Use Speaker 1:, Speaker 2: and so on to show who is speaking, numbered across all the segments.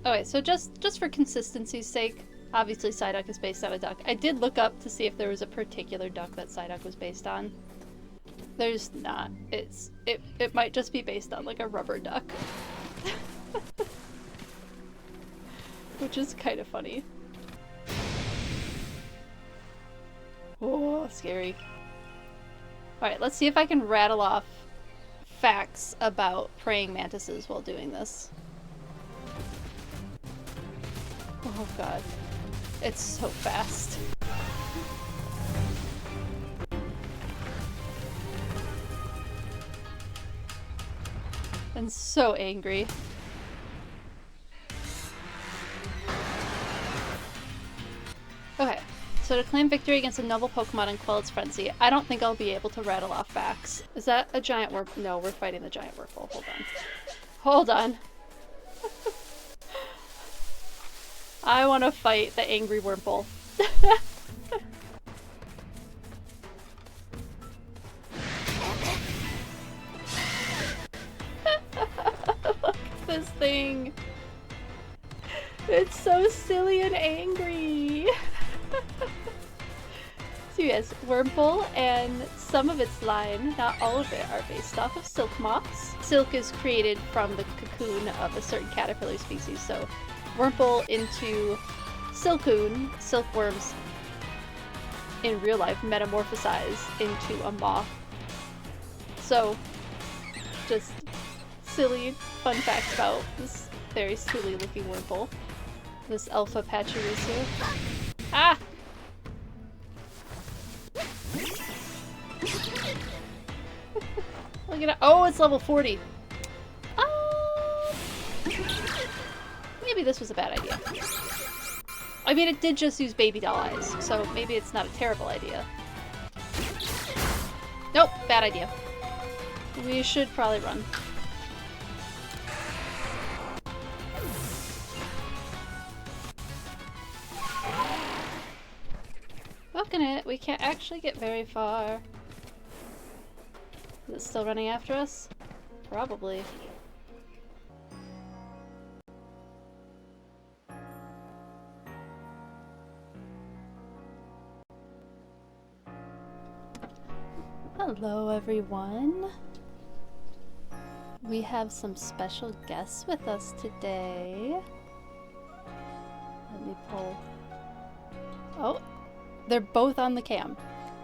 Speaker 1: Okay, so just for consistency's sake, obviously Psyduck is based on a duck. I did look up to see if there was a particular duck that Psyduck was based on. There's not. It might just be based on like a rubber duck. Which is kind of funny. Oh, scary. Alright, let's see if I can rattle off facts about praying mantises while doing this. Oh god. It's so fast. I'm so angry. Okay. So to claim victory against a noble Pokemon and quell its frenzy, I don't think I'll be able to rattle off facts. Is that a giant worm? No, we're fighting the giant Wurmple. Hold on. Hold on. I want to fight the angry Wurmple. Look at this thing. It's so silly and angry. So yes, Wurmple and some of its line, not all of it, are based off of silk moths. Silk is created from the cocoon of a certain caterpillar species, so Wurmple into silcoon, silkworms in real life metamorphosize into a moth. So, just silly fun facts about this very silly looking Wurmple. This Alpha Pachirisu. Ah! Look at it. Oh, it's level 40. Maybe this was a bad idea. I mean, it did just use baby doll eyes, so maybe it's not a terrible idea. Nope, bad idea. We should probably run. Looking at it, we can't actually get very far. Is it still running after us? Probably. Hello everyone! We have some special guests with us today. Let me pull... Oh! They're both on the cam.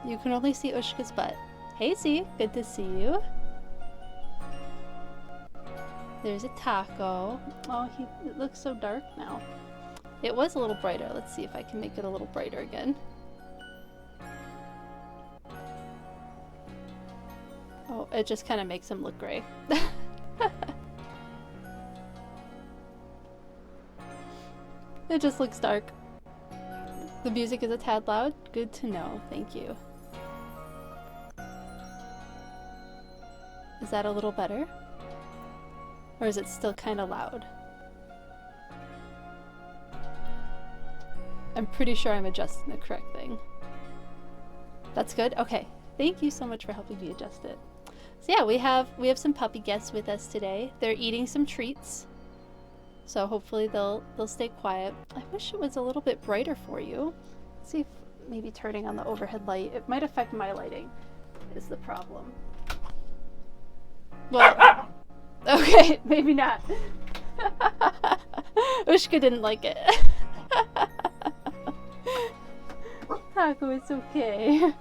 Speaker 1: You can only see Ushka's butt. Hey Z, good to see you. There's a taco. Oh, it looks so dark now. It was a little brighter. Let's see if I can make it a little brighter again. Oh, it just kind of makes him look gray. It just looks dark. The music is a tad loud? Good to know, thank you. Is that a little better? Or is it still kind of loud? I'm pretty sure I'm adjusting the correct thing. That's good? Okay. Thank you so much for helping me adjust it. So yeah, we have some puppy guests with us today. They're eating some treats. So hopefully they'll stay quiet. I wish it was a little bit brighter for you. Let's see if maybe turning on the overhead light. It might affect my lighting is the problem. Well, okay, maybe not. Ushka didn't like it. Taco, it's okay.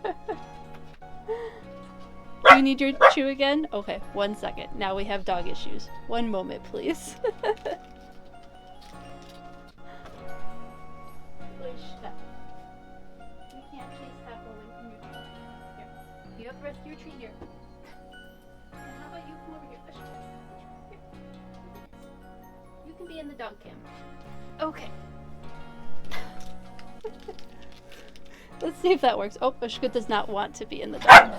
Speaker 1: Do you need your chew again? Okay, 1 second. Now we have dog issues. 1 moment, please. You can't chase Taco away from your treat. Here. You have the rest of your treat here. And how about you come over here? Here. You can be in the dog cam. Okay. Let's see if that works. Oh, Ushka does not want to be in the dog.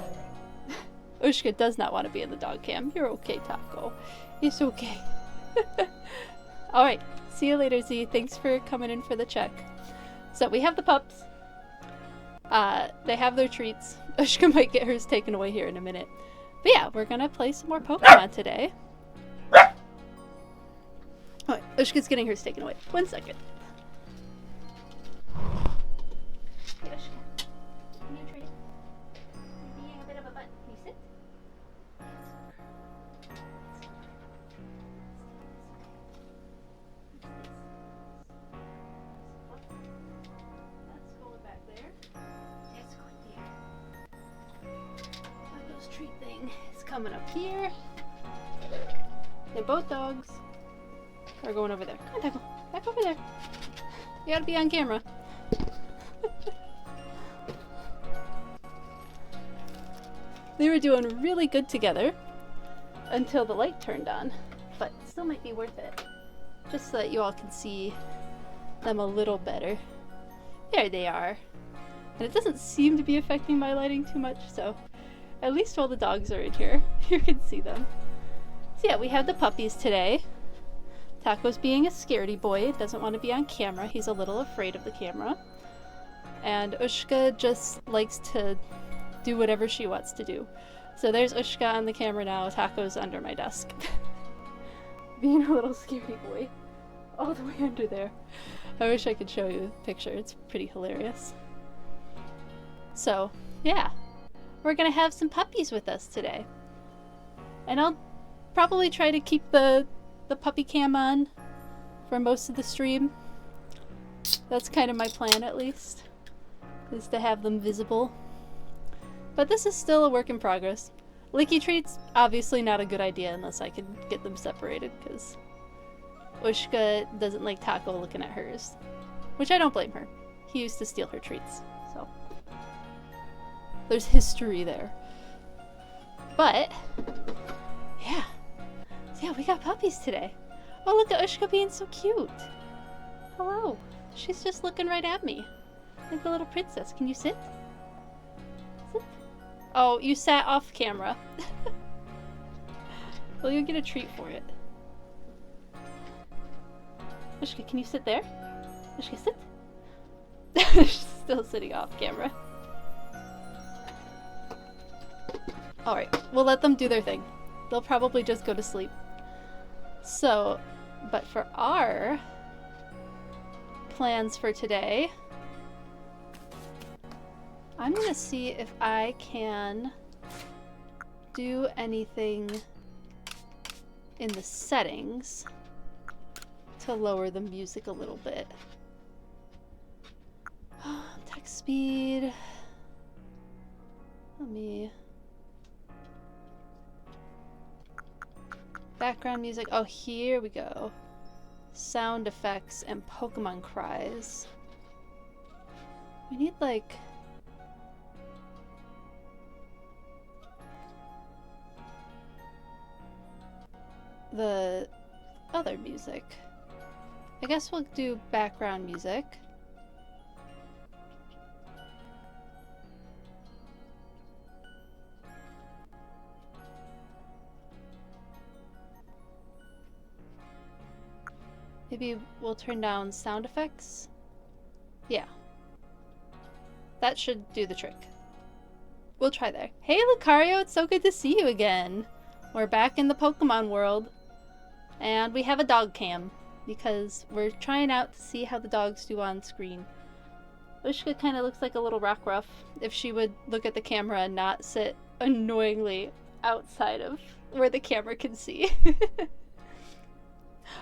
Speaker 1: Ushka does not want to be in the dog cam. You're okay, Taco. It's okay. Alright, see you later, Z. Thanks for coming in for the check. So we have the pups. They have their treats. Ushka might get hers taken away here in a minute. But yeah, we're gonna play some more Pokemon today. Oh, Ushka's getting hers taken away. 1 second. Hey, Ushka. Can you trade? You're being a bit of a butt. Can you sit? That's going back there. It's going there. Taco's treat thing is coming up here. And both dogs are going over there. Come on, Taco. Back over there. You gotta be on camera. They were doing really good together until the light turned on, but it still might be worth it. Just so that you all can see them a little better. There they are. And it doesn't seem to be affecting my lighting too much, so at least while the dogs are in here, you can see them. So yeah, we have the puppies today. Taco's being a scaredy boy, doesn't want to be on camera. He's a little afraid of the camera. And Ushka just likes to do whatever she wants to do. So there's Ushka on the camera now. Taco's under my desk. Being a little scaredy boy. All the way under there. I wish I could show you a picture. It's pretty hilarious. So, yeah. We're gonna have some puppies with us today. And I'll probably try to keep the puppy cam on for most of the stream. That's kind of my plan, at least, is to have them visible. But this is still a work in progress. Licky treats, obviously not a good idea unless I can get them separated, because Ushka doesn't like Taco looking at hers. Which I don't blame her. He used to steal her treats, so there's history there. But, yeah. So yeah, we got puppies today. Oh, look at Ushka being so cute. Hello. She's just looking right at me. Like a little princess. Can you sit? Sit? Oh, you sat off camera. Well, you'll get a treat for it. Ushka, can you sit there? Ushka, sit. She's still sitting off camera. Alright, we'll let them do their thing. They'll probably just go to sleep. So, but for our plans for today, I'm gonna see if I can do anything in the settings to lower the music a little bit. Text speed. Let me... Background music. Oh, here we go. Sound effects and Pokemon cries. We need, like... the other music. I guess we'll do background music. Maybe we'll turn down sound effects? Yeah. That should do the trick. We'll try there. Hey Lucario, it's so good to see you again! We're back in the Pokemon world. And we have a dog cam. Because we're trying out to see how the dogs do on screen. Ushka kind of looks like a little Rockruff if she would look at the camera and not sit annoyingly outside of where the camera can see.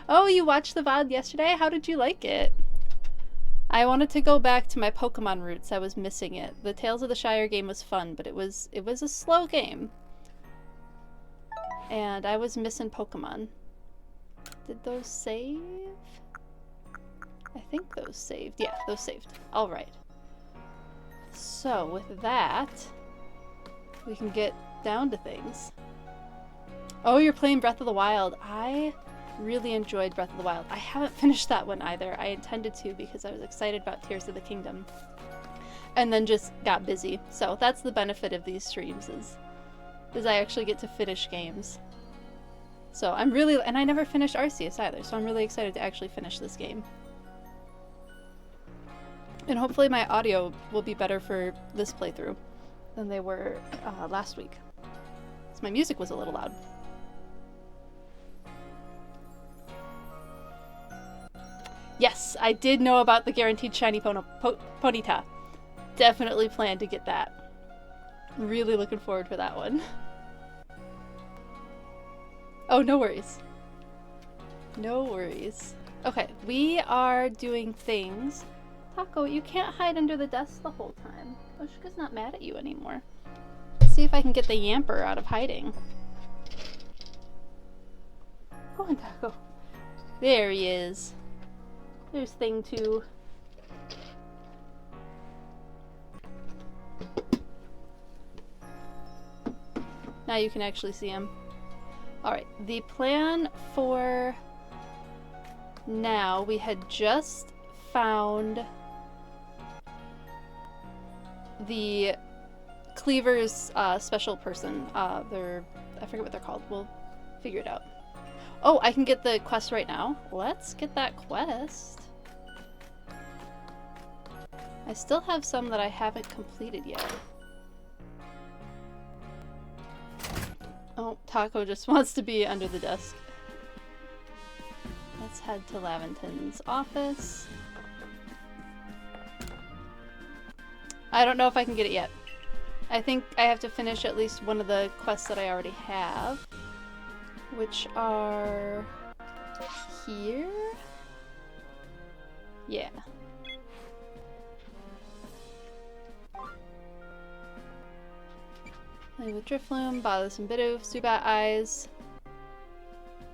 Speaker 1: Oh, you watched the VOD yesterday? How did you like it? I wanted to go back to my Pokemon roots. I was missing it. The Tales of the Shire game was fun, but it was a slow game. And I was missing Pokemon. Did those save? I think those saved. Yeah, those saved. Alright. So, with that, we can get down to things. Oh, you're playing Breath of the Wild. I really enjoyed Breath of the Wild. I haven't finished that one either. I intended to because I was excited about Tears of the Kingdom. And then just got busy. So that's the benefit of these streams is I actually get to finish games. So I'm really, and I never finished Arceus either, so I'm really excited to actually finish this game. And hopefully my audio will be better for this playthrough than they were last week. So my music was a little loud. Yes, I did know about the guaranteed shiny Ponyta. Definitely plan to get that. Really looking forward for that one. Oh, no worries. No worries. Okay, we are doing things. Taco, you can't hide under the desk the whole time. Oshika's not mad at you anymore. Let's see if I can get the Yamper out of hiding. Go on, Taco. There he is. There's thing 2. Now you can actually see him. Alright, the plan for now, we had just found the Cleaver's special person. I forget what they're called. We'll figure it out. Oh, I can get the quest right now. Let's get that quest. I still have some that I haven't completed yet. Oh, Taco just wants to be under the desk. Let's head to Laventon's office. I don't know if I can get it yet. I think I have to finish at least one of the quests that I already have, which are here? Yeah. Playing with Drifloon, Bothersome Bidoof, Zubat Eyes,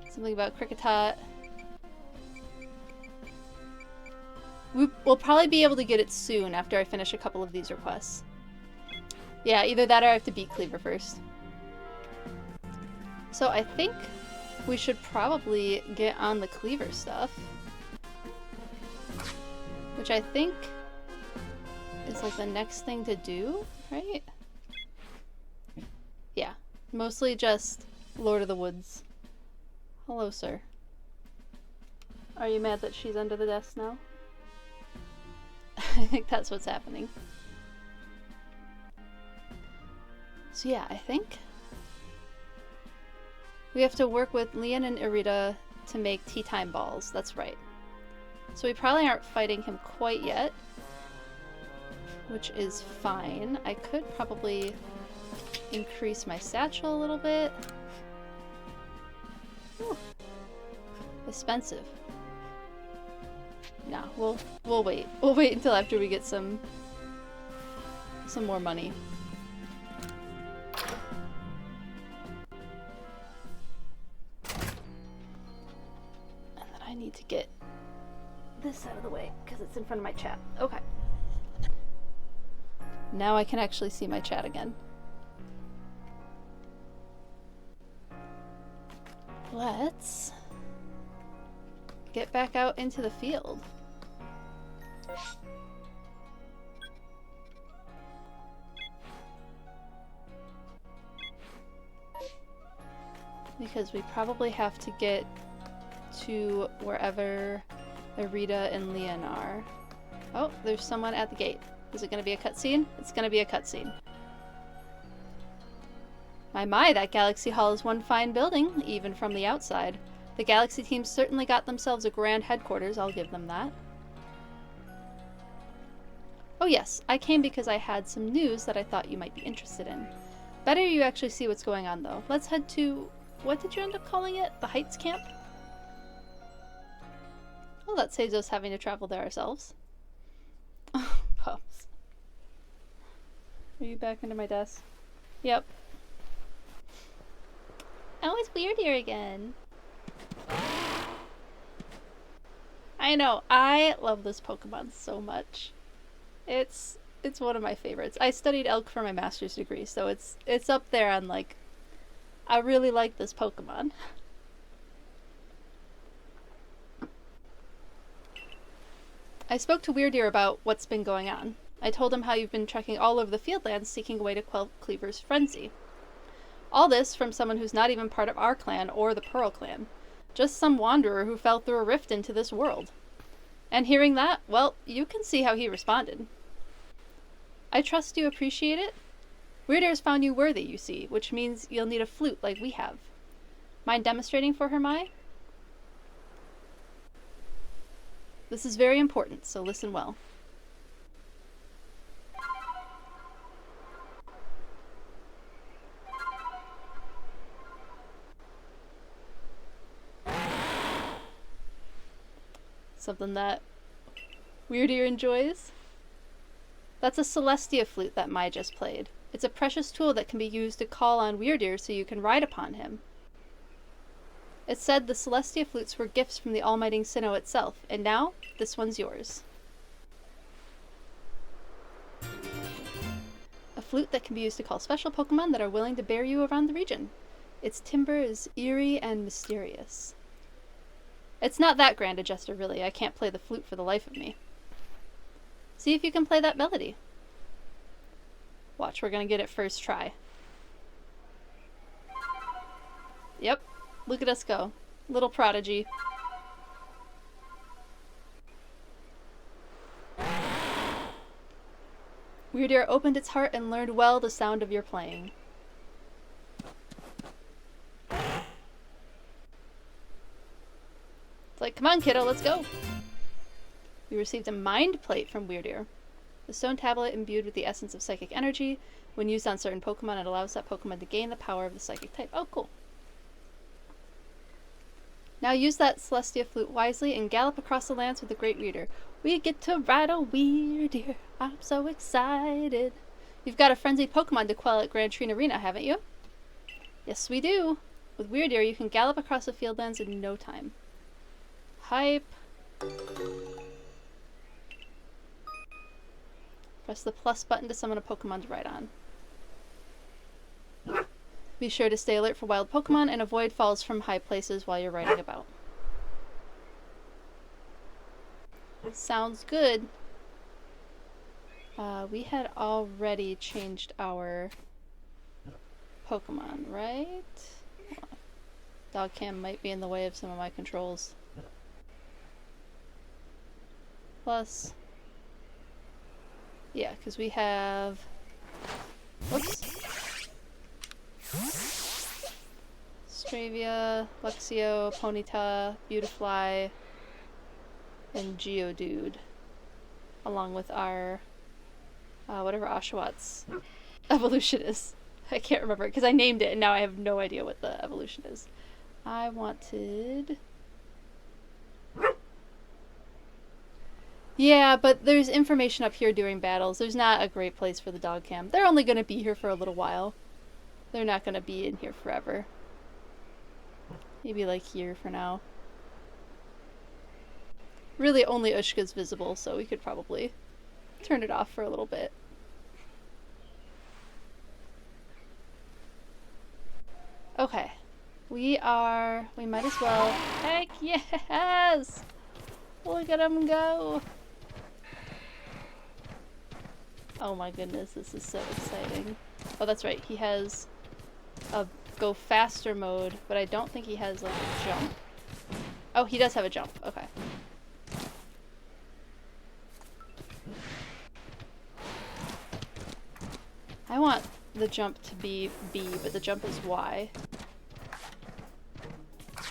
Speaker 1: something about Cricketot. We'll probably be able to get it soon after I finish a couple of these requests. Yeah, either that or I have to beat Cleaver first. So I think we should probably get on the Cleaver stuff. Which I think is like the next thing to do, right? Yeah, mostly just Lord of the Woods. Hello, sir. Are you mad that she's under the desk now? I think that's what's happening. So yeah, I think we have to work with Leon and Irida to make tea time balls. That's right. So we probably aren't fighting him quite yet, which is fine. I could probably increase my satchel a little bit. Ooh. Expensive. Nah, we'll wait. We'll wait until after we get some more money. And then I need to get this out of the way because it's in front of my chat. Okay. Now I can actually see my chat again. Let's get back out into the field. Because we probably have to get to wherever Irida and Leon are. Oh, there's someone at the gate. Is it going to be a cutscene? It's going to be a cutscene. My, that Galaxy Hall is one fine building, even from the outside. The Galaxy team certainly got themselves a grand headquarters, I'll give them that. Oh yes, I came because I had some news that I thought you might be interested in. Better you actually see what's going on though. Let's head to... what did you end up calling it? The Heights Camp? Well, that saves us having to travel there ourselves. Pups. Are you back into my desk? Yep. Oh, it's weird here again. I know, I love this Pokemon so much. It's one of my favorites. I studied elk for my master's degree, so it's up there on like, I really like this Pokemon. I spoke to Weirdeer about what's been going on. I told him how you've been trekking all over the Fieldlands seeking a way to quell Cleaver's frenzy. All this from someone who's not even part of our clan or the Pearl clan. Just some wanderer who fell through a rift into this world. And hearing that, well, you can see how he responded. I trust you appreciate it? Weirdeer's found you worthy, you see, which means you'll need a flute like we have. Mind demonstrating for her, Mai? This is very important, so listen well. Something that Weirdeer enjoys? That's a Celestia flute that Mai just played. It's a precious tool that can be used to call on Weirdeer so you can ride upon him. It's said the Celestia flutes were gifts from the almighty Sinnoh itself, and now, this one's yours. A flute that can be used to call special Pokemon that are willing to bear you around the region. Its timbre is eerie and mysterious. It's not that grand a gesture, really. I can't play the flute for the life of me. See if you can play that melody. Watch, we're gonna get it first try. Yep, look at us go. Little prodigy. Weirdeer opened its heart and learned well the sound of your playing. It's like, come on, kiddo, let's go. We received a mind plate from Weirdeer. The stone tablet imbued with the essence of psychic energy. When used on certain Pokemon, it allows that Pokemon to gain the power of the psychic type. Oh, cool. Now use that Celestia flute wisely and gallop across the lands with the great Weirdeer. We get to ride a Weirdeer. I'm so excited. You've got a frenzied Pokemon to quell at Grand Tree Arena, haven't you? Yes, we do. With Weirdeer, you can gallop across the fieldlands in no time. Hype. Press the plus button to summon a Pokemon to ride on. Be sure to stay alert for wild Pokemon and avoid falls from high places while you're riding about. Sounds good. We had already changed our Pokemon, right? Dog cam might be in the way of some of my controls. Plus... yeah, because we have... whoops. Stravia, Luxio, Ponyta, Beautifly, and Geodude. Along with our... whatever Oshawtt's evolution is. I can't remember because I named it and now I have no idea what the evolution is. I wanted... yeah, but there's information up here during battles. There's not a great place for the dog cam. They're only going to be here for a little while. They're not going to be in here forever. Maybe like here for now. Really only Ushka's visible, so we could probably turn it off for a little bit. Okay. We might as well. Heck yes! Look at him go! Oh my goodness, this is so exciting. Oh, that's right, he has a go faster mode, but I don't think he has like a jump. Oh, he does have a jump, okay. I want the jump to be B, but the jump is Y. Are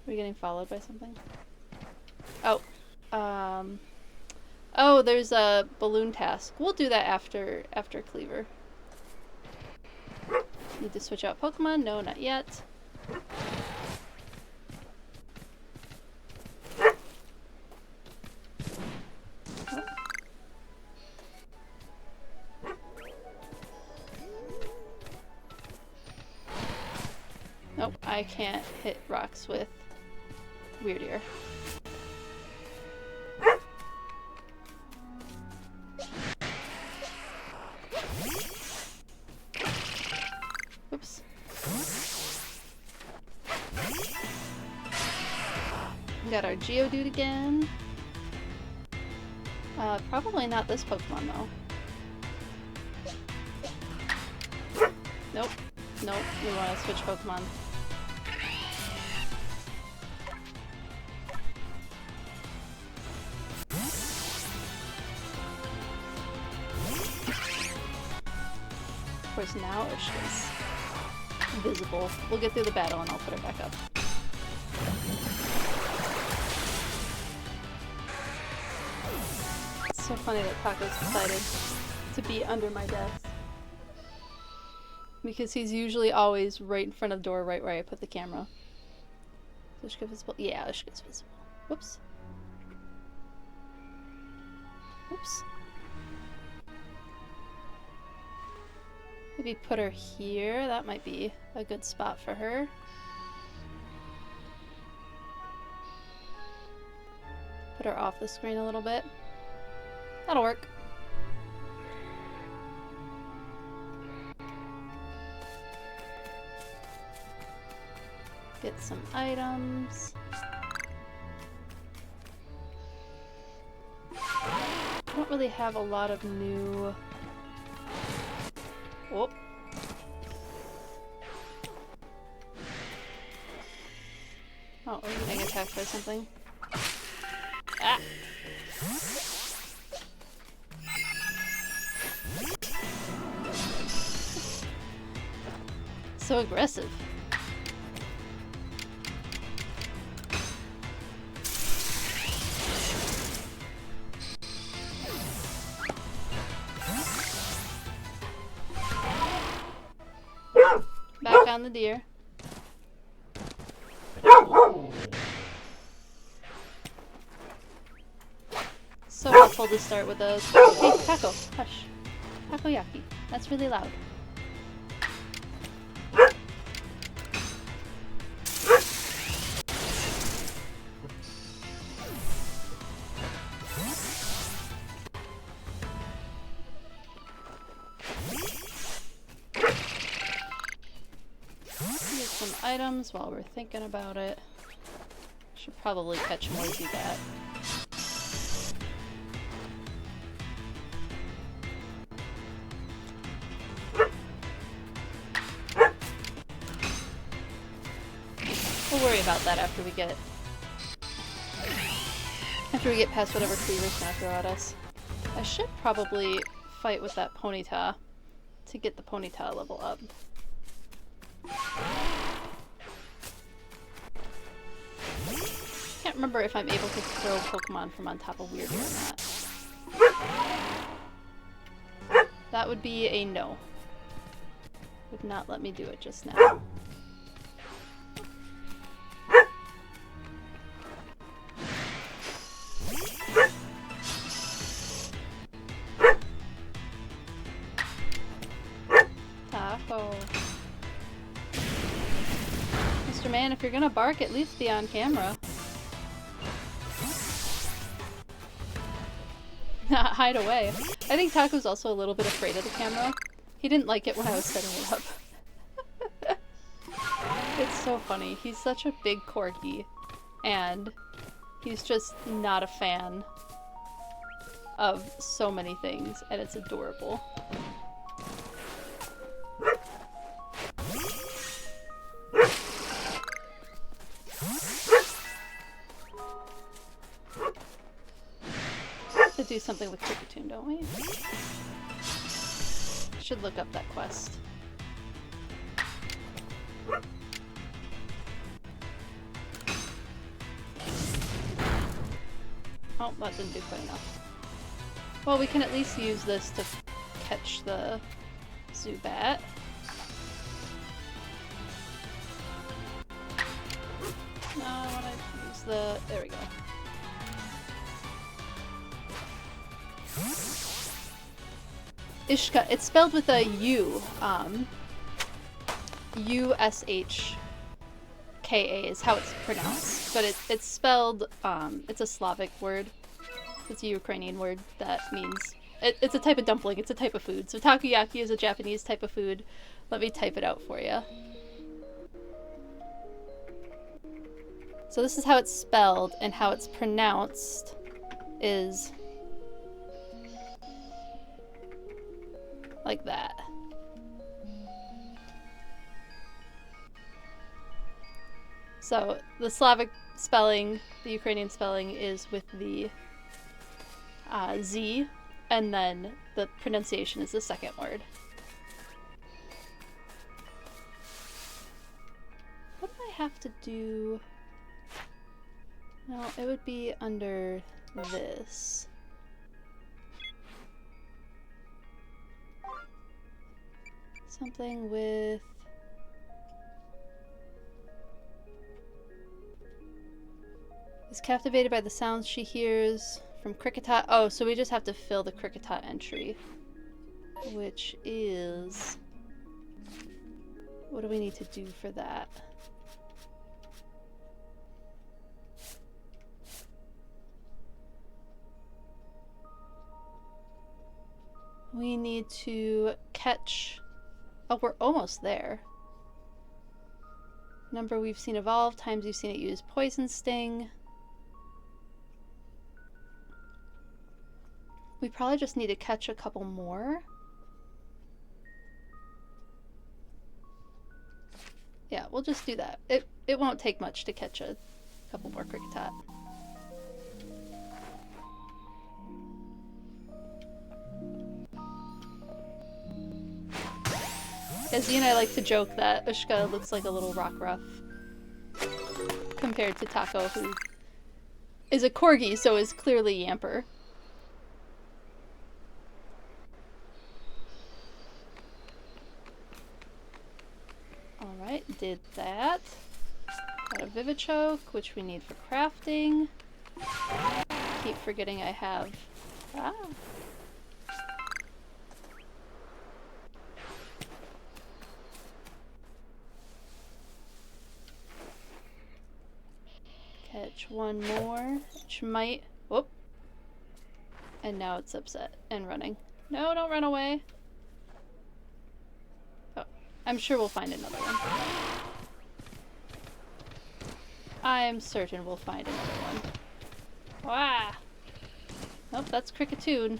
Speaker 1: we getting followed by something? Oh, oh, there's a balloon task. We'll do that after Cleaver. Need to switch out Pokemon? No, not yet. Nope, I can't hit rocks with Weirdeer. Oops. We got our Geodude again. Probably not this Pokemon though. Nope. Nope, we want to switch Pokemon. Of course, now Ushka's visible. We'll get through the battle and I'll put it back up. so funny that Taco's decided to be under my desk. Because he's usually always right in front of the door, right where I put the camera. Is Ishka visible? Yeah, Ishka's visible. Whoops. Whoops. Maybe put her here. That might be a good spot for her. Put her off the screen a little bit. That'll work. Get some items. I don't really have a lot of new... Oh. Oh, are you getting attacked by something? Ah! So aggressive. Back on the deer. So helpful to start with those. Hey, Taco, hush. Takoyaki. That's really loud. Get some items while we're thinking about it. Should probably catch more Zubat. We'll worry about that after we get past whatever Cleaver's gonna throw at us. I should probably fight with that Ponyta to get the Ponyta level up. Can't remember if I'm able to throw Pokemon from on top of Weird or not. That would be a no. Would not let me do it just now. Taco. Mr. Man, if you're gonna bark, at least be on camera. Not hide away. I think Taco's also a little bit afraid of the camera. He didn't like it when I was setting it up. It's so funny. He's such a big corgi, and he's just not a fan of so many things, and it's adorable. To do something with Chickatoon, don't we? Should look up that quest. Oh, that didn't do quite enough. Well, we can at least use this to catch the Zubat. No, I want to use the... there we go. Ishka. It's spelled with a U. U-S-H-K-A is how it's pronounced. But it's spelled, it's a Slavic word. It's a Ukrainian word that means... it's a type of dumpling. It's a type of food. So takoyaki is a Japanese type of food. Let me type it out for you. So this is how it's spelled, and how it's pronounced is... like that. So the Slavic spelling, the Ukrainian spelling is with the Z, and then the pronunciation is the second word. What do I have to do? No, it would be under this. Something with... is captivated by the sounds she hears from Cricketot. Oh, so we just have to fill the Cricketot entry. Which is... what do we need to do for that? We need to catch... oh, we're almost there. Number we've seen evolve, times you've seen it use Poison Sting. We probably just need to catch a couple more. Yeah, we'll just do that. It won't take much to catch a couple more Cricketot. As you and I like to joke that Ushka looks like a little rock ruff compared to Taco, who is a corgi, so is clearly Yamper. Alright, did that. Got a Vivichoke, which we need for crafting. Keep forgetting I have... ah. Catch one more, which might... whoop. And now it's upset and running. No, don't run away. Oh, I'm sure we'll find another one. I'm certain we'll find another one. Wah! Nope, that's Cricketoon.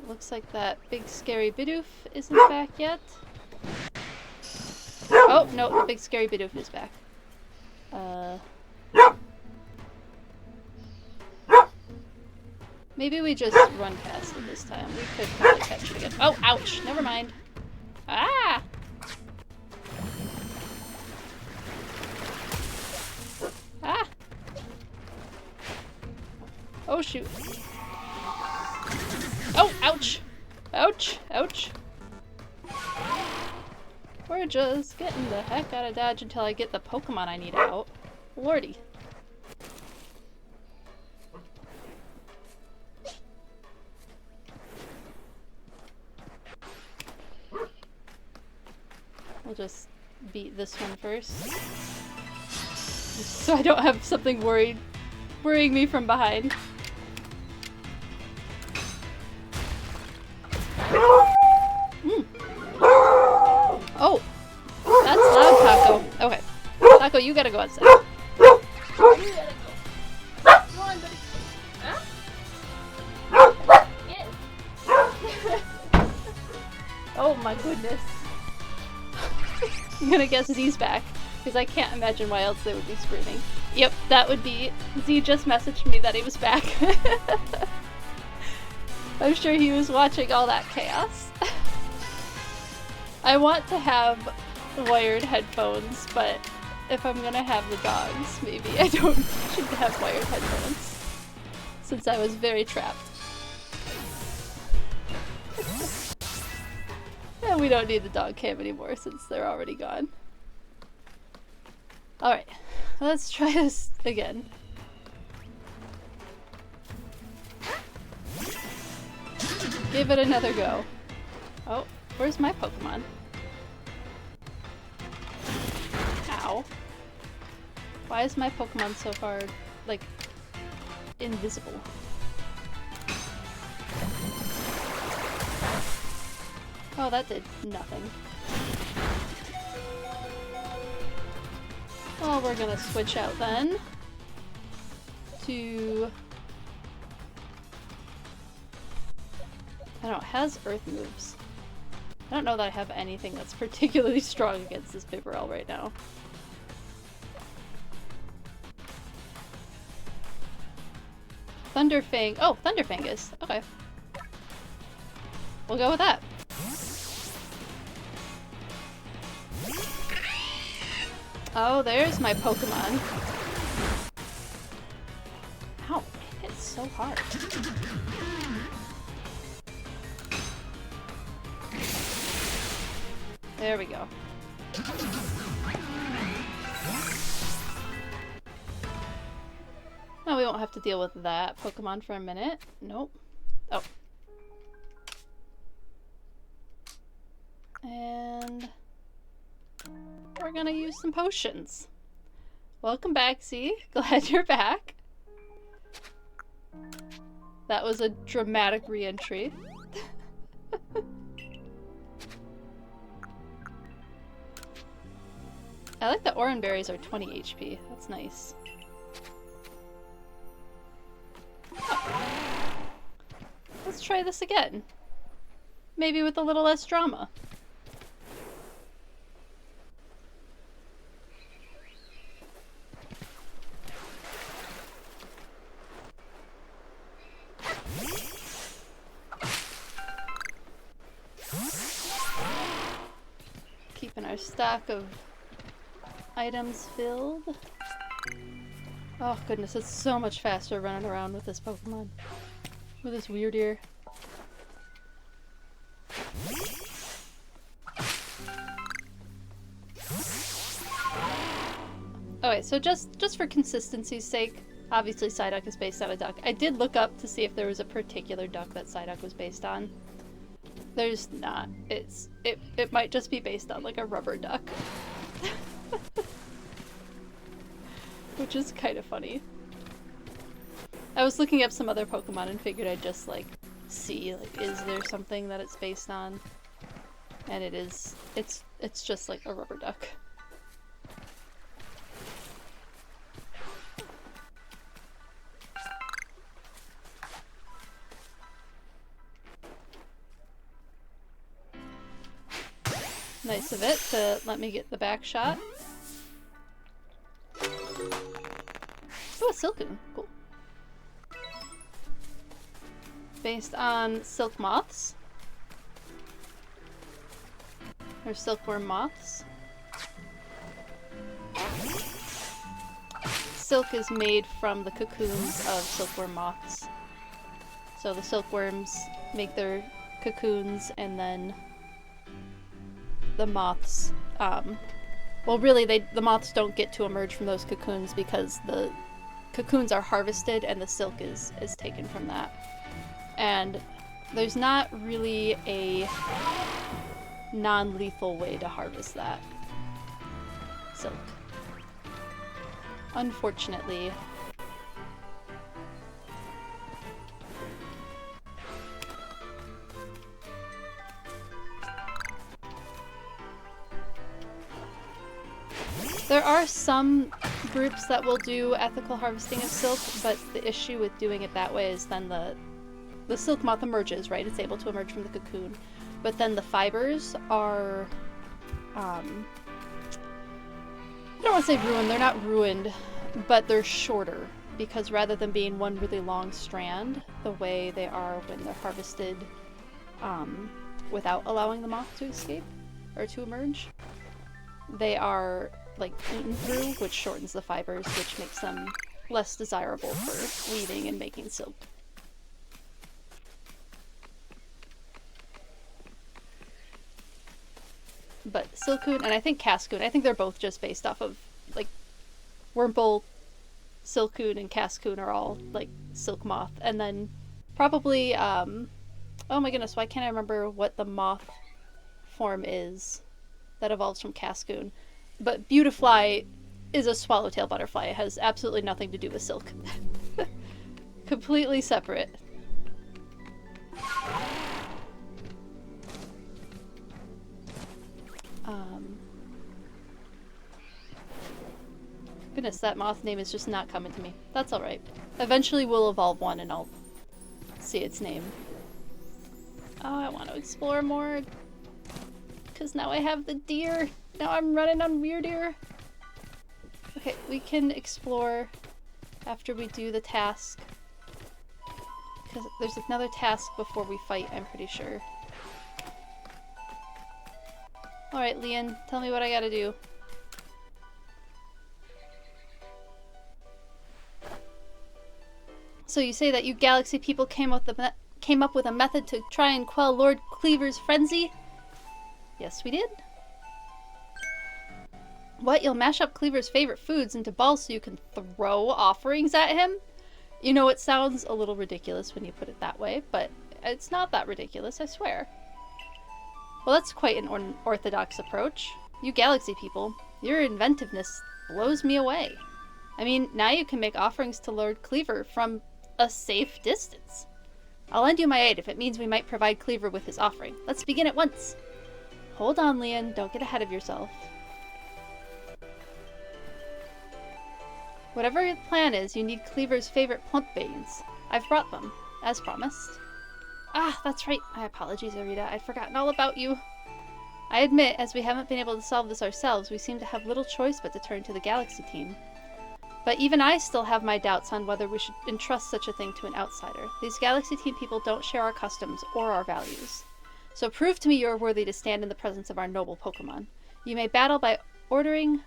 Speaker 1: Looks like that big scary Bidoof isn't back yet. Oh, no, the big scary Bidoof is back. Maybe we just run past it this time. We could probably catch it again. Oh, ouch! Never mind. Ah! Ah! Oh, shoot. Oh, ouch! Ouch! Ouch! We're just getting the heck out of dodge until I get the Pokemon I need out. Lordy. We'll just beat this one first. So I don't have something worrying me from behind. Mm. Oh! That's loud, Taco. Okay. Taco, you gotta go outside. You gotta go. Come on, buddy. Huh? Yeah. Oh my goodness. I'm gonna guess Z's back, because I can't imagine why else they would be screaming. Yep, that would be... Z just messaged me that he was back. I'm sure he was watching all that chaos. I want to have wired headphones, but if I'm gonna have the dogs, maybe I don't should have wired headphones, since I was very trapped. And we don't need the dog cam anymore since they're already gone. Alright, let's try this again. Give it another go. Oh, where's my Pokemon? Ow. Why is my Pokemon so far, like, invisible? Oh, that did nothing. Well, we're gonna switch out then to... I don't know, it has Earth moves. I don't know that I have anything that's particularly strong against this Bibarel right now. Thunderfang. Oh, Thunderfangus. Okay. We'll go with that. Oh, there's my Pokemon. Ow, it hits so hard. There we go. No, we won't have to deal with that Pokemon for a minute. Nope. Oh. And we're gonna use some potions. Welcome back, Z. Glad you're back. That was a dramatic re-entry. I like that Oran berries are 20 HP. That's nice. Oh. Let's try this again. Maybe with a little less drama. Keeping our stock of items filled. Oh goodness, it's so much faster running around with this Pokemon. With this weird ear. Okay, so just for consistency's sake, obviously Psyduck is based on a duck. I did look up to see if there was a particular duck that Psyduck was based on. There's not. It might just be based on like a rubber duck. Which is kind of funny. I was looking up some other Pokemon and figured I'd just like see like is there something that it's based on? And it's just like a rubber duck. Nice of it to let me get the back shot. Oh, a Silcoon. Cool. Based on silk moths. Or silkworm moths. Silk is made from the cocoons of silkworm moths. So the silkworms make their cocoons and then the moths, well really the moths don't get to emerge from those cocoons because the cocoons are harvested and the silk is taken from that. And there's not really a non-lethal way to harvest that silk. Unfortunately. There are some groups that will do ethical harvesting of silk, but the issue with doing it that way is then the silk moth emerges, right? It's able to emerge from the cocoon. But then the fibers are, I don't want to say ruined, they're not ruined, but they're shorter. Because rather than being one really long strand, the way they are when they're harvested without allowing the moth to escape, or to emerge, they are like eaten through, which shortens the fibers, which makes them less desirable for weaving and making silk. But Silcoon, and I think Cascoon, I think they're both just based off of, like, Wurmple, Silcoon, and Cascoon are all, like, silk moth. And then probably, oh my goodness, why can't I remember what the moth form is that evolves from Cascoon? But Beautifly is a swallowtail butterfly. It has absolutely nothing to do with silk. Completely separate. Goodness, that moth name is just not coming to me. That's alright. Eventually we'll evolve one and I'll see its name. Oh, I want to explore more. Because now I have the deer. Now I'm running on weird ear. Okay, we can explore after we do the task. Because there's another task before we fight, I'm pretty sure. Alright, Leon, tell me what I gotta do. So you say that you Galaxy people came up with a method to try and quell Lord Cleaver's frenzy? Yes, we did. What? You'll mash up Cleaver's favorite foods into balls so you can throw offerings at him? You know, it sounds a little ridiculous when you put it that way, but it's not that ridiculous, I swear. Well, that's quite an unorthodox approach. You galaxy people, your inventiveness blows me away. I mean, now you can make offerings to Lord Cleaver from a safe distance. I'll lend you my aid if it means we might provide Cleaver with his offering. Let's begin at once. Hold on, Leon. Don't get ahead of yourself. Whatever your plan is, you need Cleaver's favorite plump beans. I've brought them, as promised. Ah, that's right. My apologies, Arita. I'd forgotten all about you. I admit, as we haven't been able to solve this ourselves, we seem to have little choice but to turn to the Galaxy team. But even I still have my doubts on whether we should entrust such a thing to an outsider. These Galaxy team people don't share our customs or our values. So prove to me you are worthy to stand in the presence of our noble Pokemon. You may battle by ordering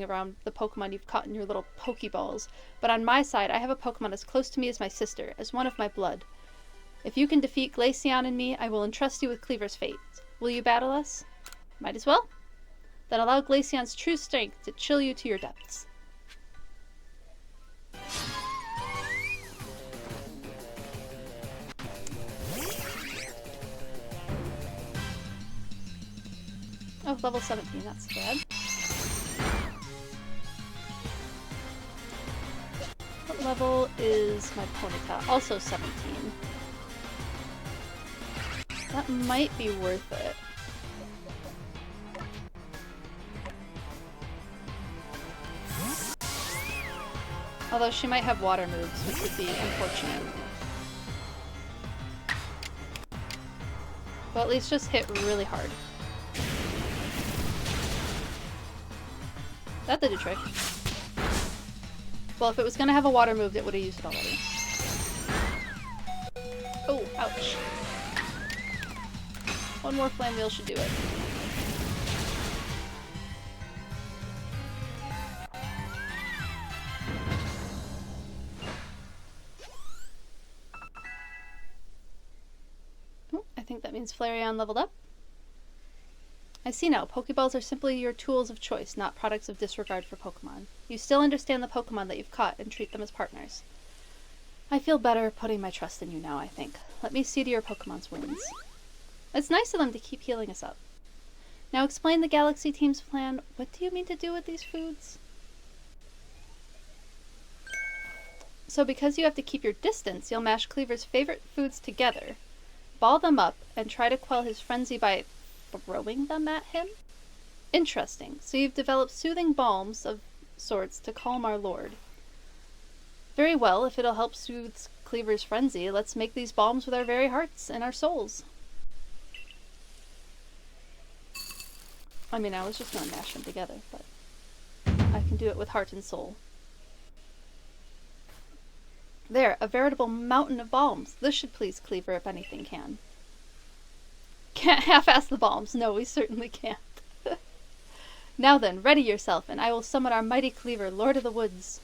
Speaker 1: around the Pokemon you've caught in your little Pokeballs, but on my side I have a Pokemon as close to me as my sister, as one of my blood. If you can defeat Glaceon and me, I will entrust you with Cleaver's fate. Will you battle us? Might as well. Then allow Glaceon's true strength to chill you to your depths. Oh, level 17, that's bad. What level is my Ponyta? Also 17. That might be worth it. Although she might have water moves, which would be unfortunate. Well, at least just hit really hard. That did a trick. Well, if it was gonna have a water move, it would have used it already. Oh, ouch. One more flame wheel should do it. Oh, I think that means Flareon leveled up. I see now. Pokeballs are simply your tools of choice, not products of disregard for Pokemon. You still understand the Pokemon that you've caught and treat them as partners. I feel better putting my trust in you now, I think. Let me see to your Pokemon's wounds. It's nice of them to keep healing us up. Now explain the Galaxy team's plan. What do you mean to do with these foods? So because you have to keep your distance, you'll mash Cleaver's favorite foods together, ball them up, and try to quell his frenzy by throwing them at him? Interesting. So you've developed soothing balms of sorts to calm our lord. Very well, if it'll help soothe Cleaver's frenzy, let's make these balms with our very hearts and our souls. I mean, I was just gonna mash them together, but I can do it with heart and soul. There, a veritable mountain of balms. This should please Cleaver if anything can. Can't half-ass the balms. No, we certainly can't. Now then, ready yourself, and I will summon our mighty Cleaver, Lord of the Woods.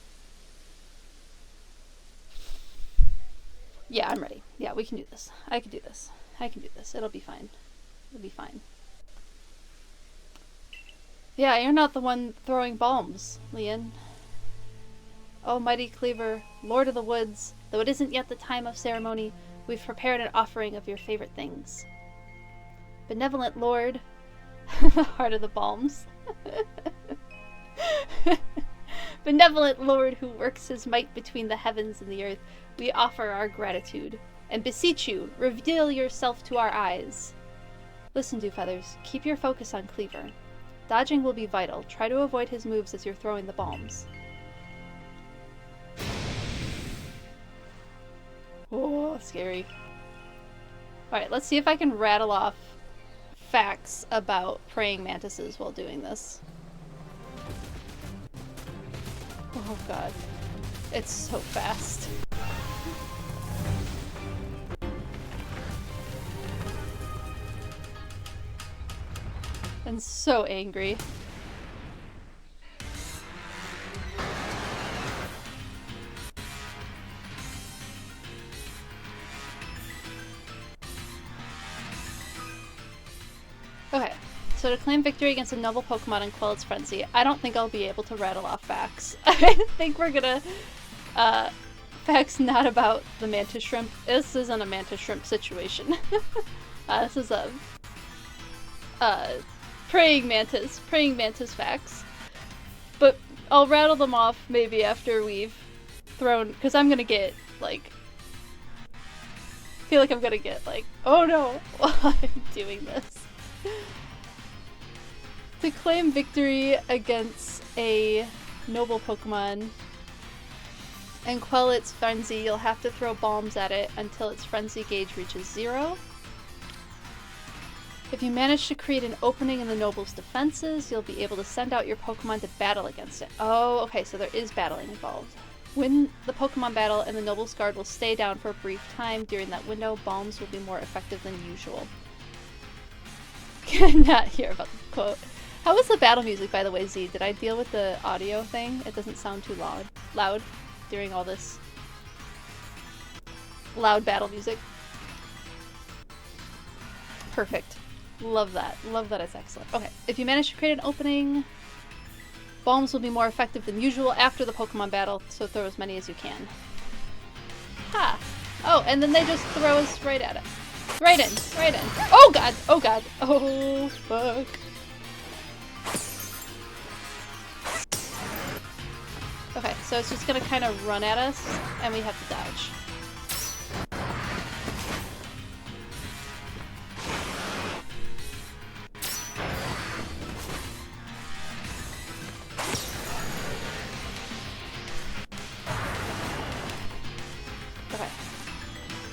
Speaker 1: Yeah, I'm ready. Yeah, we can do this. I can do this. I can do this. It'll be fine. It'll be fine. Yeah, you're not the one throwing balms, Leon. Oh, mighty Cleaver, Lord of the Woods, though it isn't yet the time of ceremony, we've prepared an offering of your favorite things. Benevolent Lord, the heart of the balms. Benevolent Lord who works his might between the heavens and the earth, we offer our gratitude, and beseech you, reveal yourself to our eyes. Listen, Dewfeathers, keep your focus on Cleaver. Dodging will be vital. Try to avoid his moves as you're throwing the balms. Oh, scary. Alright, let's see if I can rattle off facts about praying mantises while doing this. Oh god. It's so fast. And so angry. Okay, So to claim victory against a noble Pokemon and quell its frenzy, I don't think I'll be able to rattle off facts. I think we're gonna, facts not about the mantis shrimp. This isn't a mantis shrimp situation. This is a, praying mantis facts. But I'll rattle them off maybe after we've thrown, because I'm gonna get, like, I feel like I'm gonna get, like, oh no, while I'm doing this. To claim victory against a noble Pokemon and quell its frenzy, you'll have to throw bombs at it until its frenzy gauge reaches 0. If you manage to create an opening in the noble's defenses, you'll be able to send out your Pokemon to battle against it. Oh, okay, so there is battling involved. Win the Pokemon battle and the noble's guard will stay down for a brief time. During that window, bombs will be more effective than usual. Cannot hear about the quote. How was the battle music, by the way, Z? Did I deal with the audio thing? It doesn't sound too loud during all this loud battle music. Perfect. Love that. Love that, it's excellent. Okay, if you manage to create an opening, bombs will be more effective than usual after the Pokemon battle, so throw as many as you can. Ha! Oh, and then they just throw us right at it. Right in. Right in. Oh god! Oh god! Oh, fuck. Okay, so it's just gonna kind of run at us, and we have to dodge. Okay.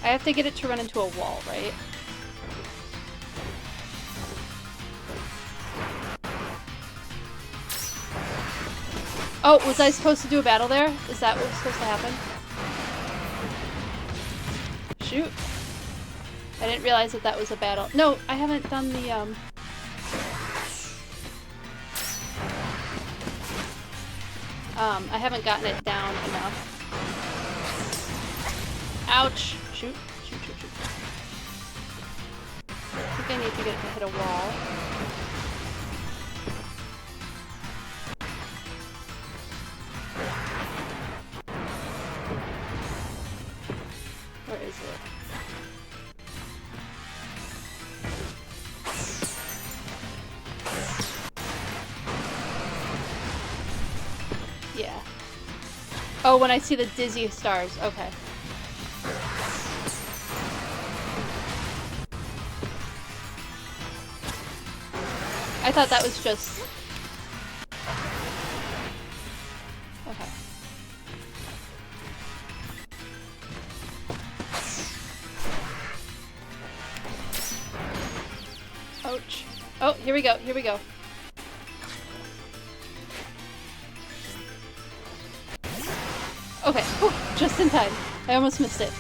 Speaker 1: I have to get it to run into a wall, right? Oh, was I supposed to do a battle there? Is that what was supposed to happen? Shoot. I didn't realize that that was a battle. No, I haven't done the, I haven't gotten it down enough. Ouch! Shoot, shoot, shoot, shoot. I think I need to get it to hit a wall. Where is it? Yeah. Oh, when I see the dizzy stars. Okay. I thought that was just... Okay. Ouch. Oh, here we go, here we go. Okay, whew, just in time. I almost missed it.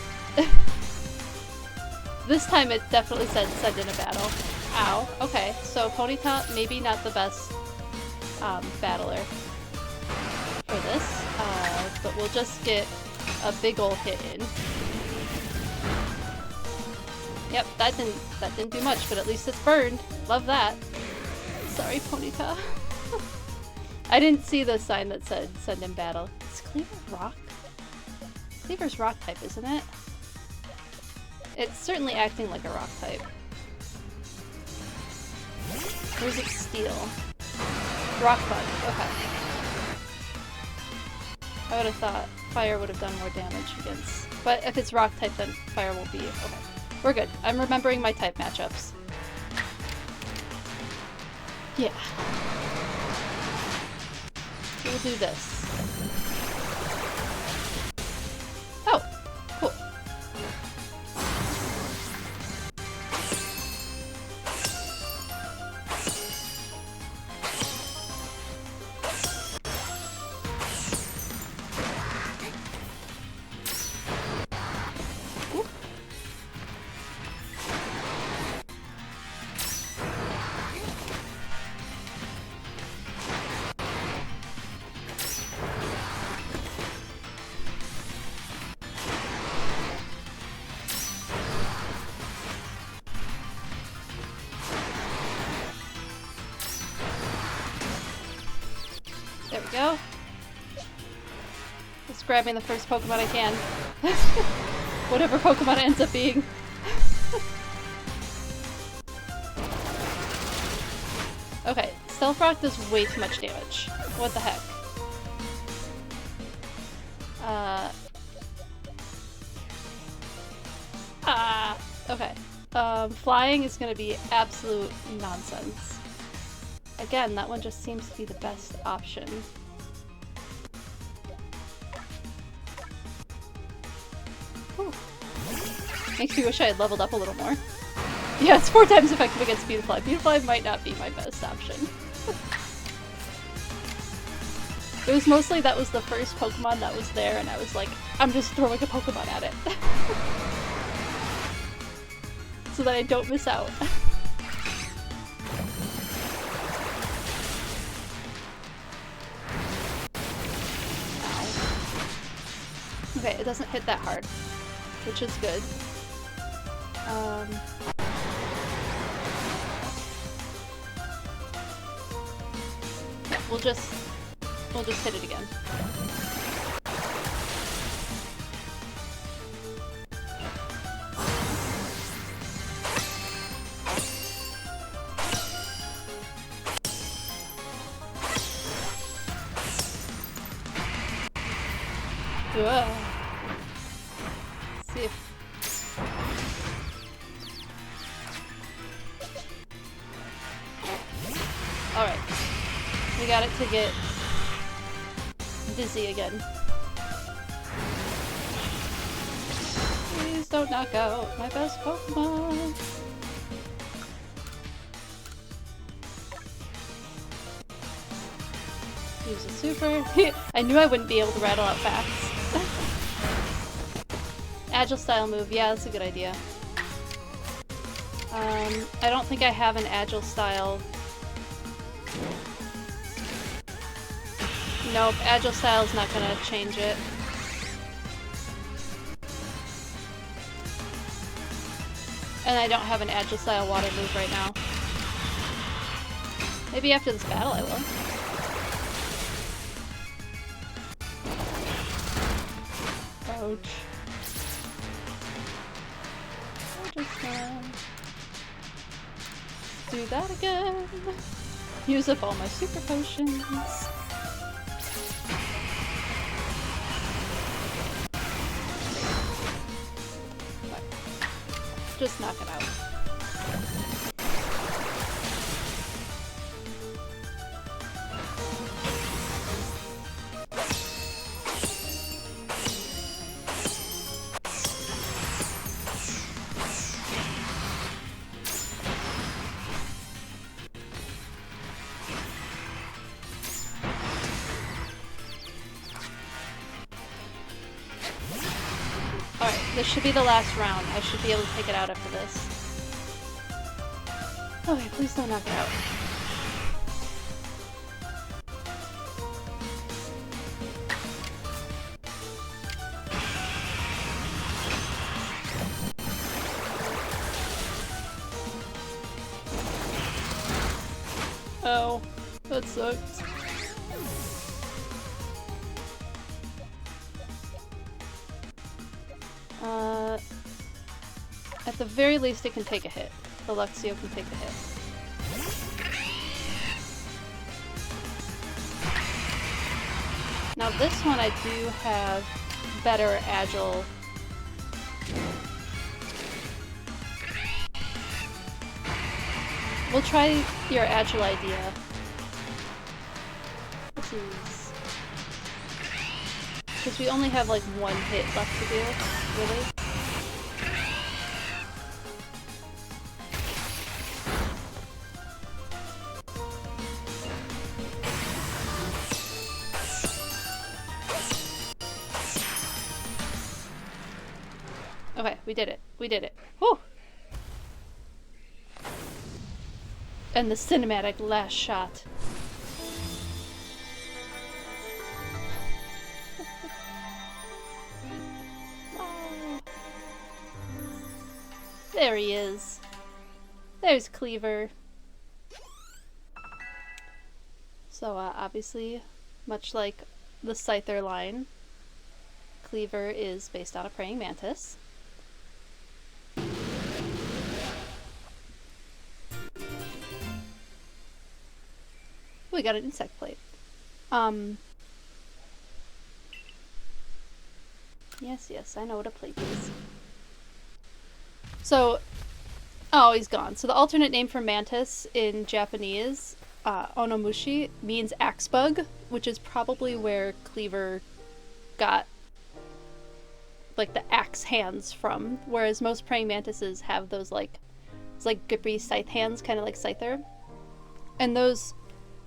Speaker 1: This time it definitely said send in a battle. Ow. Okay, so Ponyta, maybe not the best battler for this, but we'll just get a big ol' hit in. Yep, that didn't do much, but at least it's burned. Love that. Sorry, Ponyta. I didn't see the sign that said send in battle. Is Cleaver rock? Cleaver's rock type, isn't it? It's certainly acting like a rock type. Or is it steel? Rock bug, okay. I would have thought fire would have done more damage against... But if it's rock type, then fire will be... Okay. We're good. I'm remembering my type matchups. Yeah. We'll do this. Oh! Cool. we go. Just grabbing the first Pokemon I can. Whatever Pokemon it ends up being. Okay, Stealth Rock does way too much damage. What the heck? Okay. Flying is gonna be absolute nonsense. Again, that one just seems to be the best option. Whew. Makes me wish I had leveled up a little more. Yeah, it's 4 times effective against Beautifly. Beautifly might not be my best option. It was mostly that was the first Pokemon that was there, and I was like, I'm just throwing a Pokemon at it. So that I don't miss out. Ow. Okay, it doesn't hit that hard, which is good. Yeah, we'll just hit it again. Ugh. See if... Alright. We got it to get dizzy again. Please don't knock out my best Pokemon. Use a super. I knew I wouldn't be able to rattle out facts. Agile style move, yeah, that's a good idea. I don't think I have an agile style. Nope, agile style's not gonna change it. And I don't have an agile style water move right now. Maybe after this battle I will. Ouch. I'm just gonna do that again. Use up all my super potions. Just knock it out. This should be the last round. I should be able to take it out after this. Okay, please don't knock it out. Oh, that sucked. At the very least it can take a hit. The Luxio can take a hit. Now this one I do have better agile. We'll try your agile idea. This is... because we only have like one hit left to do, really. Okay, we did it. We did it. Whew! And the cinematic last shot. There he is. There's Cleaver. So, obviously, Much like the Scyther line, Cleaver is based on a praying mantis. We got an insect plate. Yes, I know what a plate is. So, oh, he's gone. So the alternate name for mantis in Japanese, onomushi, means axe bug, which is probably where Cleaver got like the axe hands from, whereas most praying mantises have those like, it's like grippy scythe hands, kind of like Scyther. And those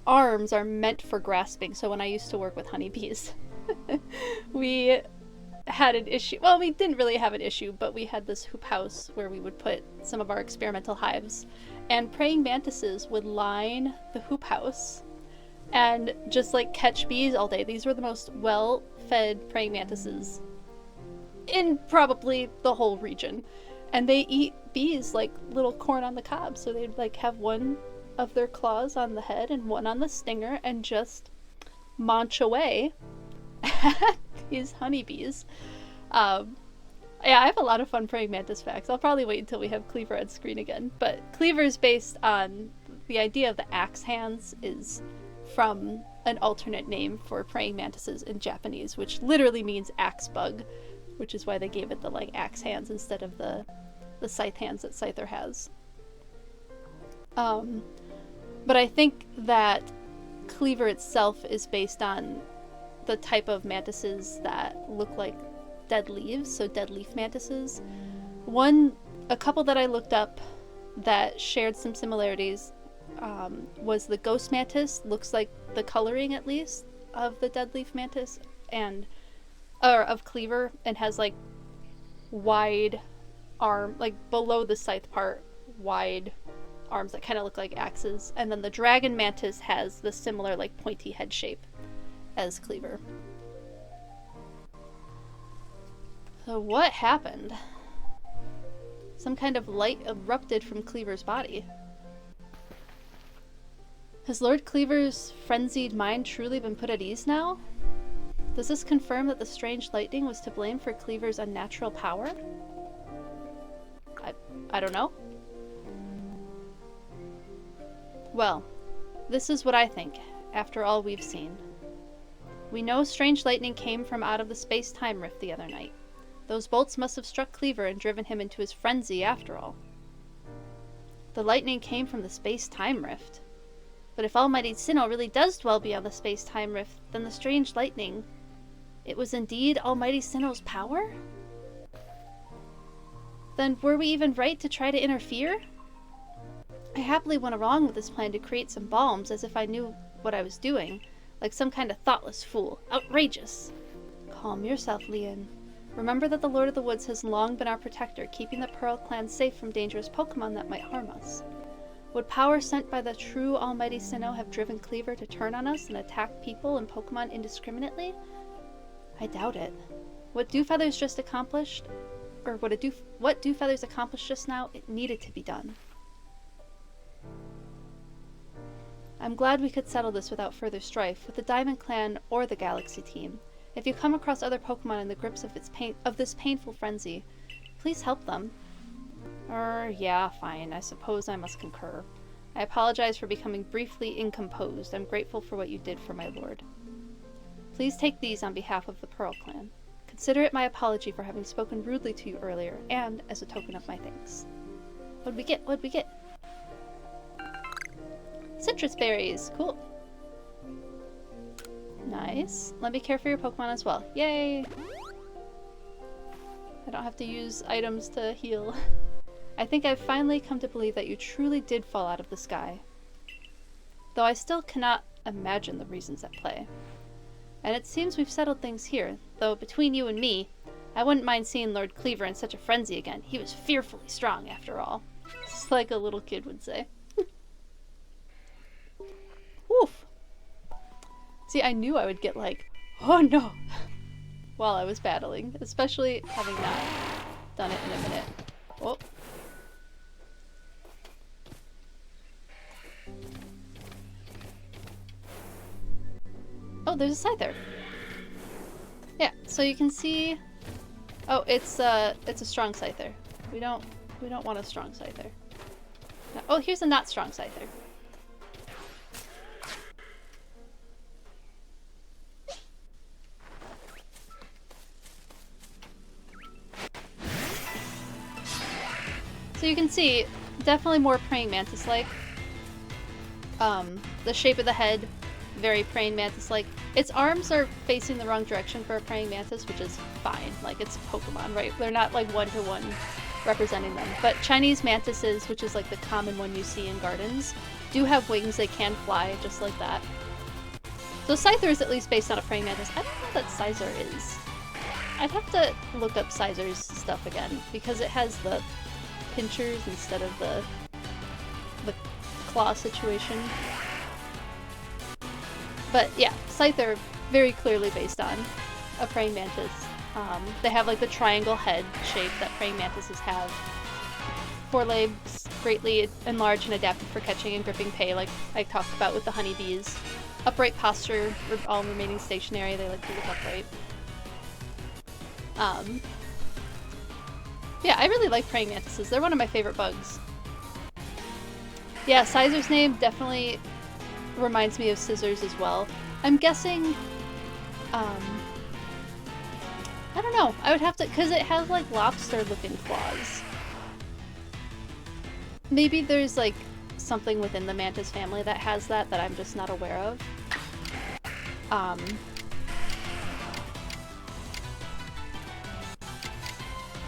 Speaker 1: arms are meant for grasping, so when I used to work with honeybees, we had an issue. Well, we didn't really have an issue, but we had this hoop house where we would put some of our experimental hives, and praying mantises would line the hoop house and just like catch bees all day. These were the most well-fed praying mantises in probably the whole region, and they eat bees like little corn on the cob. So they'd like have one of their claws on the head and one on the stinger and just munch away at these honeybees. Yeah, I have a lot of fun praying mantis facts. I'll probably wait until we have Cleaver on screen again. But Cleaver is based on the idea of the axe hands is from an alternate name for praying mantises in Japanese, which literally means axe bug, which is why they gave it the like axe hands instead of the scythe hands that Scyther has. But I think that Cleaver itself is based on the type of mantises that look like dead leaves, so dead leaf mantises. A couple that I looked up that shared some similarities was the ghost mantis. Looks like the coloring, at least, of the dead leaf mantis or of Cleaver, and has like wide arm, like below the scythe part, wide arms that kind of look like axes. And then the dragon mantis has the similar like pointy head shape as Cleaver. So what happened? Some kind of light erupted from Cleaver's body. Has Lord Cleaver's frenzied mind truly been put at ease now? Does this confirm that the strange lightning was to blame for Cleaver's unnatural power? I don't know. Well, this is what I think, after all we've seen. We know strange lightning came from out of the space-time rift the other night. Those bolts must have struck Cleaver and driven him into his frenzy after all. The lightning came from the space-time rift. But if Almighty Sinnoh really does dwell beyond the space-time rift, then the strange lightning, it was indeed Almighty Sinnoh's power? Then were we even right to try to interfere? I happily went along with this plan to create some bombs as if I knew what I was doing, like some kind of thoughtless fool. Outrageous! Calm yourself, Leon. Remember that the Lord of the Woods has long been our protector, keeping the Pearl Clan safe from dangerous Pokemon that might harm us. Would power sent by the true Almighty Sinnoh have driven Cleaver to turn on us and attack people and Pokemon indiscriminately? I doubt it. What Dewfeathers just accomplished, or what Dewfeathers accomplished just now, it needed to be done. I'm glad we could settle this without further strife with the Diamond Clan or the Galaxy team. If you come across other Pokemon in the grips of this painful frenzy, please help them. Yeah, fine. I suppose I must concur. I apologize for becoming briefly incomposed. I'm grateful for what you did for my lord. Please take these on behalf of the Pearl Clan. Consider it my apology for having spoken rudely to you earlier, and as a token of my thanks. What'd we get? What'd we get? Citrus berries! Cool. Nice. Let me care for your Pokemon as well. Yay! I don't have to use items to heal. I think I've finally come to believe that you truly did fall out of the sky. Though I still cannot imagine the reasons at play. And it seems we've settled things here, though between you and me, I wouldn't mind seeing Lord Cleaver in such a frenzy again. He was fearfully strong, after all. Just like a little kid would say. Woof! See, I knew I would get like, oh no, while I was battling, especially having not done it in a minute. Oh. Oh, Oh, there's a Scyther. Yeah, so you can see... Oh, it's a strong Scyther. We don't want a strong Scyther. No. Oh, here's a not strong Scyther. So you can see, definitely more praying mantis-like. The shape of the head, very praying mantis-like. Its arms are facing the wrong direction for a praying mantis, which is fine. Like, it's Pokemon, right? They're not like one-to-one representing them. But Chinese mantises, which is like the common one you see in gardens, do have wings. They can fly, just like that. So Scyther is at least based on a praying mantis. I don't know what Scizor is. I'd have to look up Scizor's stuff again, because it has the pinchers instead of the claw situation. But yeah, Scyther very clearly based on a praying mantis. They have like the triangle head shape that praying mantises have. Forelegs greatly enlarged and adapted for catching and gripping prey, like I talked about with the honeybees. Upright posture, all remaining stationary. They like to look upright. Yeah, I really like praying mantises. They're one of my favorite bugs. Yeah, Scizor's name definitely reminds me of scissors as well. I'm guessing, I don't know. I would have to, because it has like lobster-looking claws. Maybe there's like something within the mantis family that has that I'm just not aware of. I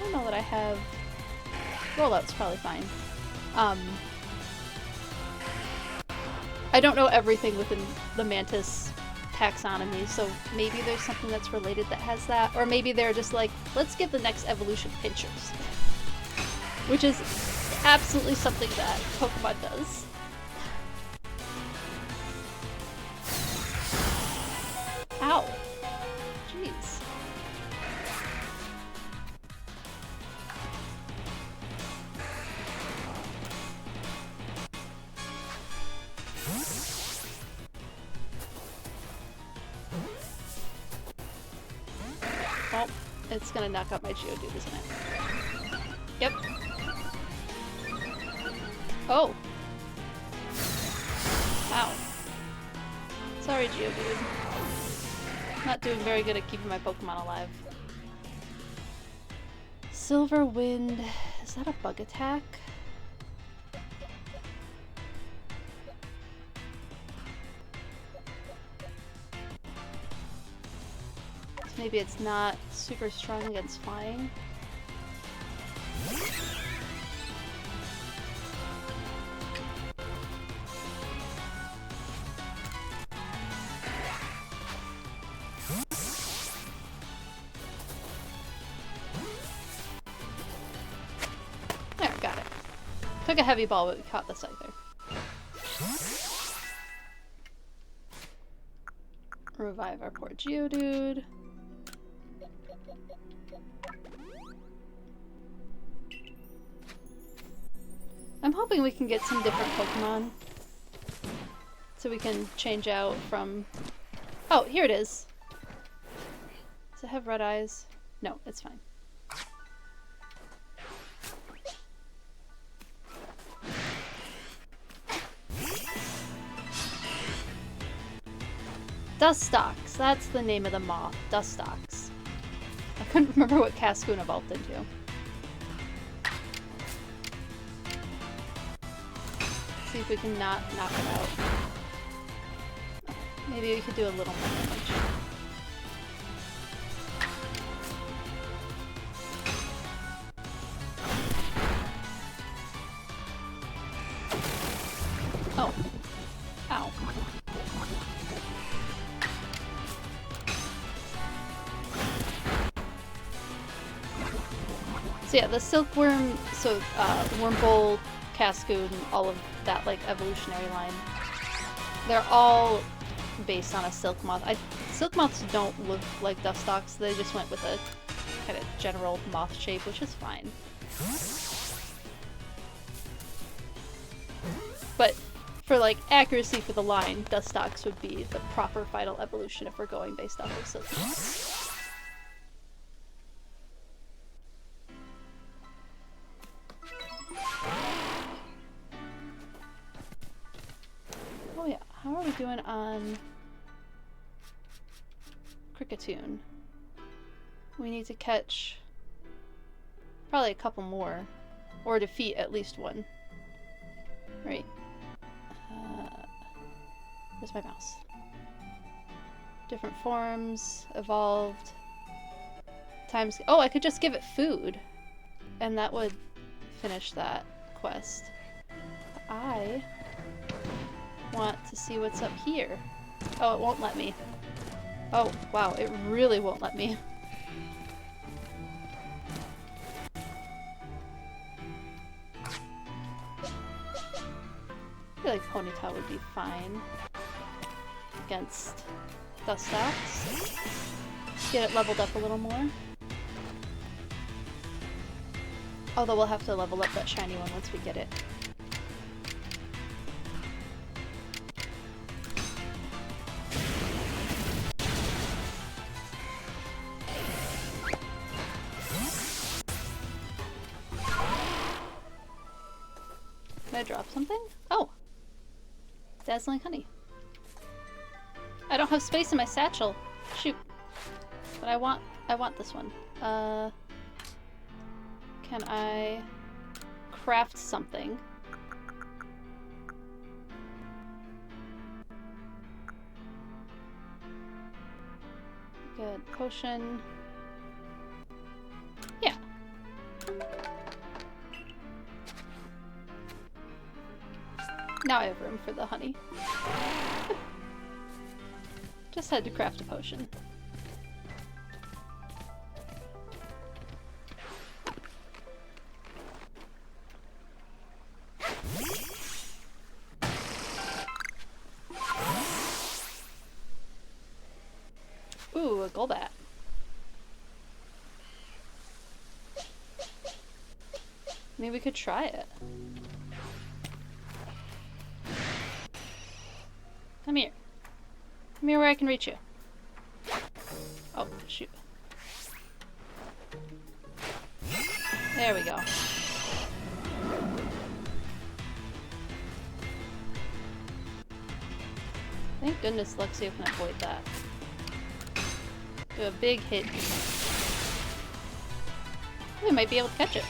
Speaker 1: don't know that I have... Rollout's probably fine. I don't know everything within the mantis taxonomy, so maybe there's something that's related that has that, or maybe they're just like, let's give the next evolution pinchers. Which is absolutely something that Pokemon does. Ow. Jeez. Oh, it's gonna knock out my Geodude, isn't it? Yep. Oh. Ow. Sorry, Geodude. Not doing very good at keeping my Pokemon alive. Silver Wind. Is that a bug attack? Maybe it's not super strong against flying. There, got it. Took a heavy ball, but we caught the Scyther. Revive our poor Geodude. I'm hoping we can get some different Pokemon. So we can change out from... Oh, here it is! Does it have red eyes? No, it's fine. Dustox! That's the name of the moth. Dustox. I couldn't remember what Cascoon evolved into. See if we can not knock it out. Maybe we could do a little more damage. Oh. Ow. So yeah, the Silkworm, so Wurmple, Cascoon, all of that like evolutionary line, they're all based on a silk moth. Silk moths don't look like Dustox, they just went with a kind of general moth shape, which is fine. But for like accuracy for the line, Dustox would be the proper final evolution if we're going based off of Silcomox. Oh yeah, how are we doing on Cricketune? We need to catch probably a couple more, or defeat at least one. Right. Where's my mouse? Different forms, evolved. Times. Oh, I could just give it food, and that would finish that quest. I want to see what's up here. Oh, it won't let me. Oh, wow, it really won't let me. I feel like Ponyta would be fine against Dustox. Get it leveled up a little more. Although we'll have to level up that shiny one once we get it. Can I drop something? Oh! Dazzling honey. I don't have space in my satchel. Shoot. But I want this one. Can I craft something? Good. Potion. Yeah. Now I have room for the honey. Just had to craft a potion. Ooh, a Golbat. Maybe we could try it. Come here. Come here where I can reach you. Oh, shoot. There we go. Thank goodness Luxio can avoid that. Do a big hit. We might be able to catch it.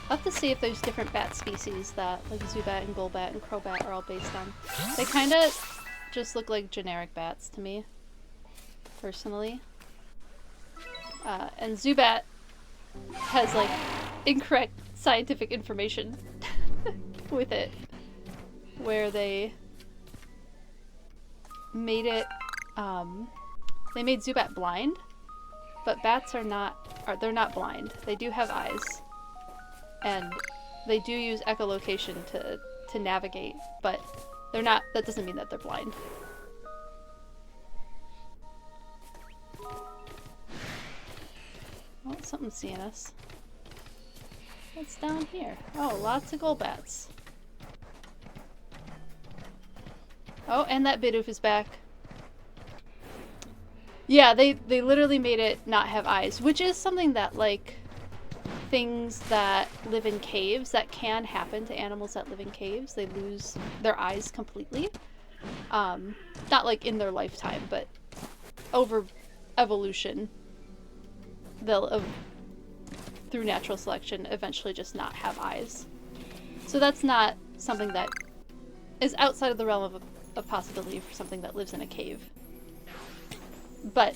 Speaker 1: I'll have to see if there's different bat species that, like Zubat and Golbat and Crobat, are all based on. They kinda just look like generic bats to me, personally. And Zubat has, like, incorrect scientific information with it, where they made it, they made Zubat blind, but bats are not, they're not blind. They do have eyes. And they do use echolocation to navigate, but they're not, that doesn't mean that they're blind. Oh, something's seeing us. What's down here? Oh, lots of Golbats. Oh, and that Bidoof is back. Yeah, they literally made it not have eyes, which is something that, like, things that live in caves, that can happen to animals that live in caves. They lose their eyes completely. Not like in their lifetime, but over evolution, they'll, through natural selection, eventually just not have eyes. So that's not something that is outside of the realm of possibility for something that lives in a cave. But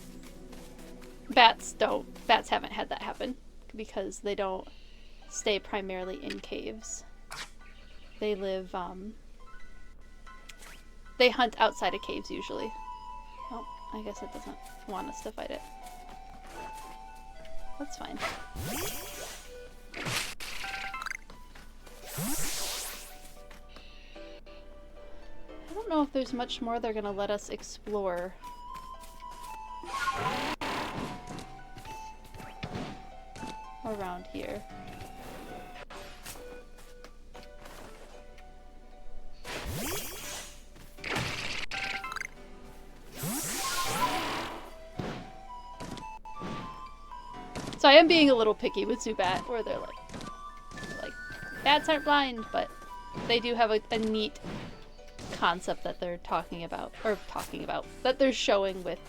Speaker 1: bats haven't had that happen, because they don't stay primarily in caves. They live, they hunt outside of caves usually. Oh, I guess it doesn't want us to fight it. That's fine. I don't know if there's much more they're gonna let us explore here. So I am being a little picky with Zubat, where they're like, bats aren't blind, but they do have a neat concept that they're that they're showing with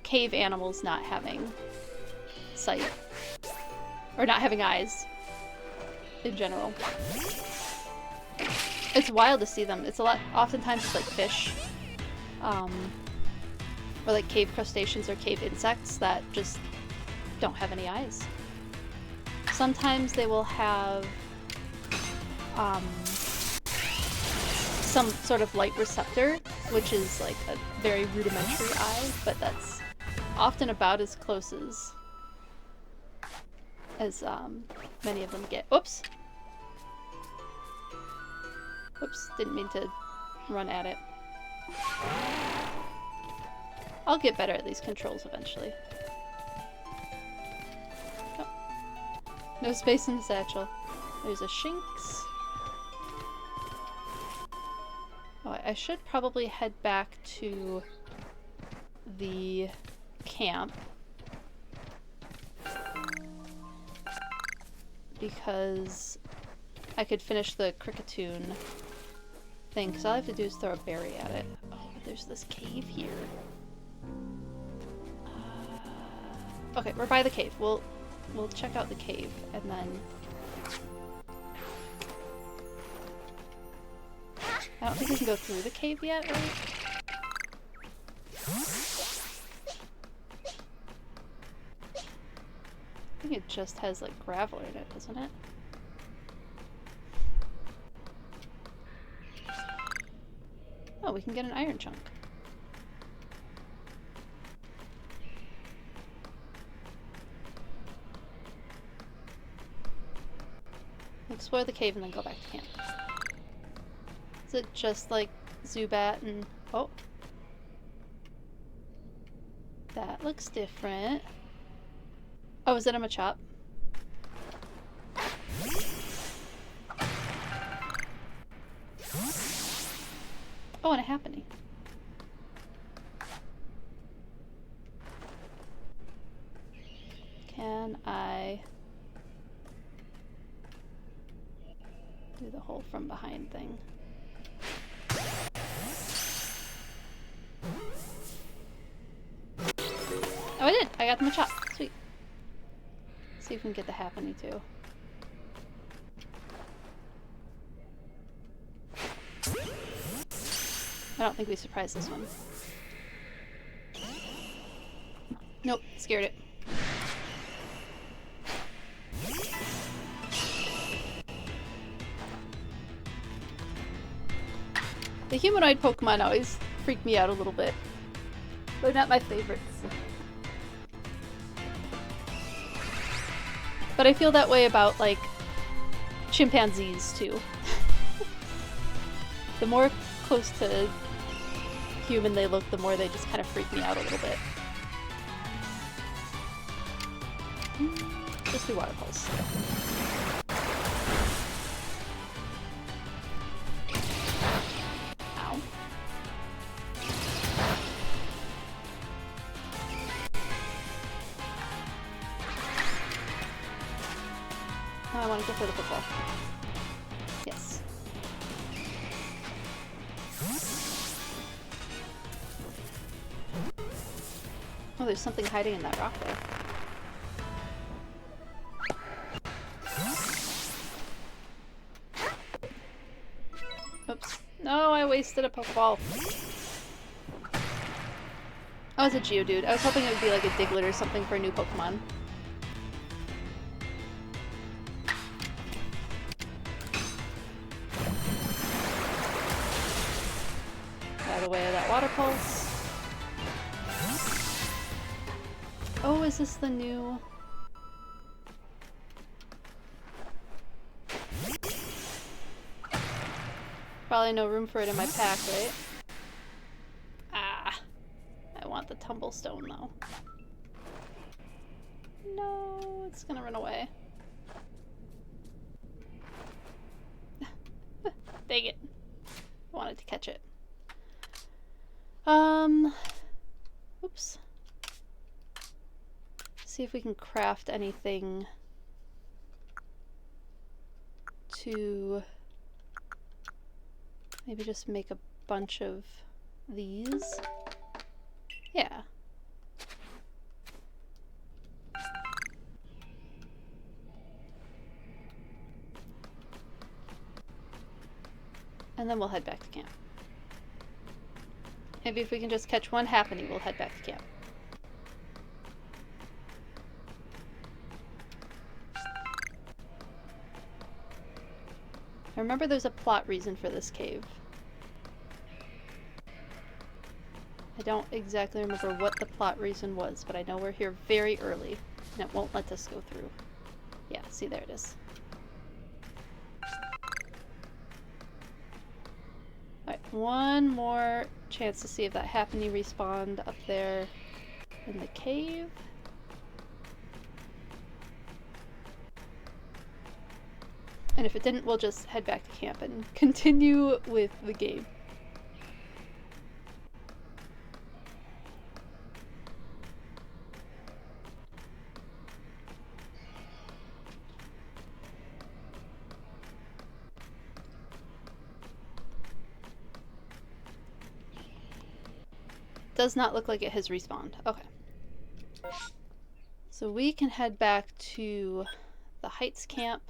Speaker 1: cave animals not having sight. Or not having eyes. In general. It's wild to see them. It's oftentimes it's like fish. Or like cave crustaceans or cave insects that just don't have any eyes. Sometimes they will have some sort of light receptor, which is like a very rudimentary eye, but that's often about as close as many of them get. Oops! Oops, didn't mean to run at it. I'll get better at these controls eventually. Oh. No space in the satchel. There's a Shinx. Oh, I should probably head back to the camp. Because I could finish the Cricketune thing, because all I have to do is throw a berry at it. Oh, there's this cave here. Okay, we're by the cave. We'll check out the cave, and then... I don't think we can go through the cave yet, right? I think it just has, like, gravel in it, doesn't it? Oh, we can get an iron chunk. Explore the cave and then go back to camp. Is it just like Zubat and... oh. That looks different. Oh, is it a Machop? Oh, and a Happiny. Can I do the whole from behind thing? Oh, I did! I got the Machop. Sweet. See if we can get the Happiny too. I don't think we surprised this one. Nope, scared it. The humanoid Pokemon always freak me out a little bit. They're not my favorites. But I feel that way about, like, chimpanzees, too. The more close to human they look, the more they just kind of freak me out a little bit. Just do water pulse. Ow. Now I want to go for the football. Yes. Oh, there's something hiding in that rock there. Oops. No, I wasted a Pokeball. Oh, it's a Geodude. I was hoping it would be like a Diglett or something for a new Pokemon. Out of the way of that water pulse. Oh, is this the new... Probably no room for it in my pack, right? Ah! I want the Tumblestone, though. No, it's gonna run away. Dang it. I wanted to catch it. Oops. See if we can craft anything to maybe just make a bunch of these. Yeah. And then we'll head back to camp. Maybe if we can just catch one happening, we'll head back to camp. I remember there's a plot reason for this cave. I don't exactly remember what the plot reason was, but I know we're here very early, and it won't let us go through. Yeah, see, there it is. Alright, one more chance to see if that happening respawned up there in the cave. And if it didn't, we'll just head back to camp and continue with the game. Does not look like it has respawned. Okay. So we can head back to the Heights camp.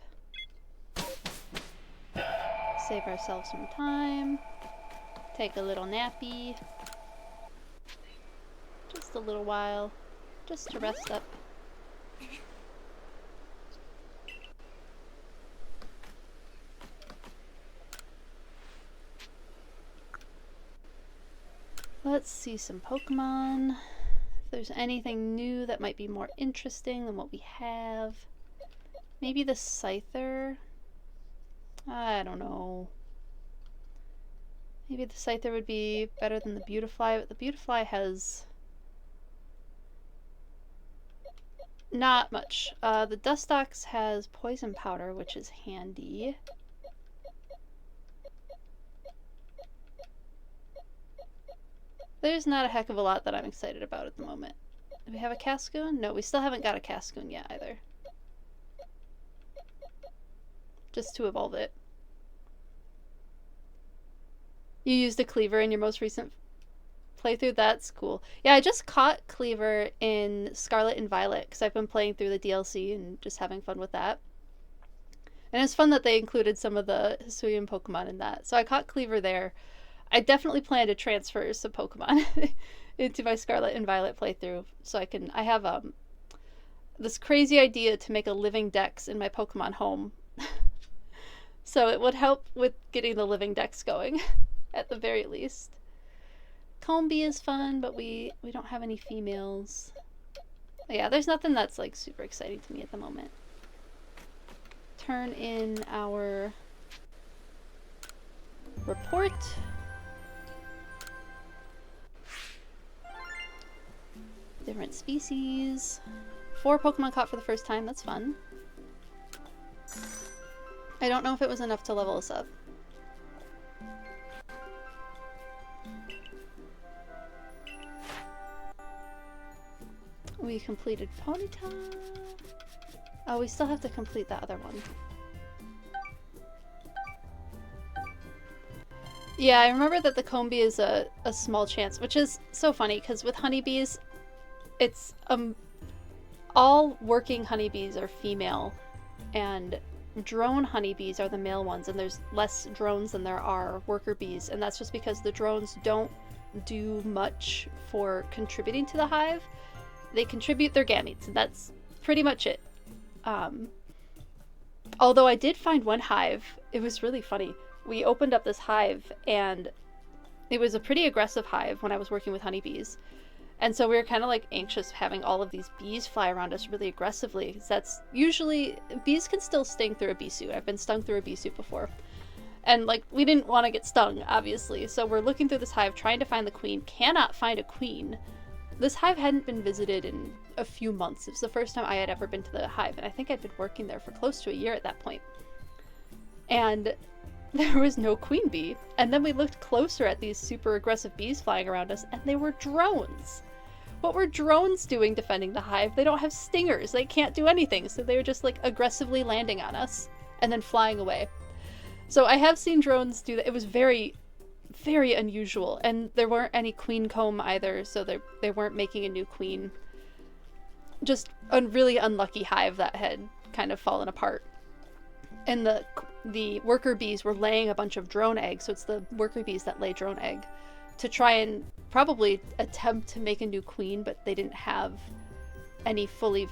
Speaker 1: Save ourselves some time. Take a little nappy. Just a little while. Just to rest up. Let's see some Pokemon. If there's anything new that might be more interesting than what we have. Maybe the Scyther. I don't know. Maybe the Scyther would be better than the Beautifly, but the Beautifly has not much. The Dustox has Poison Powder, which is handy. There's not a heck of a lot that I'm excited about at the moment. Do we have a Cascoon? No, we still haven't got a Cascoon yet either. Just to evolve it. You used a Cleaver in your most recent playthrough? That's cool. Yeah, I just caught Cleaver in Scarlet and Violet because I've been playing through the DLC and just having fun with that. And it's fun that they included some of the Hisuian Pokemon in that. So I caught Cleaver there. I definitely plan to transfer some Pokemon into my Scarlet and Violet playthrough. So I have this crazy idea to make a living dex in my Pokemon home. So it would help with getting the living dex going, at the very least. Combee is fun, but we don't have any females. But yeah, there's nothing that's like super exciting to me at the moment. Turn in our report. Different species. 4 Pokemon caught for the first time, that's fun. I don't know if it was enough to level us up. We completed Ponyta. Oh, we still have to complete that other one. Yeah, I remember that the Combee is a small chance, which is so funny because with honeybees, it's all working honeybees are female, and drone honeybees are the male ones, and there's less drones than there are worker bees, and that's just because the drones don't do much for contributing to the hive. They contribute their gametes, and that's pretty much it. Although I did find one hive, it was really funny. We opened up this hive, and it was a pretty aggressive hive when I was working with honeybees. And so we were kind of like anxious having all of these bees fly around us really aggressively. Because that's usually, bees can still sting through a bee suit. I've been stung through a bee suit before. And like, we didn't want to get stung, obviously. So we're looking through this hive, trying to find the queen. Cannot find a queen. This hive hadn't been visited in a few months. It was the first time I had ever been to the hive. And I think I'd been working there for close to a year at that point. And there was no queen bee. And then we looked closer at these super aggressive bees flying around us, and they were drones. What were drones doing defending the hive? They don't have stingers. They can't do anything. So they were just like aggressively landing on us and then flying away. So I have seen drones do that. It was very, very unusual. And there weren't any queen comb either. So they weren't making a new queen. Just a really unlucky hive that had kind of fallen apart. And the worker bees were laying a bunch of drone eggs. So it's the worker bees that lay drone egg to try and probably attempt to make a new queen, but they didn't have any fully...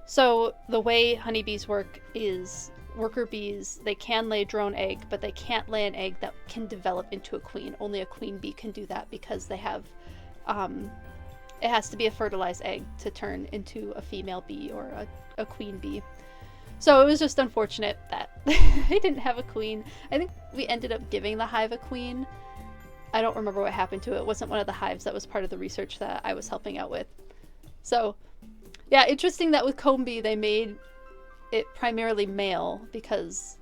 Speaker 1: So the way honeybees work is worker bees, they can lay drone egg, but they can't lay an egg that can develop into a queen. Only a queen bee can do that because they have... it has to be a fertilized egg to turn into a female bee or a queen bee. So it was just unfortunate that they didn't have a queen. I think we ended up giving the hive a queen. I don't remember what happened to it. It wasn't one of the hives that was part of the research that I was helping out with. So, yeah, interesting that with comb bee they made it primarily male because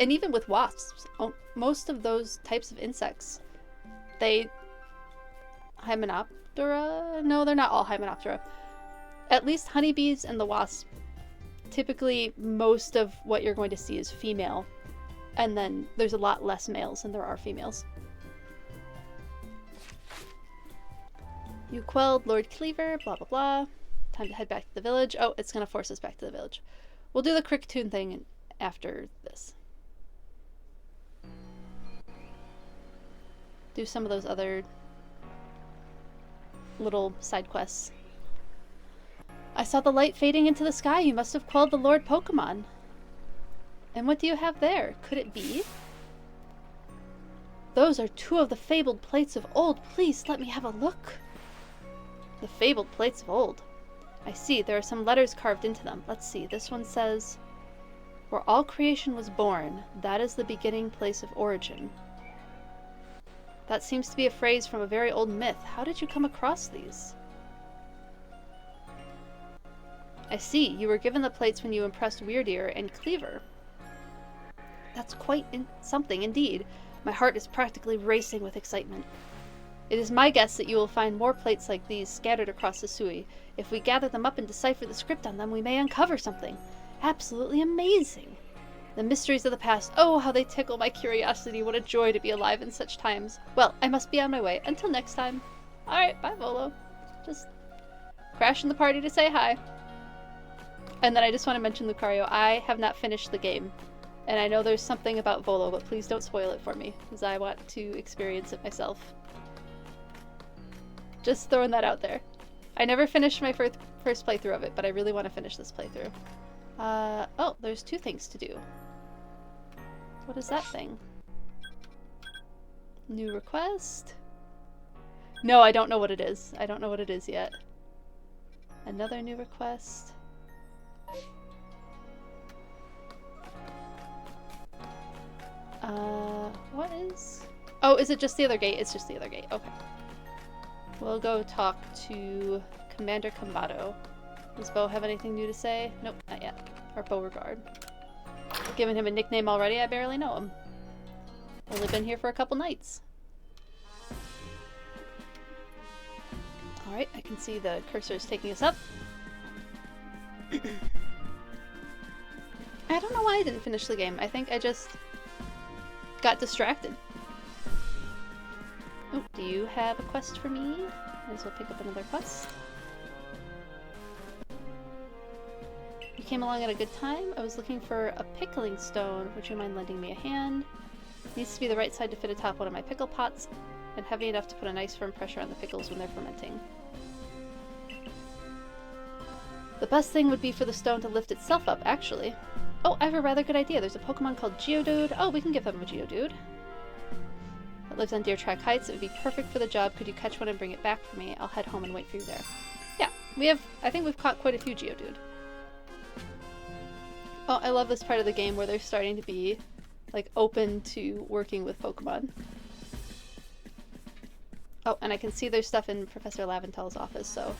Speaker 1: and even with wasps, most of those types of insects, Hymenoptera? No, they're not all Hymenoptera. At least honeybees and the wasps, typically most of what you're going to see is female. And then there's a lot less males than there are females. You quelled Lord Cleaver, blah blah blah. Time to head back to the village. Oh, it's gonna force us back to the village. We'll do the Cricketune thing after this. Do some of those other little side quests. I saw the light fading into the sky. You must have quelled the Lord Pokemon. And what do you have there? Could it be? Those are two of the fabled plates of old. Please let me have a look. The fabled plates of old. I see, there are some letters carved into them. Let's see, this one says, where all creation was born, that is the beginning place of origin. That seems to be a phrase from a very old myth. How did you come across these? I see, you were given the plates when you impressed Weirdeer and Cleaver. That's quite something indeed. My heart is practically racing with excitement. It is my guess that you will find more plates like these scattered across the Sui. If we gather them up and decipher the script on them, we may uncover something. Absolutely amazing. The mysteries of the past, oh, how they tickle my curiosity. What a joy to be alive in such times. Well, I must be on my way. Until next time. Alright, bye, Volo. Just crashing the party to say hi. And then I just want to mention, Lucario, I have not finished the game. And I know there's something about Volo, but please don't spoil it for me, because I want to experience it myself. Just throwing that out there. I never finished my first playthrough of it, but I really want to finish this playthrough. Oh, there's two things to do. What is that thing? New request? No, I don't know what it is. I don't know what it is yet. Another new request. What is... Oh, is it just the other gate? It's just the other gate. Okay. We'll go talk to Commander Kamado. Does Bo have anything new to say? Nope, not yet. Or Beauregard. Given him a nickname already, I barely know him. Only been here for a couple nights. Alright, I can see the cursor is taking us up. I don't know why I didn't finish the game. I think I just got distracted. Oh, do you have a quest for me? Might as well pick up another quest. You came along at a good time. I was looking for a pickling stone. Would you mind lending me a hand? Needs to be the right side to fit atop one of my pickle pots, and heavy enough to put a nice firm pressure on the pickles when they're fermenting. The best thing would be for the stone to lift itself up, actually. Oh, I have a rather good idea. There's a Pokemon called Geodude. Oh, we can give them a Geodude. It lives on Deer Track Heights. It would be perfect for the job. Could you catch one and bring it back for me? I'll head home and wait for you there. Yeah, I think we've caught quite a few Geodude. Oh, I love this part of the game where they're starting to be, like, open to working with Pokemon. Oh, and I can see there's stuff in Professor Laventel's office, so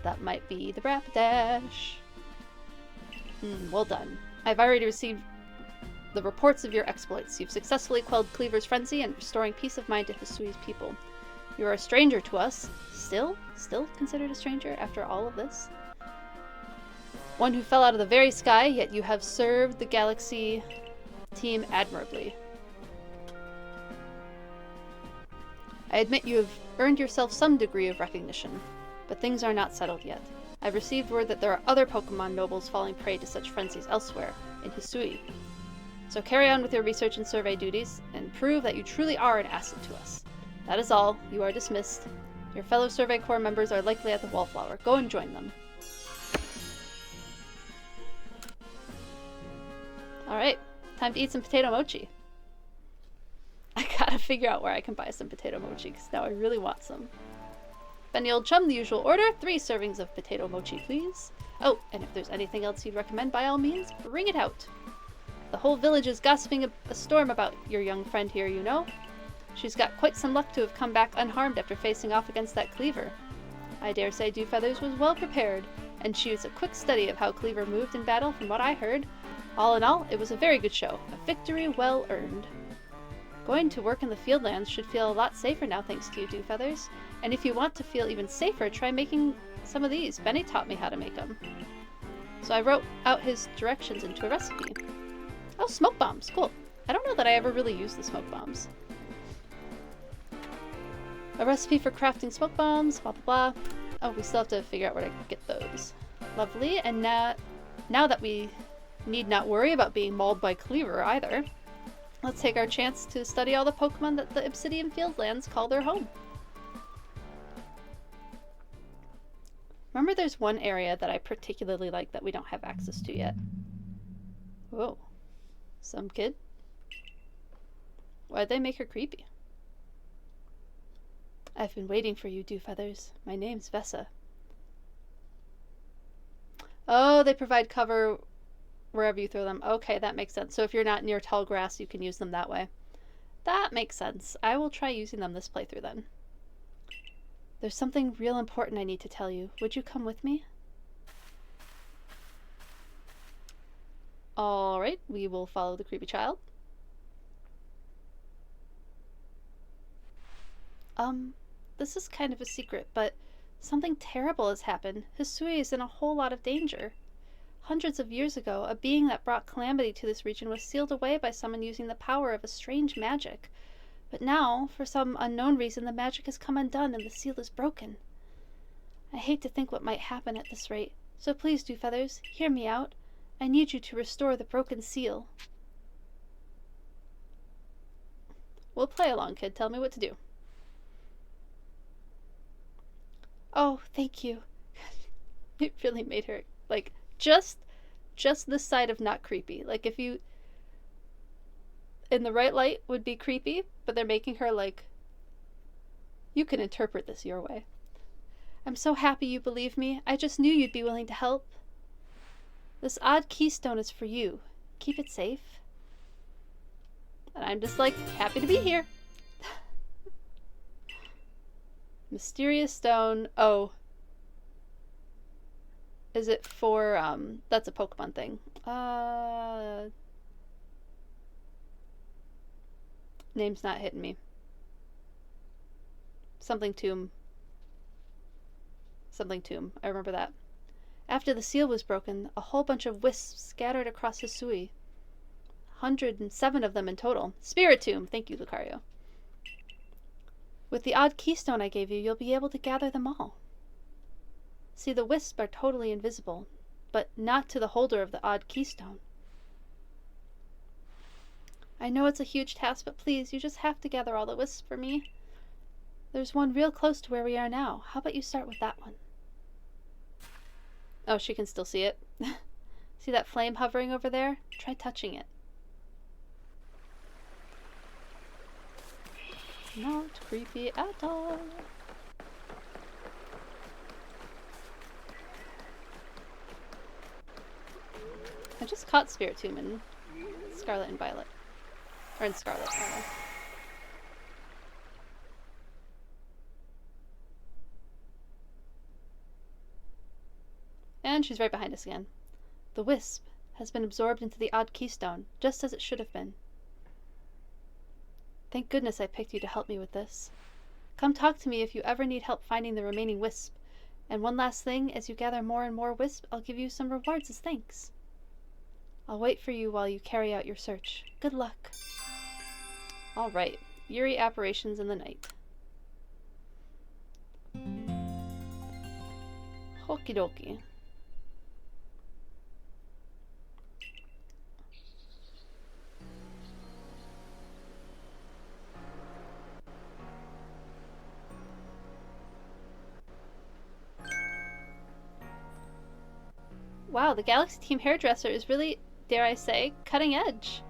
Speaker 1: that might be the Rapidash. Well done. I've already received the reports of your exploits. You've successfully quelled Cleaver's frenzy and restoring peace of mind to Hisui's people. You are a stranger to us. Still considered a stranger after all of this? One who fell out of the very sky, yet you have served the galaxy team admirably. I admit you have earned yourself some degree of recognition, but things are not settled yet. I've received word that there are other Pokemon nobles falling prey to such frenzies elsewhere, in Hisui. So carry on with your research and survey duties, and prove that you truly are an asset to us. That is all. You are dismissed. Your fellow Survey Corps members are likely at the Wallflower. Go and join them. Alright, time to eat some potato mochi. I gotta figure out where I can buy some potato mochi, because now I really want some. Benny old chum, the usual order. 3 servings of potato mochi, please. Oh, and if there's anything else you'd recommend, by all means, bring it out. The whole village is gossiping a storm about your young friend here, you know. She's got quite some luck to have come back unharmed after facing off against that Cleaver. I dare say Dewfeathers was well prepared, and she was a quick study of how Cleaver moved in battle from what I heard. All in all, it was a very good show. A victory well earned. Going to work in the Fieldlands should feel a lot safer now thanks to you, Dewfeathers. And if you want to feel even safer, try making some of these. Benny taught me how to make them. So I wrote out his directions into a recipe. Oh, smoke bombs. Cool. I don't know that I ever really used the smoke bombs. A recipe for crafting smoke bombs, blah blah blah. Oh, we still have to figure out where to get those. Lovely. And now that we need not worry about being mauled by Cleaver either, let's take our chance to study all the Pokemon that the Obsidian Fieldlands call their home. Remember, there's one area that I particularly like that we don't have access to yet. Whoa. Some kid? Why'd they make her creepy? I've been waiting for you, Dewfeathers. My name's Vessa. Oh, they provide cover wherever you throw them. Okay, that makes sense. So if you're not near tall grass, you can use them that way. That makes sense. I will try using them this playthrough then. There's something real important I need to tell you. Would you come with me? Alright, we will follow the creepy child. This is kind of a secret, but something terrible has happened. Hisui is in a whole lot of danger. Hundreds of years ago, a being that brought calamity to this region was sealed away by someone using the power of a strange magic. But now, for some unknown reason, the magic has come undone and the seal is broken. I hate to think what might happen at this rate, so please, Dewfeathers, hear me out. I need you to restore the broken seal. We'll play along, kid. Tell me what to do. Oh, thank you. It really made her, like, just this side of not creepy. Like, if you, in the right light, would be creepy, but they're making her, like, you can interpret this your way. I'm so happy you believe me. I just knew you'd be willing to help. This odd keystone is for you. Keep it safe. And I'm just, like, happy to be here. Mysterious stone. Oh. Is it for, that's a Pokemon thing. Name's not hitting me. Something tomb. Something tomb. I remember that. After the seal was broken, a whole bunch of wisps scattered across Hisui. 107 of them in total. Spirit tomb. Thank you, Lucario. With the odd keystone I gave you, you'll be able to gather them all. See, the wisps are totally invisible, but not to the holder of the odd keystone. I know it's a huge task, but please, you just have to gather all the wisps for me. There's one real close to where we are now. How about you start with that one? Oh, she can still see it. See that flame hovering over there? Try touching it. Not creepy at all. I just caught Spirit Tomb in Scarlet and Violet. Or in Scarlet, rather. And she's right behind us again. The wisp. has been absorbed into the odd keystone, just as it should have been. Thank goodness I picked you to help me with this. Come talk to me if you ever need help finding the remaining wisp. And one last thing, as you gather more and more wisp, I'll give you some rewards as thanks. I'll wait for you while you carry out your search. Good luck. Alright. Eerie apparitions in the night. Okie dokie. Wow, the Galaxy Team hairdresser is really, dare I say, cutting edge.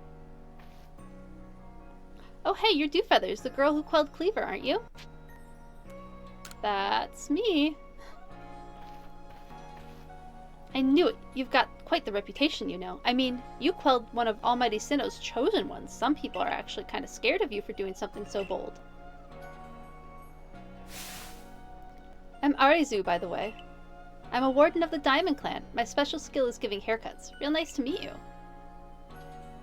Speaker 1: Oh hey, you're Dewfeathers, the girl who quelled Cleaver, aren't you? That's me. I knew it. You've got quite the reputation, you know. I mean, you quelled one of Almighty Sinnoh's chosen ones. Some people are actually kind of scared of you for doing something so bold. I'm Arizu, by the way. I'm a warden of the Diamond Clan. My special skill is giving haircuts. Real nice to meet you.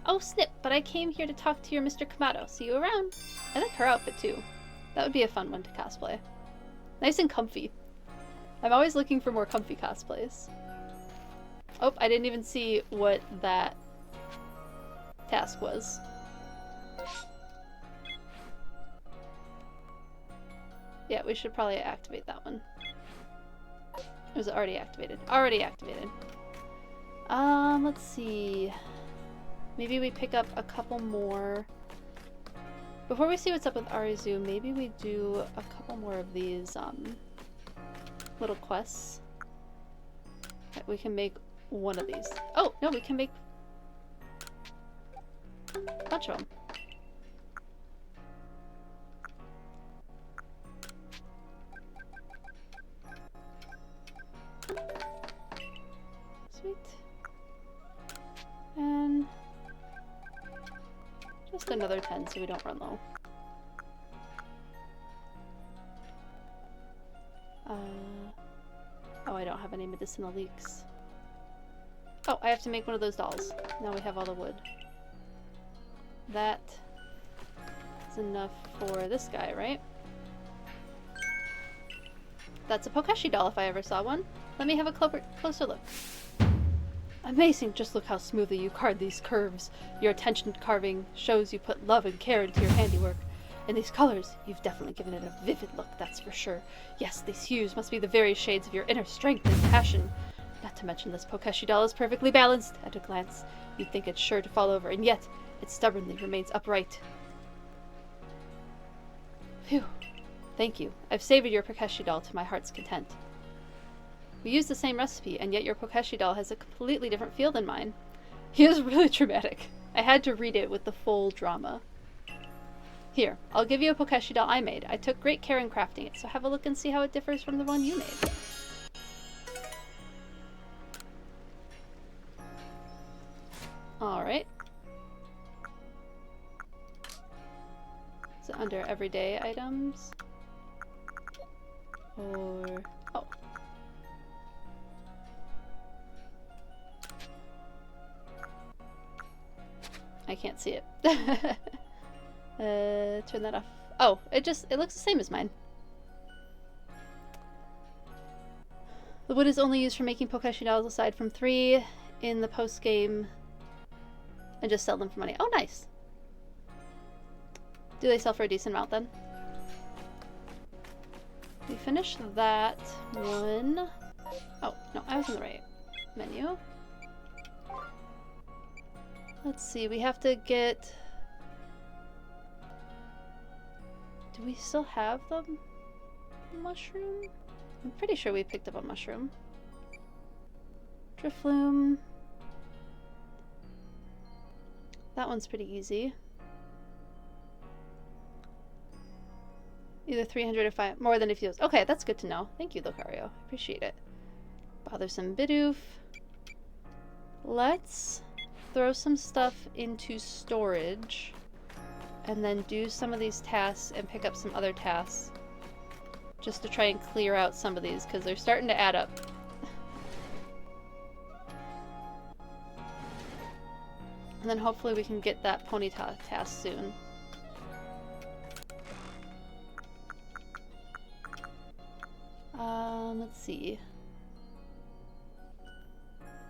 Speaker 1: Oh, snip, but I came here to talk to your Mr. Kamado. See you around. I like her outfit, too. That would be a fun one to cosplay. Nice and comfy. I'm always looking for more comfy cosplays. Oh, I didn't even see what that task was. Yeah, we should probably activate that one. It was already activated. Already activated. Let's see. Maybe we pick up a couple more. Before we see what's up with Arizu, maybe we do a couple more of these, little quests. We can make one of these. Oh, no, we can make a bunch of them. Sweet. And just another 10 so we don't run low. Oh, I don't have any medicinal leeks. Oh, I have to make one of those dolls. Now we have all the wood. That is enough for this guy, right? That's a Pokeshi doll if I ever saw one. Let me have a closer look. Amazing! Just look how smoothly you carved these curves. Your attention to carving shows you put love and care into your handiwork. And these colors, you've definitely given it a vivid look, that's for sure. Yes, these hues must be the very shades of your inner strength and passion. Not to mention this Pokeshi doll is perfectly balanced. At a glance, you'd think it's sure to fall over, and yet it stubbornly remains upright. Phew. Thank you. I've savored your Pokeshi doll to my heart's content. We used the same recipe, and yet your Pokeshi doll has a completely different feel than mine. He is really dramatic. I had to read it with the full drama. Here, I'll give you a Pokeshi doll I made. I took great care in crafting it, so have a look and see how it differs from the one you made. Alright. Is it under everyday items? Or... oh. I can't see it. Turn that off. Oh, it looks the same as mine. The wood is only used for making Pokeshi dolls aside from 3 in the post-game and just sell them for money. Oh, nice. Do they sell for a decent amount then? We finished that one. Oh, no, I was in the right menu. Let's see, we have to get... do we still have the mushroom? I'm pretty sure we picked up a mushroom. Drifloom. That one's pretty easy. Either 300 or 5, more than a few. Okay, that's good to know. Thank you, Lucario. I appreciate it. Bothersome Bidoof. Let's throw some stuff into storage and then do some of these tasks and pick up some other tasks just to try and clear out some of these because they're starting to add up. And then hopefully we can get that ponytail task soon. Let's see.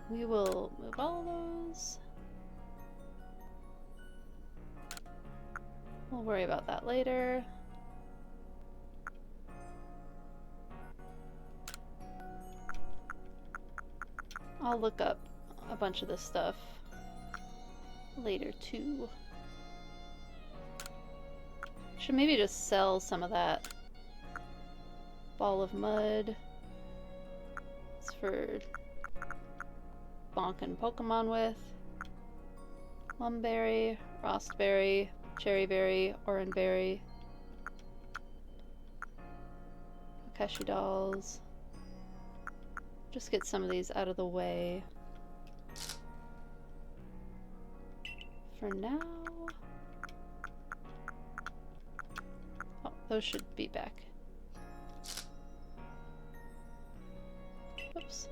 Speaker 1: We will move all of those. We'll worry about that later. I'll look up a bunch of this stuff later too. Should maybe just sell some of that. Ball of mud. It's for bonking Pokemon with. Lumberry, Rostberry, Cherryberry, Oranberry. Cashew dolls. Just get some of these out of the way. For now. Oh, those should be back. Oops.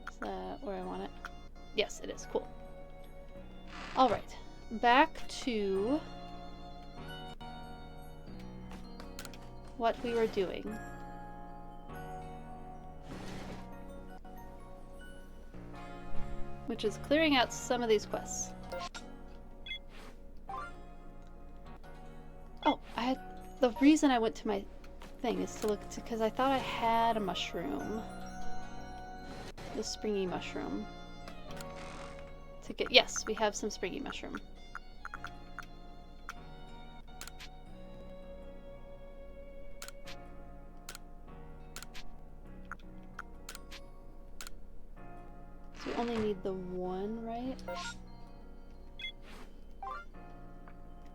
Speaker 1: Is that where I want it? Yes, it is. Cool. Alright. Back to what we were doing. Which is clearing out some of these quests. Oh, the reason I went to my thing is to look to, because I thought I had a mushroom. The springy mushroom. To get, yes, we have some springy mushroom. So we only need the one, right?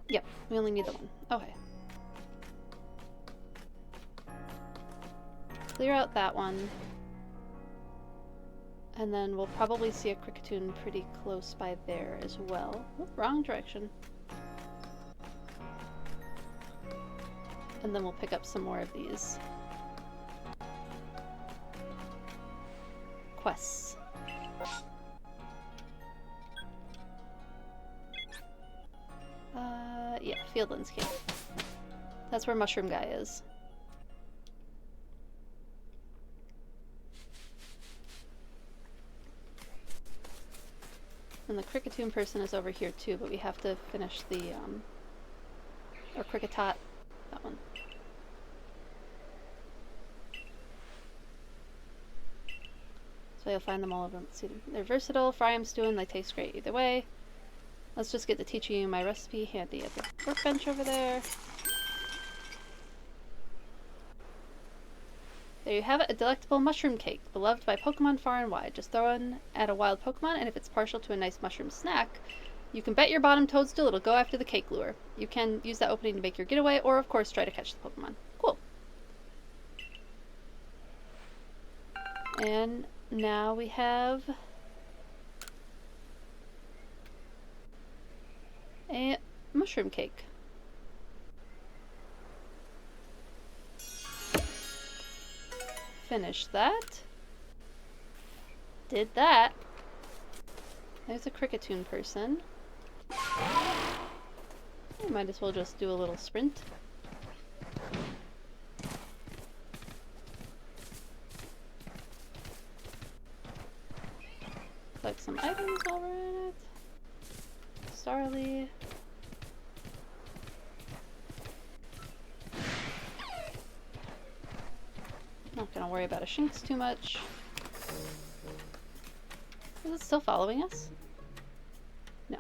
Speaker 1: Yep, we only need the one. Okay. Clear out that one. And then we'll probably see a Cricketune pretty close by there as well. Oh, wrong direction. And then we'll pick up some more of these quests. Yeah, Fieldlands Camp. That's where Mushroom Guy is. And the Cricketune person is over here too, but we have to finish the, or Cricketot, that one. So you'll find them all over. Let's see, they're versatile, fry them, stew them, they taste great either way. Let's just get to teaching you my recipe handy at the workbench over there. There you have it, a delectable mushroom cake, beloved by Pokemon far and wide. Just throw in at a wild Pokemon, and if it's partial to a nice mushroom snack, you can bet your bottom toadstool it'll go after the cake lure. You can use that opening to make your getaway, or of course try to catch the Pokemon. Cool. And now we have a mushroom cake. Finish that. Did that. There's a Cricketune person. Might as well just do a little sprint. Collect some items while we're in it. Starly. Not gonna worry about a Shinx too much. Is it still following us? No.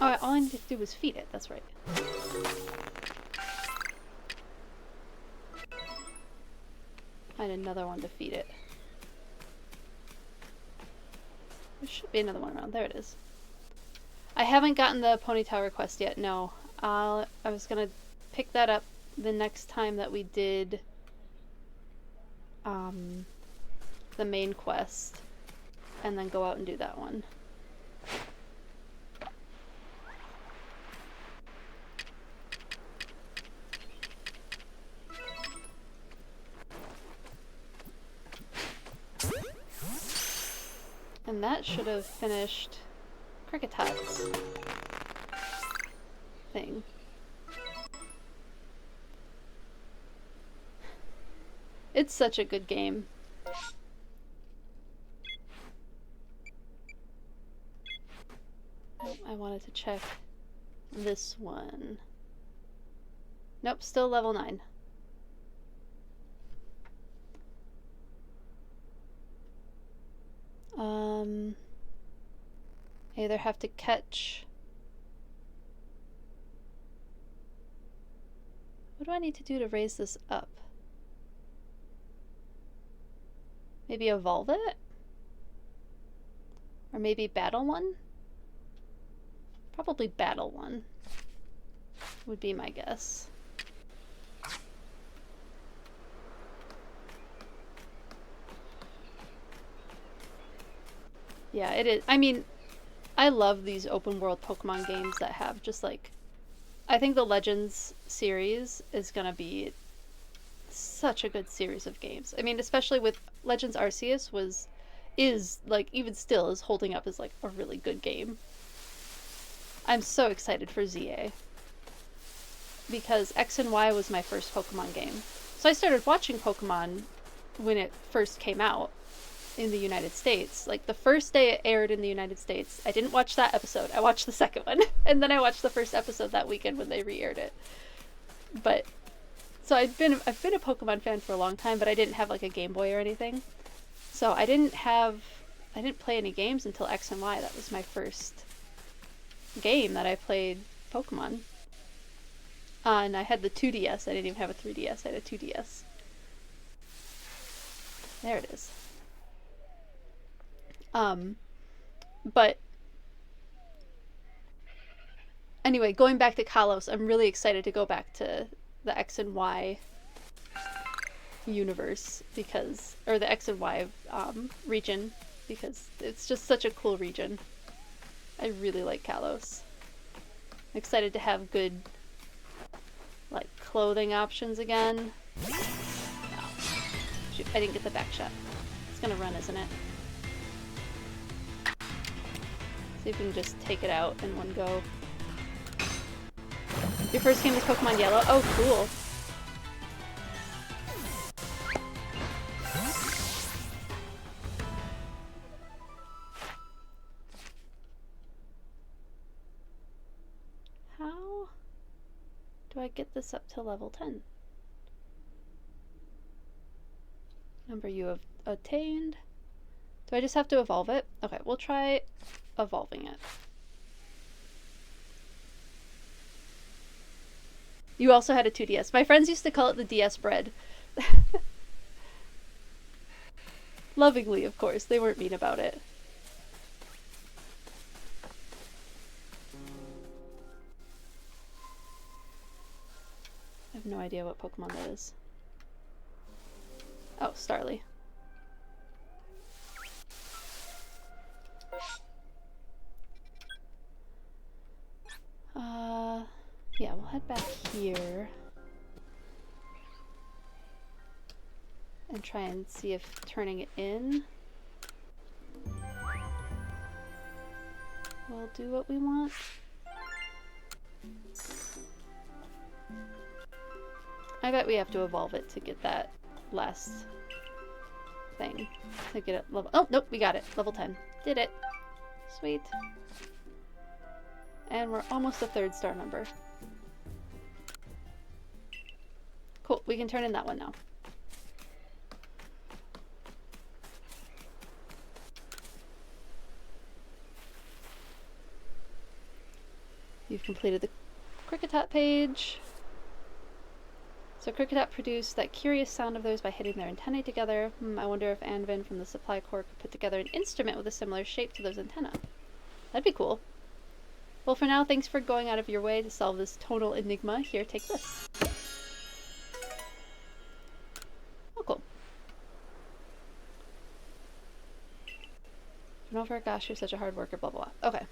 Speaker 1: Oh, all I needed to do was feed it, that's right. Find another one to feed it. There should be another one around. There it is. I haven't gotten the Ponytail request yet, no. I was gonna pick that up the next time that we did the main quest, and then go out and do that one. And that should have finished Cricketot's thing. It's such a good game. Oh, I wanted to check this one. Nope, still level 9. I either have to catch... What do I need to do to raise this up? Maybe evolve it? Or maybe battle one? Probably battle one would be my guess. Yeah, it is. I mean, I love these open world Pokemon games that have just like... I think the Legends series is gonna be such a good series of games. I mean, especially with Legends Arceus is like, even still is holding up as like a really good game. I'm so excited for ZA. Because X and Y was my first Pokemon game. So I started watching Pokemon when it first came out in the United States. Like the first day it aired in the United States, I didn't watch that episode. I watched the second one. And then I watched the first episode that weekend when they re-aired it. But so I've been a Pokemon fan for a long time, but I didn't have like a Game Boy or anything. So I didn't play any games until X and Y. That was my first game that I played Pokemon. And I had the 2DS. I didn't even have a 3DS. I had a 2DS. There it is. But anyway, going back to Kalos, I'm really excited to go back to the X and Y universe because, or the X and Y region, because it's just such a cool region. I really like Kalos. I'm excited to have good, like, clothing options again. No. Shoot, I didn't get the back shot. It's gonna run, isn't it? See if we can just take it out in one go. Your first game was Pokemon Yellow? Oh, cool. How do I get this up to level 10? Number you have attained. Do I just have to evolve it? Okay, we'll try evolving it. You also had a 2DS. My friends used to call it the DS bread. Lovingly, of course. They weren't mean about it. I have no idea what Pokemon that is. Oh, Starly. Yeah, we'll head back here and try and see if turning it in will do what we want. I bet we have to evolve it to get that last thing. To get it level— oh, nope, we got it. Level 10. Did it. Sweet. And we're almost a 3rd star member. Cool, we can turn in that one now. You've completed the Cricketot page. So Cricketot produced that curious sound of theirs by hitting their antennae together. I wonder if Anvin from the Supply Corps could put together an instrument with a similar shape to those antennae. That'd be cool. Well, for now, thanks for going out of your way to solve this tonal enigma. Here, take this. Turn over, gosh, you're such a hard worker, blah, blah, blah. Okay.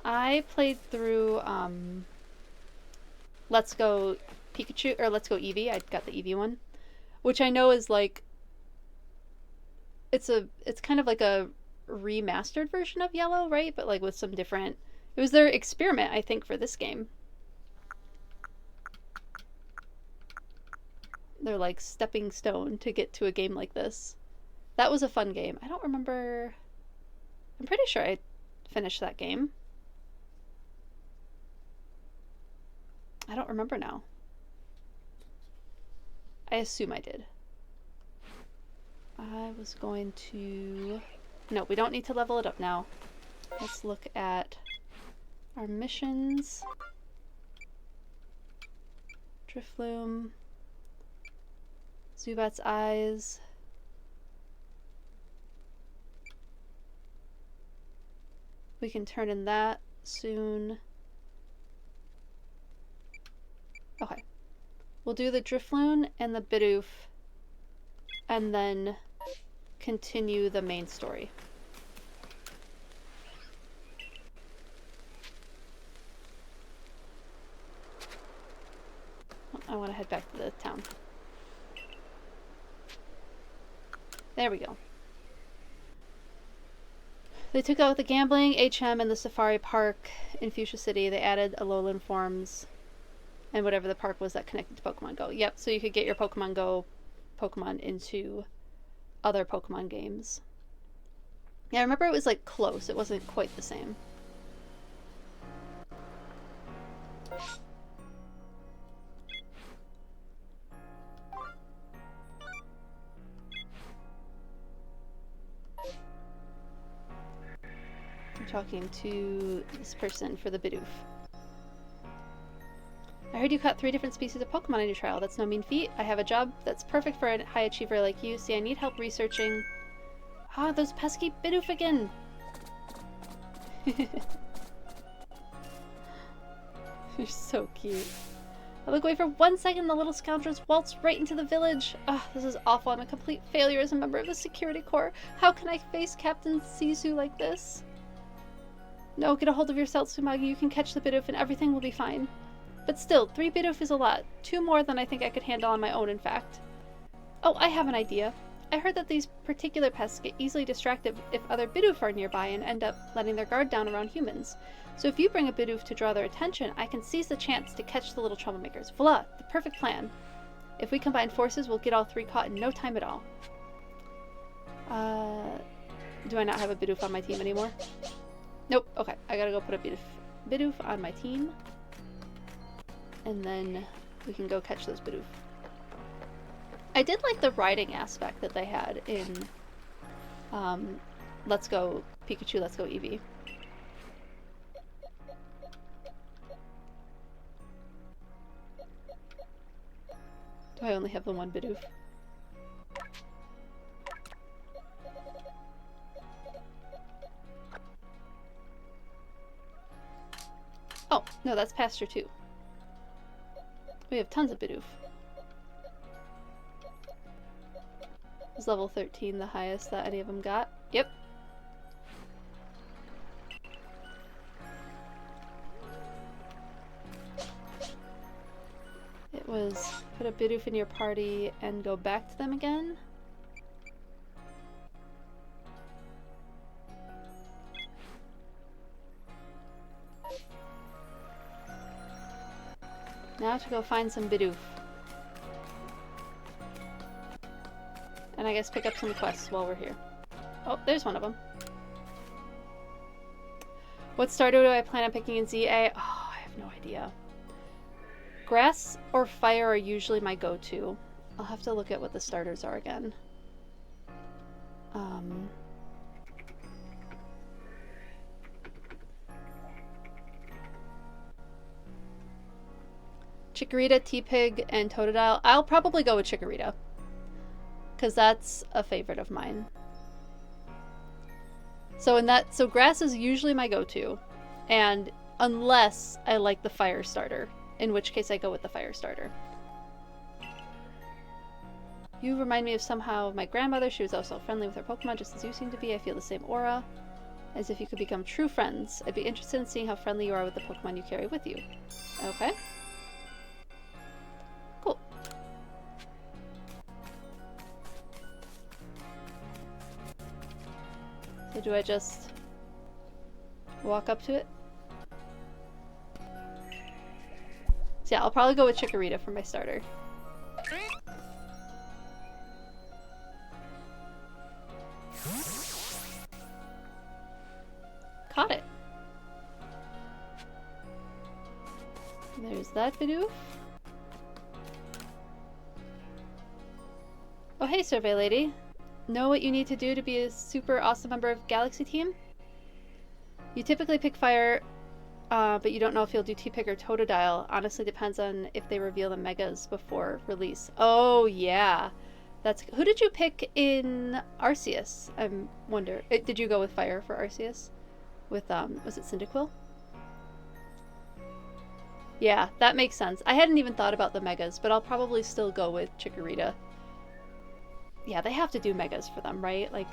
Speaker 1: I played through, Let's Go Pikachu, or Let's Go Eevee. I got the Eevee one. Which I know is like... It's kind of like a remastered version of Yellow, right? But like with some different... It was their experiment, I think, for this game. They're like stepping stone to get to a game like this. That was a fun game. I don't remember... I'm pretty sure I finished that game. I don't remember now. I assume I did. I was going to... No, we don't need to level it up now. Let's look at our missions. Drifloom. Zubat's Eyes. We can turn in that soon. Okay. We'll do the Drifloon and the Bidoof and then continue the main story. I want to head back to the town. There we go. They took out the gambling, HM, and the safari park in Fuchsia City. They added Alolan forms and whatever the park was that connected to Pokemon Go. Yep, so you could get your Pokemon Go Pokemon into other Pokemon games. Yeah, I remember it was like close. It wasn't quite the same. I'm talking to this person for the Bidoof. I heard you caught 3 different species of Pokemon in your trial. That's no mean feat. I have a job that's perfect for a high achiever like you. See, I need help researching... Ah, those pesky Bidoof again! You're so cute. I look away for 1 second, the little scoundrels waltz right into the village. Ah, this is awful. I'm a complete failure as a member of the security corps. How can I face Captain Sisu like this? No, get a hold of yourself, Tsumagi. You can catch the Bidoof and everything will be fine. But still, 3 Bidoof is a lot. 2 more than I think I could handle on my own, in fact. Oh, I have an idea. I heard that these particular pests get easily distracted if other Bidoof are nearby and end up letting their guard down around humans. So if you bring a Bidoof to draw their attention, I can seize the chance to catch the little troublemakers. Voila! The perfect plan. If we combine forces, we'll get all 3 caught in no time at all. Do I not have a Bidoof on my team anymore? Nope. Okay, I gotta go put a Bidoof on my team. And then we can go catch those Bidoof. I did like the riding aspect that they had in Let's Go Pikachu, Let's Go Eevee. Do I only have the 1 Bidoof? Oh, no, that's Pasture 2. We have tons of Bidoof. Was level 13 the highest that any of them got? Yep. It was put a Bidoof in your party and go back to them again. Now to go find some Bidoof. And I guess pick up some quests while we're here. Oh, there's one of them. What starter do I plan on picking in ZA? Oh, I have no idea. Grass or fire are usually my go-to. I'll have to look at what the starters are again. Chikorita, T-Pig, and Totodile. I'll probably go with Chikorita, because that's a favorite of mine. So grass is usually my go-to, and unless I like the fire starter, in which case I go with the fire starter. You remind me of somehow my grandmother. She was also friendly with her Pokemon, just as you seem to be. I feel the same aura. As if you could become true friends. I'd be interested in seeing how friendly you are with the Pokemon you carry with you. Okay. Cool. So do I just walk up to it? So yeah, I'll probably go with Chikorita for my starter. Caught it. There's that Bidoof. Oh hey, Survey Lady. Know what you need to do to be a super awesome member of Galaxy Team? You typically pick fire, but you don't know if you'll do T-Pick or Totodile. Honestly, depends on if they reveal the Megas before release. Oh yeah. That's who did you pick in Arceus? I wonder. Did you go with fire for Arceus? With was it Cyndaquil? Yeah, that makes sense. I hadn't even thought about the Megas, but I'll probably still go with Chikorita. Yeah, they have to do Megas for them, right? Like,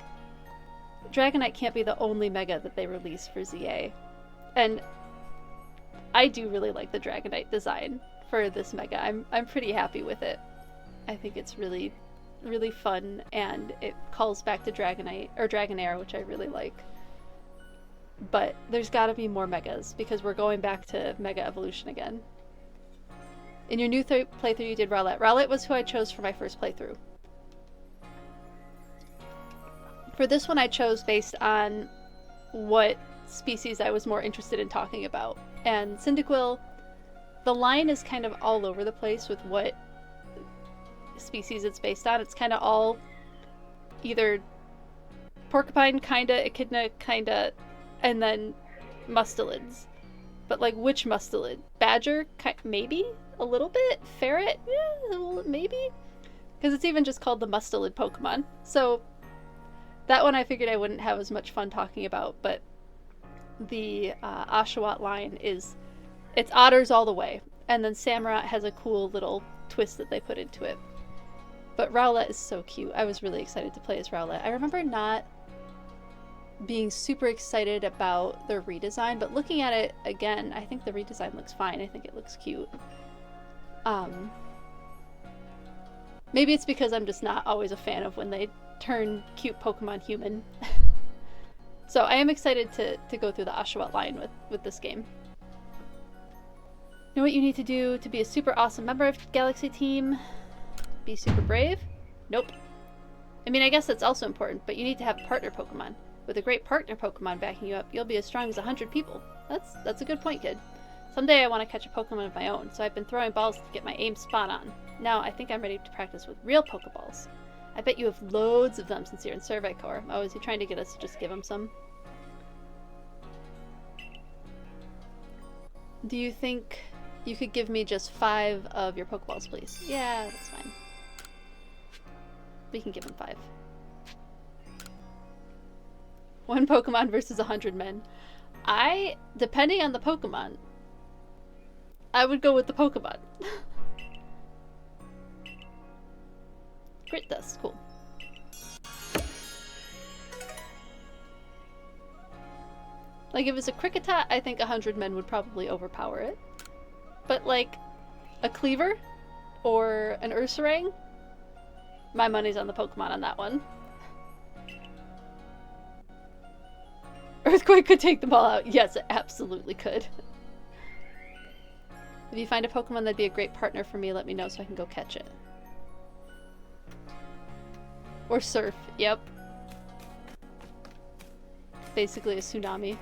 Speaker 1: Dragonite can't be the only Mega that they release for ZA. And I do really like the Dragonite design for this Mega. I'm pretty happy with it. I think it's really, really fun, and it calls back to Dragonite, or Dragonair, which I really like. But there's gotta be more Megas, because we're going back to Mega Evolution again. In your new playthrough, you did Rowlet. Rowlet was who I chose for my first playthrough. For this one, I chose based on what species I was more interested in talking about. And Cyndaquil, the line is kind of all over the place with what species it's based on. It's kind of all either porcupine, kinda, echidna, kinda, and then mustelids. But like, which mustelid? Badger? Maybe? A little bit? Ferret? Yeah, maybe? Because it's even just called the mustelid Pokemon. So that one I figured I wouldn't have as much fun talking about, but the Oshawott line is, it's otters all the way. And then Samurott has a cool little twist that they put into it. But Rowlet is so cute. I was really excited to play as Rowlet. I remember not being super excited about the redesign, but looking at it again, I think the redesign looks fine. I think it looks cute. Maybe it's because I'm just not always a fan of when they turn cute Pokemon human. So I am excited to go through the Oshawott line with this game. Know what you need to do to be a super awesome member of Galaxy Team? Be super brave? Nope. I mean, I guess that's also important, but you need to have a partner Pokemon. With a great partner Pokemon backing you up, you'll be as strong as 100 people. That's a good point, kid. Someday I want to catch a Pokemon of my own, so I've been throwing balls to get my aim spot on. Now I think I'm ready to practice with real Pokeballs. I bet you have loads of them since you're in Survey Corps. Oh, is he trying to get us to just give him some? Do you think you could give me just 5 of your Pokeballs, please? Yeah, that's fine. We can give him 5. 1 Pokemon versus 100 men. Depending on the Pokemon, I would go with the Pokemon. Grit Dust, cool. Like, if it's a Kricketot, I think 100 men would probably overpower it. But, like, a Cleaver or an Ursaring, my money's on the Pokemon on that one. Earthquake could take them all out. Yes, it absolutely could. If you find a Pokemon that'd be a great partner for me, let me know so I can go catch it. Or Surf, yep. Basically a tsunami.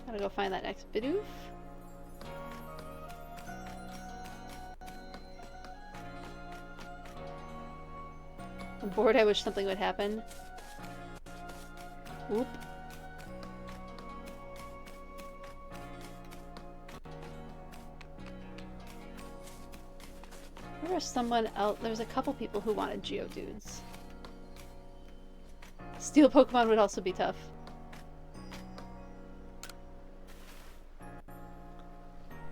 Speaker 1: Gotta go find that next Bidoof. I'm bored, I wish something would happen. Whoop. There was someone else. There was a couple people who wanted Geodudes. Steel Pokemon would also be tough.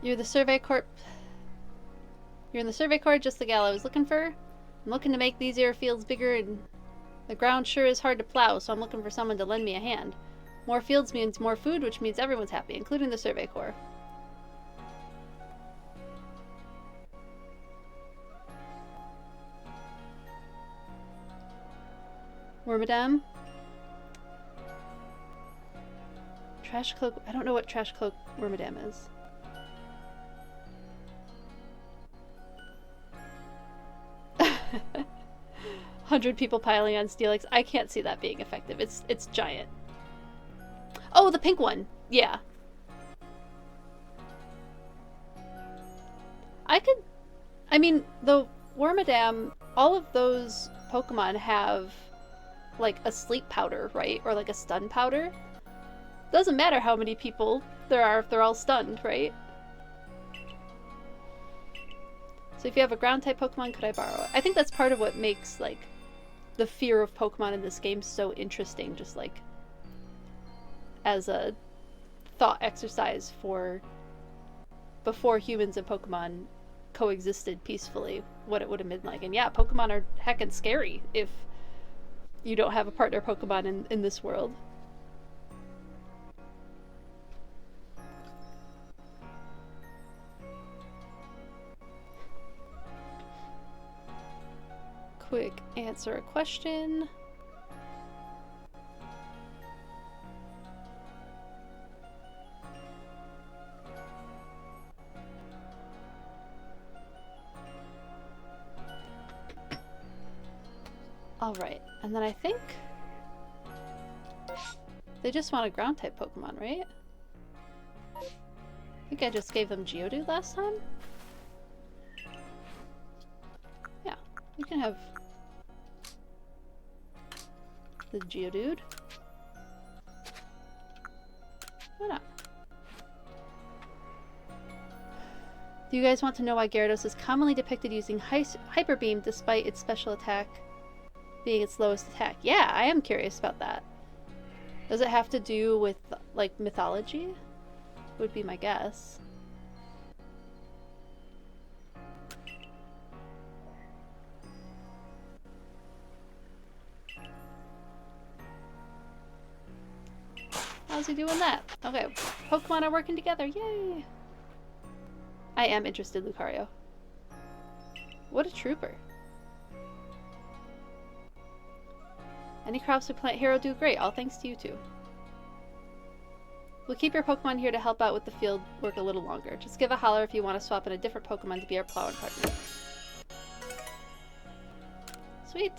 Speaker 1: You're the Survey Corp. You're in the survey corps, just the gal I was looking for. I'm looking to make these fields bigger, and the ground sure is hard to plow, so I'm looking for someone to lend me a hand. More fields means more food, which means everyone's happy, including the survey corps. Wormadam? Trash Cloak. I don't know what Trash Cloak Wormadam is. $100 people piling on Steelix. I can't see that being effective. It's giant. Oh, the pink one. Yeah. I mean, the Wormadam, all of those Pokemon have like a sleep powder, right? Or like a stun powder. Doesn't matter how many people there are if they're all stunned, right? So if you have a ground type Pokemon, could I borrow it? I think that's part of what makes like the fear of Pokemon in this game so interesting, just like as a thought exercise for before humans and Pokemon coexisted peacefully, what it would have been like. And yeah, Pokemon are heckin' scary if you don't have a partner Pokemon in this world. Quick answer a question. Alright, and then I think they just want a ground type Pokemon, right? I think I just gave them Geodude last time. Yeah, you can have the Geodude. Why not? Do you guys want to know why Gyarados is commonly depicted using Hyper Beam despite its special attack being its lowest attack? Yeah, I am curious about that. Does it have to do with, like, mythology? Would be my guess. How's he doing that? Okay, Pokemon are working together, yay! I am interested, Lucario. What a trooper. Any crops we plant here will do great, all thanks to you two. We'll keep your Pokemon here to help out with the field work a little longer. Just give a holler if you want to swap in a different Pokemon to be our plowing partner. Sweet.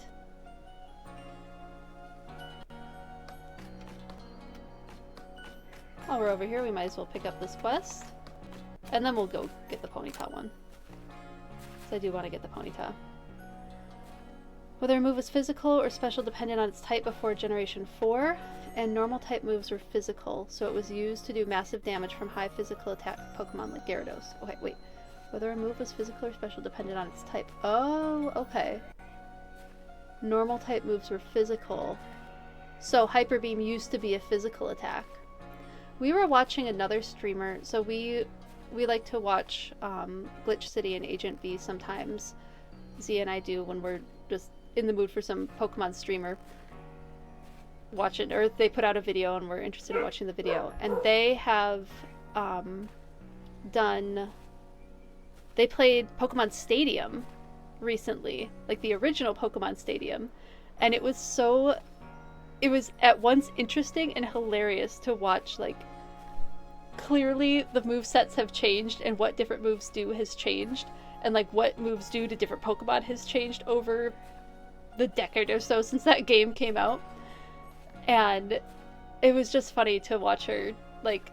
Speaker 1: While we're over here, we might as well pick up this quest. And then we'll go get the Ponyta one. So I do want to get the Ponyta. Whether a move was physical or special depended on its type before Generation 4, and normal type moves were physical, so it was used to do massive damage from high physical attack Pokemon like Gyarados. Okay, wait. Whether a move was physical or special depended on its type. Oh, okay. Normal type moves were physical. So Hyper Beam used to be a physical attack. We were watching another streamer, so we like to watch Glitch City and Agent V sometimes. Z and I do when we're just in the mood for some Pokemon streamer watching, or they put out a video and we're interested in watching the video. And they have they played Pokemon Stadium recently, like the original Pokemon Stadium, and it was at once interesting and hilarious to watch. Like, clearly the movesets have changed and what different moves do has changed, and like what moves do to different Pokemon has changed over the decade or so since that game came out. And it was just funny to watch her, like,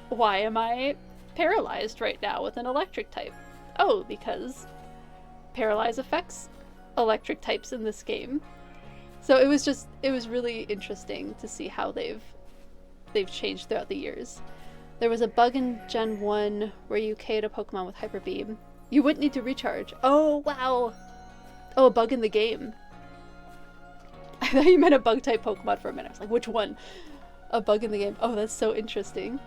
Speaker 1: why am I paralyzed right now with an electric type? Oh, because paralyze affects electric types in this game. So it was really interesting to see how they've changed throughout the years. There was a bug in Gen 1 where you KO'd a Pokemon with Hyper Beam. You wouldn't need to recharge. Oh, wow. Oh, a bug in the game. I thought you meant a bug-type Pokemon for a minute. I was like, which one? A bug in the game. Oh, that's so interesting.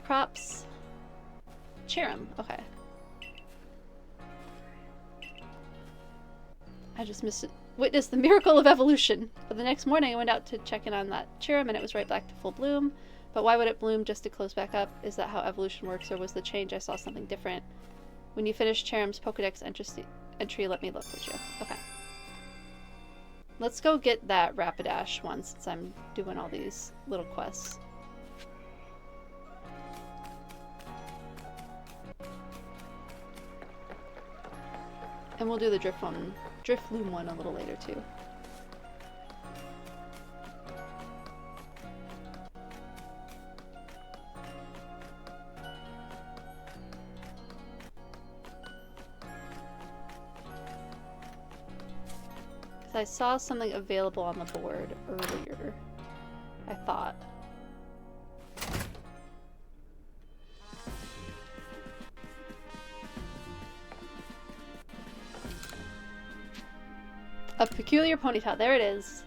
Speaker 1: Crops. Cherim. Okay. I just witnessed the miracle of evolution. But the next morning I went out to check in on that Cherim and it was right back to full bloom. But why would it bloom just to close back up? Is that how evolution works, or was the change I saw something different? When you finish Cherim's Pokedex entry, let me look, would you? Okay. Let's go get that Rapidash one since I'm doing all these little quests. And we'll do the Drifloon one a little later too. I saw something available on the board earlier, I thought. A peculiar ponyta. There it is.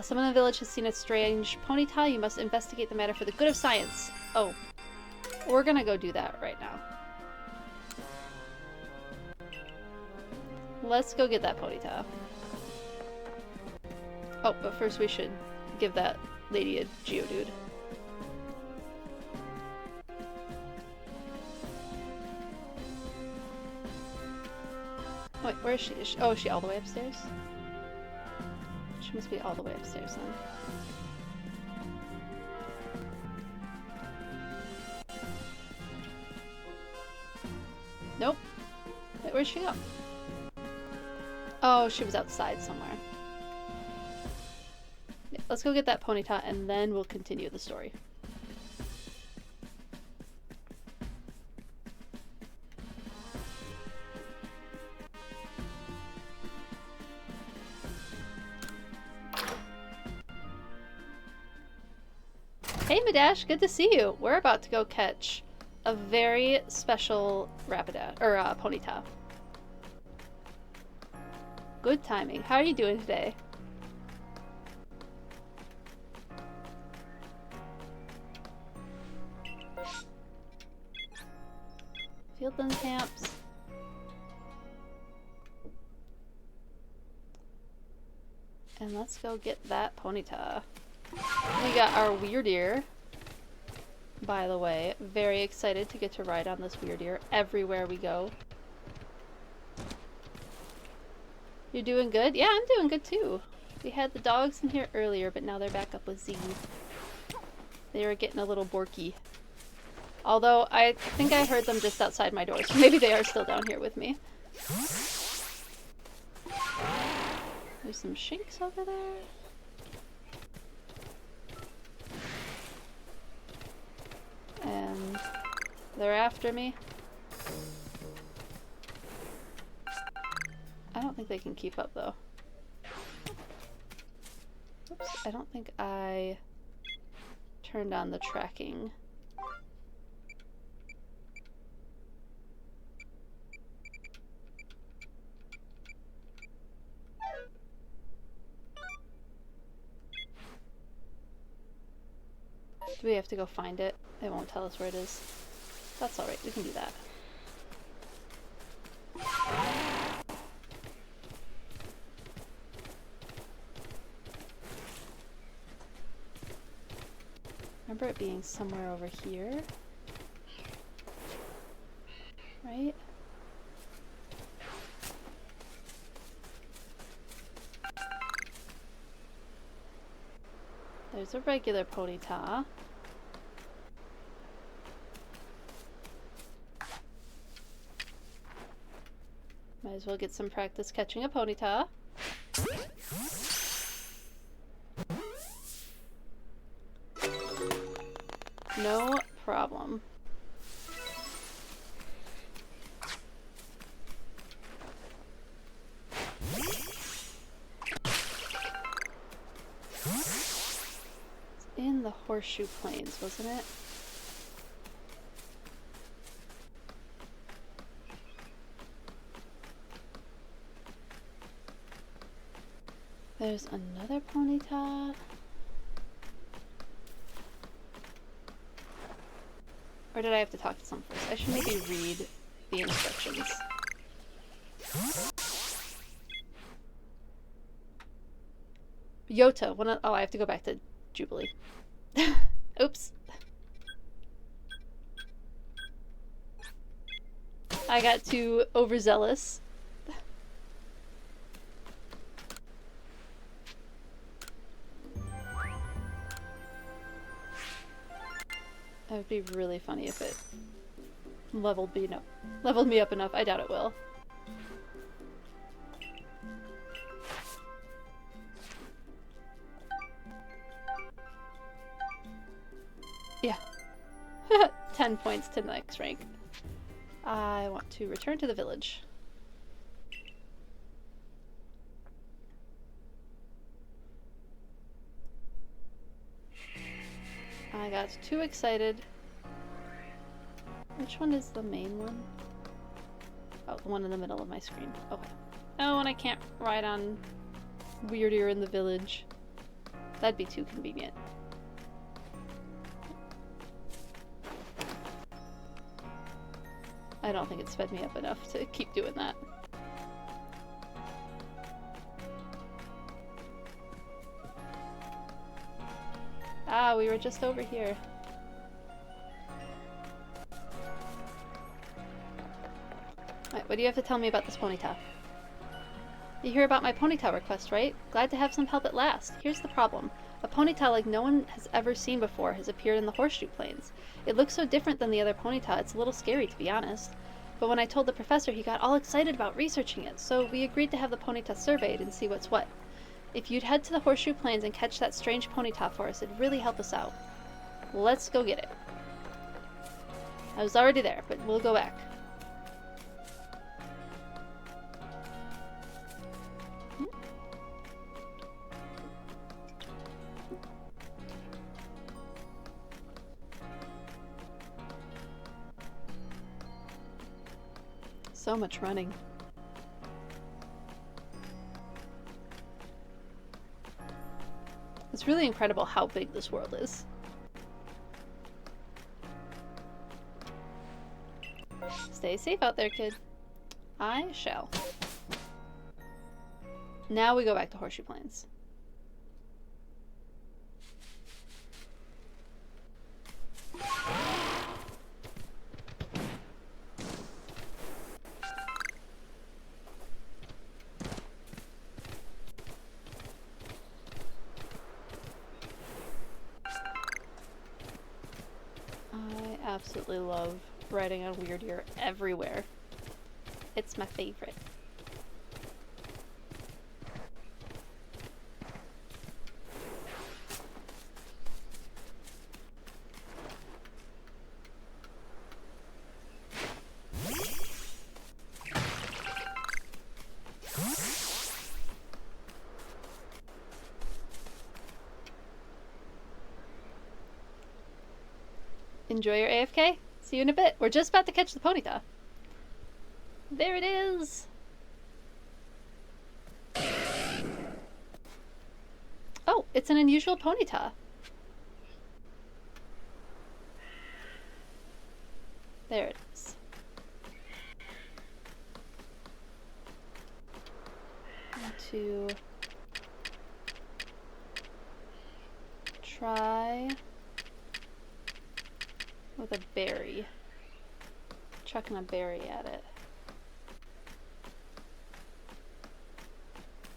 Speaker 1: Someone in the village has seen a strange ponyta. You must investigate the matter for the good of science. Oh. We're gonna go do that right now. Let's go get that ponyta. Oh, but first we should give that lady a Geodude. Wait, where is she? Oh, is she all the way upstairs? She must be all the way upstairs then. Nope. Wait, where'd she go? Oh, she was outside somewhere. Yeah, let's go get that ponyta and then we'll continue the story. Hey Madash, good to see you. We're about to go catch a very special Rapidash, or ponyta. Good timing. How are you doing today? Fieldland camps. And let's go get that ponyta. We got our Weirdeer, by the way. Very excited to get to ride on this Weirdeer everywhere we go. You're doing good? Yeah, I'm doing good too. We had the dogs in here earlier, but now they're back up with Z. They were getting a little borky. Although, I think I heard them just outside my door, so maybe they are still down here with me. There's some shinks over there. And they're after me. I don't think they can keep up though. Oops, I don't think I turned on the tracking. Do we have to go find it? It won't tell us where it is. That's alright, we can do that. Remember it being somewhere over here? Right? There's a regular ponyta. Might as well get some practice catching a ponyta. No problem. It's in the Horseshoe Plains, wasn't it? There's another ponyta. Or did I have to talk to someone first? I should maybe read the instructions. Yota. Oh, I have to go back to Jubilee. Oops. I got too overzealous. That would be really funny if it leveled me up enough. I doubt it will. Yeah. 10 points to the next rank. I want to return to the village. I got too excited. Which one is the main one? Oh, the one in the middle of my screen. Okay. Oh, and I can't ride on Weirdier in the village. That'd be too convenient. I don't think it sped me up enough to keep doing that. Ah, we were just over here. Alright, what do you have to tell me about this ponyta? You hear about my ponyta request, right? Glad to have some help at last. Here's the problem. A ponyta like no one has ever seen before has appeared in the Horseshoe Plains. It looks so different than the other ponyta, it's a little scary to be honest. But when I told the professor, he got all excited about researching it, so we agreed to have the ponyta surveyed and see what's what. If you'd head to the Horseshoe Plains and catch that strange ponyta for us, it'd really help us out. Let's go get it. I was already there, but we'll go back. So much running. It's really incredible how big this world is. Stay safe out there, kid. I shall. Now we go back to Horseshoe Plains. Absolutely love riding on Weirdier everywhere. It's my favorite. Enjoy your AFK. See you in a bit. We're just about to catch the ponyta. There it is. Oh, it's an unusual ponyta. There it is. To try with a berry. Chucking a berry at it.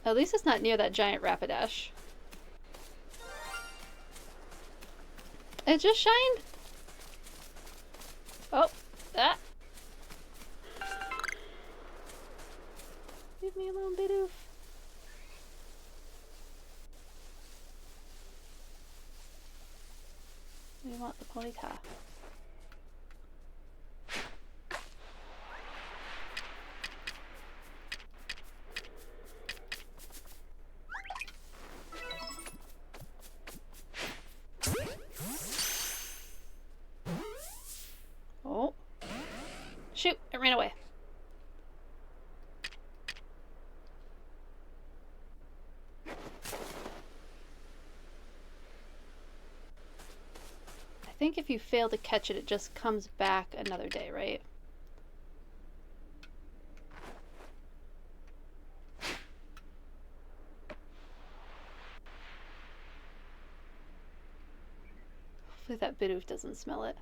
Speaker 1: At least it's not near that giant Rapidash. It just shined. Oh, that. Leave me alone, Bidoof. We want the ponyta. Oh. Shoot, it ran away. I think if you fail to catch it, it just comes back another day, right? Hopefully that Bidoof doesn't smell it.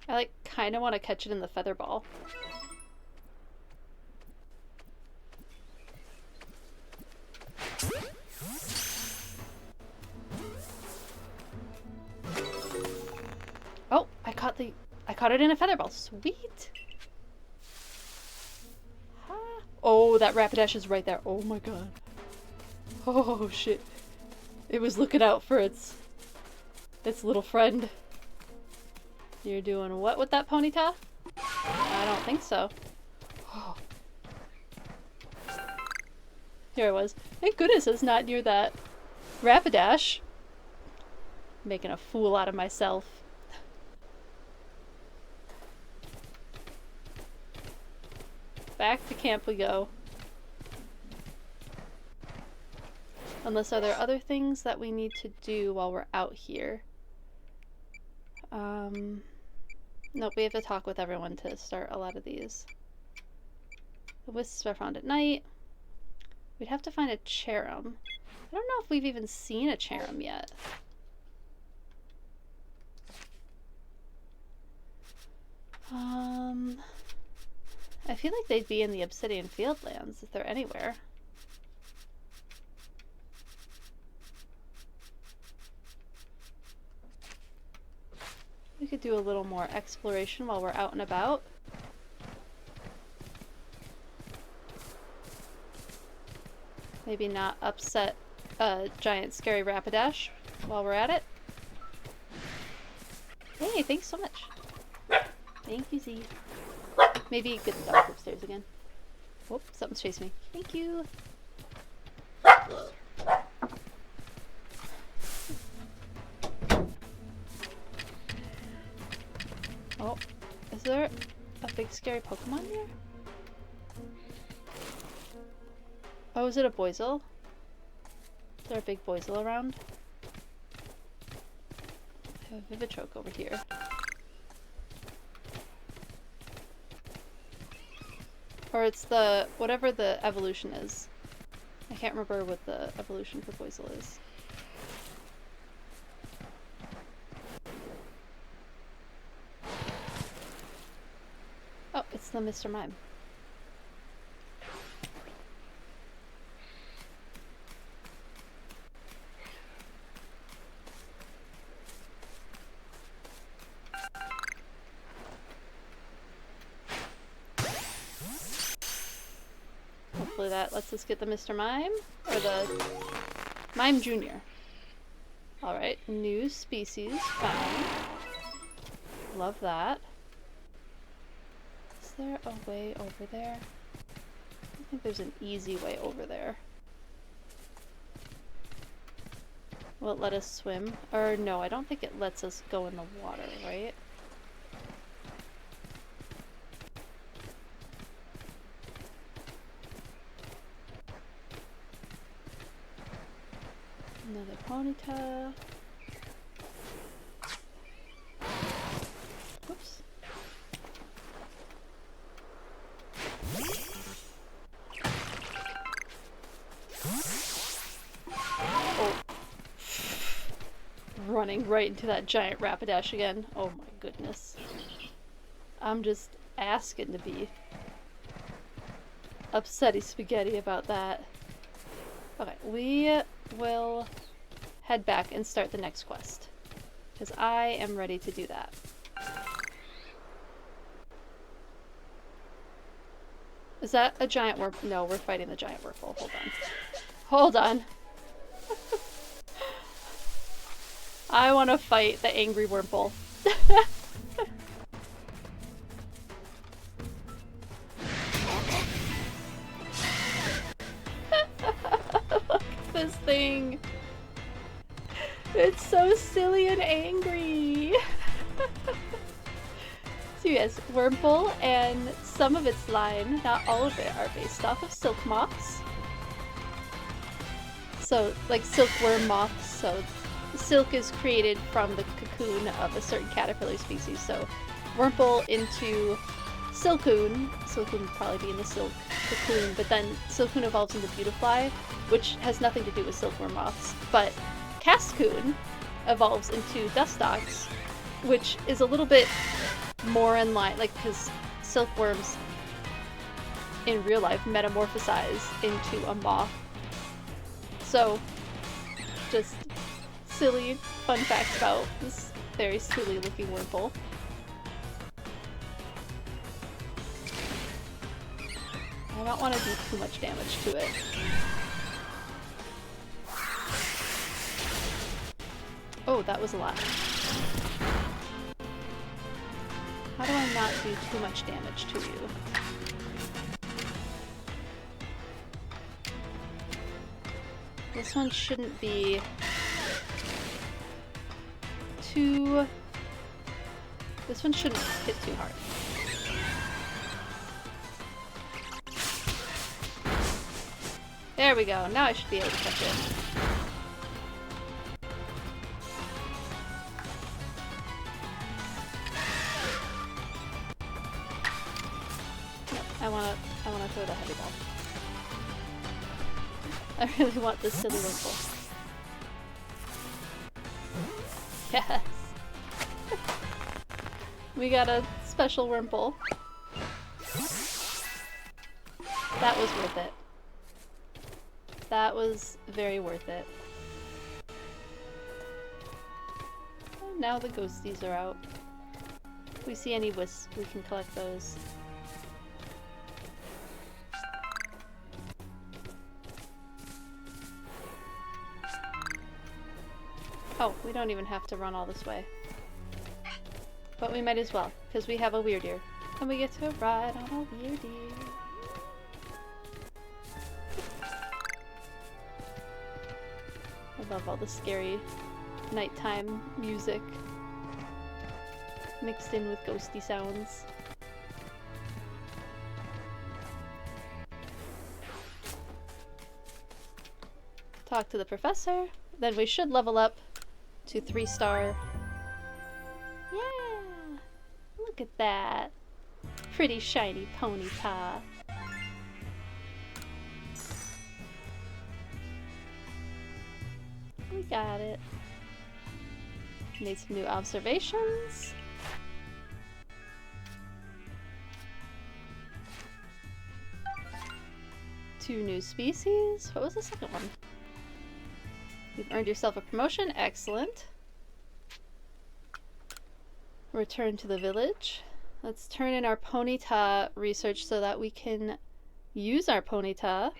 Speaker 1: I like kind of want to catch it in the feather ball. Oh, I caught it in a feather ball. Sweet. Oh, that Rapidash is right there. Oh my god. Oh shit. It was looking out for its little friend. You're doing what with that Ponyta? I don't think so. Oh. Here I was. Thank goodness it's not near that Rapidash. Making a fool out of myself. Back to camp we go. Unless are there other things that we need to do while we're out here? Nope, we have to talk with everyone to start a lot of these. The wisps are found at night. We'd have to find a Cherum. I don't know if we've even seen a Cherum yet. I feel like they'd be in the Obsidian Fieldlands if they're anywhere. We could do a little more exploration while we're out and about. Maybe not upset a giant scary Rapidash while we're at it. Hey, thanks so much. Thank you, Z. Maybe get the dog upstairs again. Whoop, something's chasing me. Thank you. Oh, is there a big scary Pokemon here? Oh, is it a Boizel? Is there a big Boizel around? I have a Vivitroke over here. Or it's the, whatever the evolution is. I can't remember what the evolution for Boizel is. Oh, it's the Mr. Mime. Hopefully that lets us get the Mr. Mime, or the Mime Jr. Alright, new species found. Love that. Is there a way over there? I think there's an easy way over there. Will it let us swim? Or no, I don't think it lets us go in the water, right? Another Ponyta. Oops. Oh. Running right into that giant Rapidash again. Oh my goodness. I'm just asking to be upsetty spaghetti about that. Okay, we will head back and start the next quest. Because I am ready to do that. Is that a giant Wurmple? No, we're fighting the giant Wurmple. Hold on. Hold on. I want to fight the angry Wurmple. Look at this thing. It's so silly and angry. So yes, Wurmple and some of its line, not all of it, are based off of silk moths. So, like silkworm moths, so silk is created from the cocoon of a certain caterpillar species. So Wurmple into Silcoon. Silcoon would probably be in the silk cocoon, but then Silcoon evolves into Beautifly, which has nothing to do with silkworm moths. But Cascoon evolves into Dustox, which is a little bit more in line, like, because silkworms in real life metamorphosize into a moth. So, just silly fun facts about this very silly looking Wurmple. I don't want to do too much damage to it. Oh, that was a lot. How do I not do too much damage to you? This one shouldn't be too... This one shouldn't hit too hard. There we go. Now I should be able to catch it. Nope, I wanna throw the heavy ball. I really want this silly Wurmple. Yes! We got a special Wurmple. That was worth it. That was very worth it. Now the ghosties are out. If we see any wisps, we can collect those. Oh, we don't even have to run all this way. But we might as well, because we have a Weirdeer. And we get to ride on a Weirdeer. I love all the scary nighttime music mixed in with ghosty sounds. Talk to the professor, then we should level up to 3-star. Yeah! Look at that! Pretty shiny Ponyta. We got it. Made some new observations. Two new species. What was the second one? You've earned yourself a promotion. Excellent. Return to the village. Let's turn in our Ponyta research so that we can use our Ponyta.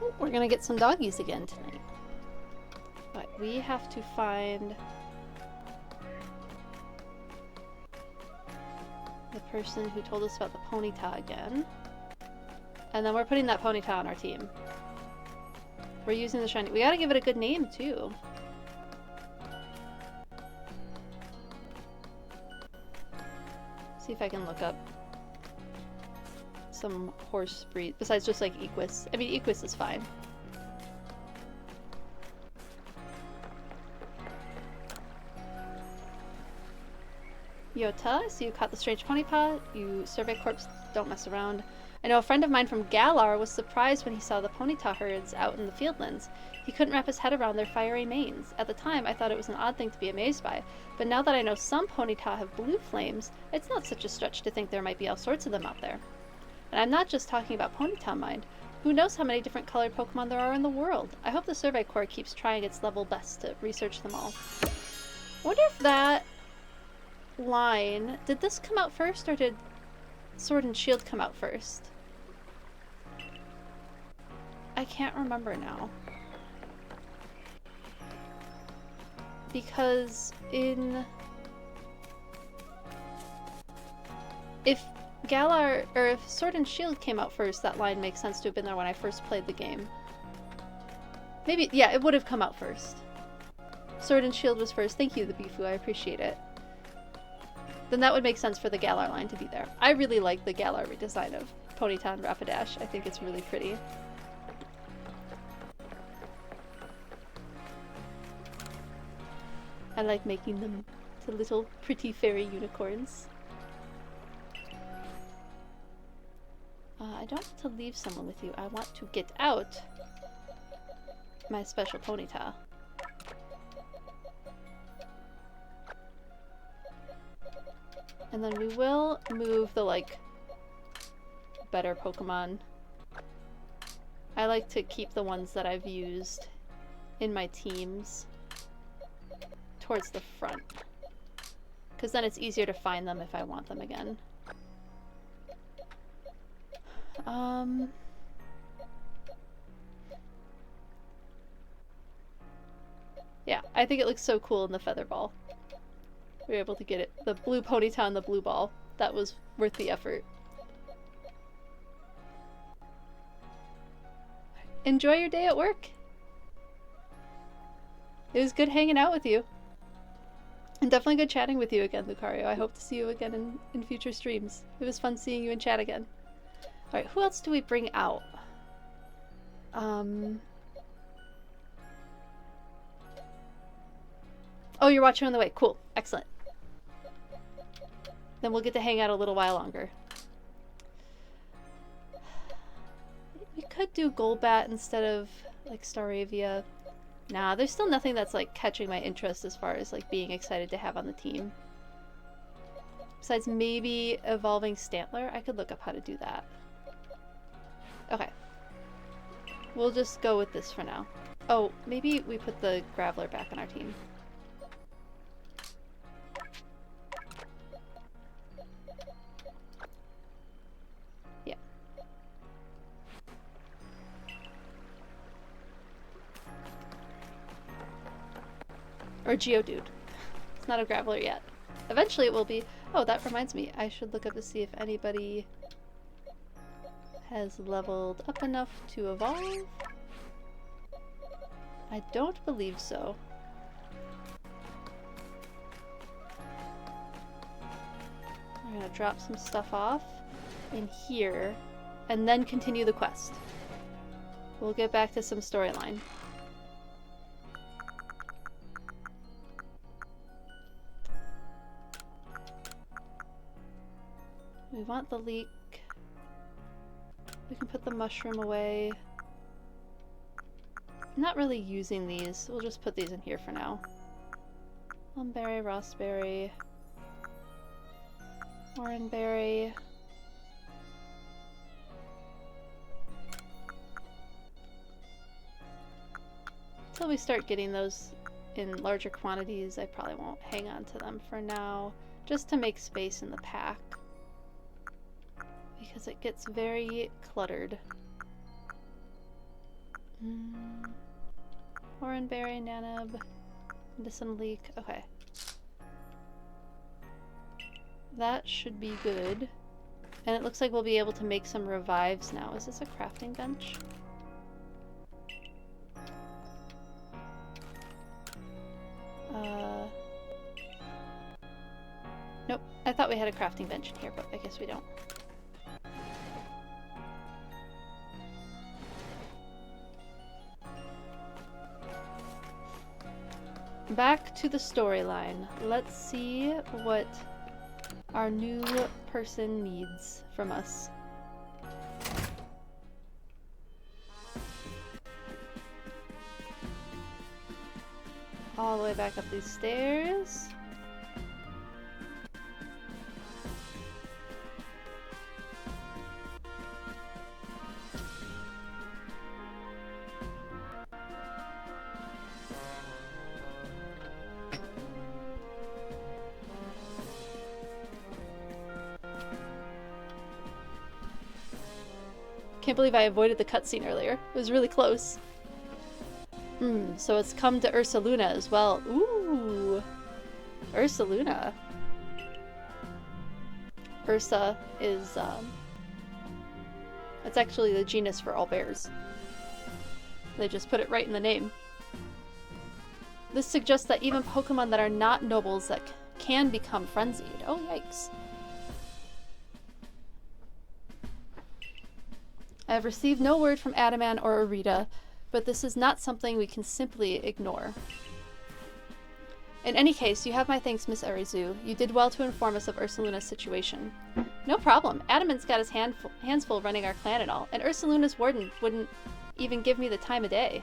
Speaker 1: Oh, we're gonna get some doggies again tonight. But we have to find the person who told us about the Ponyta again. And then we're putting that Ponyta on our team. We're using the shiny. We gotta give it a good name too. See if I can look up some horse breed besides just like Equus. I mean, Equus is fine. Yota, so you caught the strange Ponyta. You survey corps, don't mess around. I know a friend of mine from Galar was surprised when he saw the Ponyta herds out in the fieldlands. He couldn't wrap his head around their fiery manes. At the time, I thought it was an odd thing to be amazed by, but now that I know some Ponyta have blue flames, it's not such a stretch to think there might be all sorts of them out there. And I'm not just talking about Ponyta, mind. Who knows how many different colored Pokemon there are in the world? I hope the Survey Corps keeps trying its level best to research them all. I wonder if that line... Did this come out first, or did Sword and Shield come out first? I can't remember now. Because if Galar, or if Sword and Shield came out first, that line makes sense to have been there when I first played the game. Maybe, yeah, it would have come out first. Sword and Shield was first. Thank you, the Bifu, I appreciate it. Then that would make sense for the Galar line to be there. I really like the Galar redesign of Ponyta and Rapidash. I think it's really pretty. I like making them to little pretty fairy unicorns. I don't want to leave someone with you. I want to get out my special Ponyta. And then we will move the, like, better Pokemon. I like to keep the ones that I've used in my teams towards the front, because then it's easier to find them if I want them again. Yeah, I think it looks so cool in the feather ball. We were able to get it, the blue Ponyta and the blue ball. That was worth the effort. Enjoy your day at work. It was good hanging out with you. And definitely good chatting with you again, Lucario. I hope to see you again in future streams. It was fun seeing you in chat again. Alright, who else do we bring out? Oh, you're watching on the way. Cool. Excellent. Then we'll get to hang out a little while longer. We could do Golbat instead of, like, Staravia. Nah, there's still nothing that's, like, catching my interest as far as, like, being excited to have on the team. Besides maybe evolving Stantler. I could look up how to do that. Okay. We'll just go with this for now. Oh, maybe we put the Graveler back on our team. Yeah. Or Geodude. It's not a Graveler yet. Eventually it will be. Oh, that reminds me. I should look up to see if anybody has leveled up enough to evolve. I don't believe so. I'm gonna drop some stuff off in here and then continue the quest. We'll get back to some storyline. We want the leek. We can put the mushroom away. I'm not really using these. We'll just put these in here for now. Plumberry, Rossberry, Oranberry. Until we start getting those in larger quantities, I probably won't hang on to them for now, just to make space in the pack. Because it gets very cluttered. Oranberry, Nanab, Medicine Leek. Okay. That should be good. And it looks like we'll be able to make some revives now. Is this a crafting bench? Nope. I thought we had a crafting bench in here, but I guess we don't. Back to the storyline. Let's see what our new person needs from us. All the way back up these stairs. Can't believe I avoided the cutscene earlier. It was really close. So it's come to Ursaluna as well. Ooh! Ursaluna. Ursa is, it's actually the genus for all bears. They just put it right in the name. This suggests that even Pokemon that are not nobles that can become frenzied. Oh, yikes. I have received no word from Adaman or Arita, but this is not something we can simply ignore. In any case, you have my thanks, Miss Arizu. You did well to inform us of Ursaluna's situation. No problem. Adaman's got his hands full running our clan and all, and Ursaluna's warden wouldn't even give me the time of day.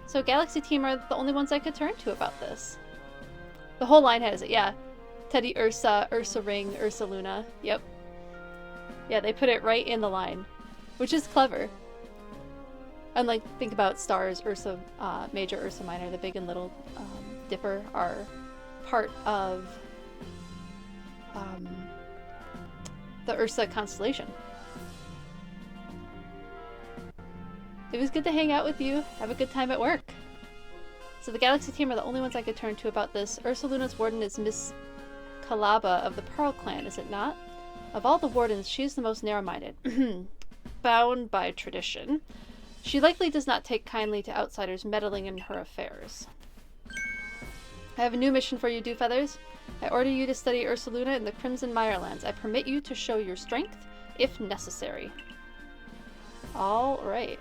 Speaker 1: So Galaxy Team are the only ones I could turn to about this. The whole line has it, yeah. Teddy Ursa, Ursa Ring, Ursaluna. Yep. Yeah, they put it right in the line, which is clever. Unlike, think about stars, Ursa Major, Ursa Minor, the Big and Little Dipper are part of the Ursa constellation. It was good to hang out with you. Have a good time at work. So the Galaxy Team are the only ones I could turn to about this. Ursaluna's warden is Miss Kalaba of the Pearl Clan, is it not? Of all the wardens, she is the most narrow-minded. Bound by tradition. She likely does not take kindly to outsiders meddling in her affairs. I have a new mission for you, Dewfeathers. I order you to study Ursaluna in the Crimson Mirelands. I permit you to show your strength, if necessary. Alright.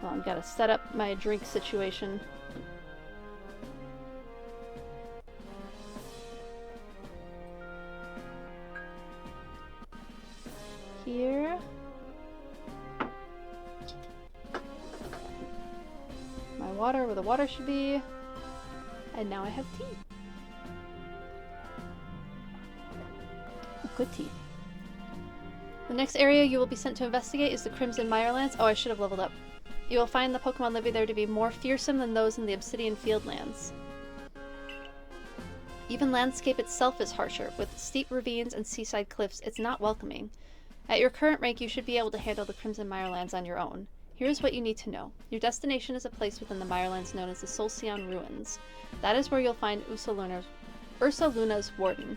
Speaker 1: Well, I've got to set up my drink situation. Here. My water where the water should be. And now I have tea. Good tea. The next area you will be sent to investigate is the Crimson Mirelands. Oh, I should have leveled up. You will find the Pokemon living there to be more fearsome than those in the Obsidian Fieldlands. Even landscape itself is harsher. With steep ravines and seaside cliffs, it's not welcoming. At your current rank, you should be able to handle the Crimson Mirelands on your own. Here's what you need to know. Your destination is a place within the Mirelands known as the Solcion Ruins. That is where you'll find Ursaluna's warden.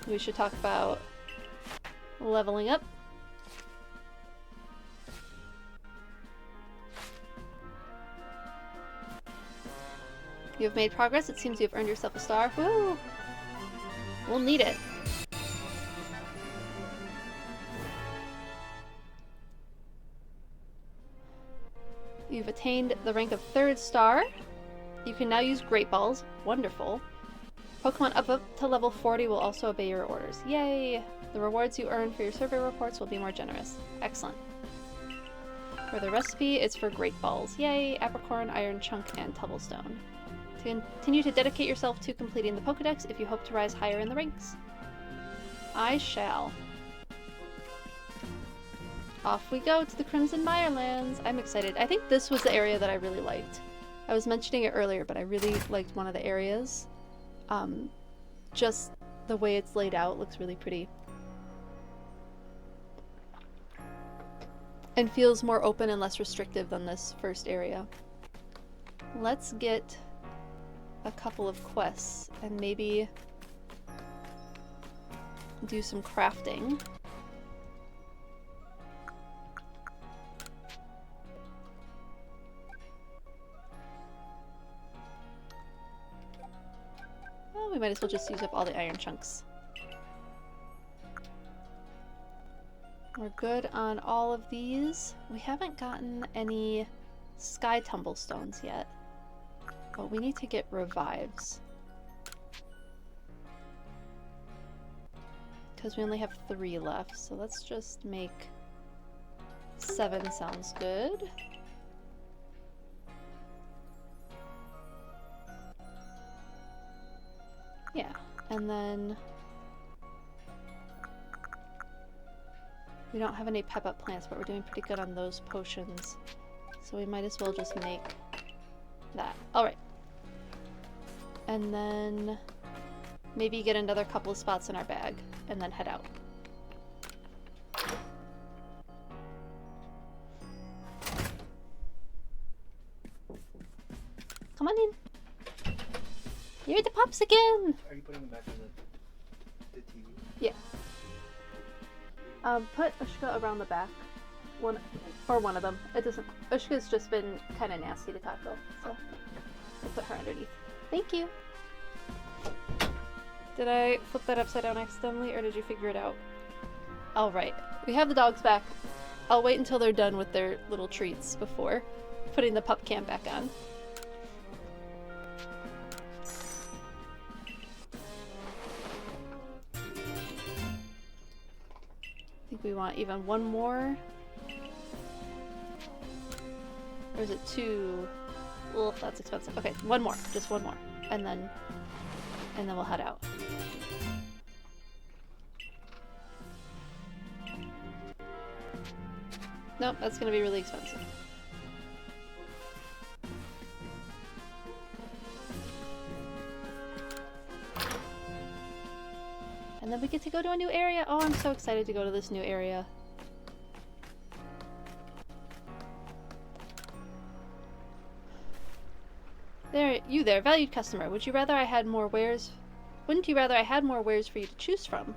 Speaker 1: We should talk about leveling up. You have made progress. It seems you have earned yourself a star. Woo! We'll need it. You've attained the rank of 3rd star. You can now use Great Balls. Wonderful. Pokemon up to level 40 will also obey your orders. Yay! The rewards you earn for your survey reports will be more generous. Excellent. For the recipe, it's for Great Balls. Yay! Apricorn, Iron Chunk, and Tubblestone. Continue to dedicate yourself to completing the Pokedex if you hope to rise higher in the ranks. I shall. Off we go to the Crimson Mirelands. I'm excited. I think this was the area that I really liked. I was mentioning it earlier, but I really liked one of the areas. Just the way it's laid out looks really pretty. And feels more open and less restrictive than this first area. Let's get a couple of quests and maybe do some crafting. Well, we might as well just use up all the iron chunks. We're good on all of these. We haven't gotten any sky tumblestones yet. But we need to get revives. Because we only have 3 left, so let's just make 7 sounds good. Yeah, and then we don't have any pep-up plants, but we're doing pretty good on those potions. So we might as well just make that. Alright. And then maybe get another couple of spots in our bag and then head out. Come on in. You're the pups again!
Speaker 2: Are you putting them back on the TV?
Speaker 1: Yeah. Put Ushka around the back. One of them. It doesn't. Ushka's just been kind of nasty to tackle, so I'll put her underneath. Thank you. Did I flip that upside down accidentally, or did you figure it out? All right. We have the dogs back. I'll wait until they're done with their little treats before putting the pup cam back on. I think we want even one more. Or is it two? Well, that's expensive. Okay, one more. Just one more. And then we'll head out. Nope, that's gonna be really expensive. And then we get to go to a new area. Oh, I'm so excited to go to this new area. There, you there, valued customer. Would you rather I had more wares? Wouldn't you rather I had more wares for you to choose from?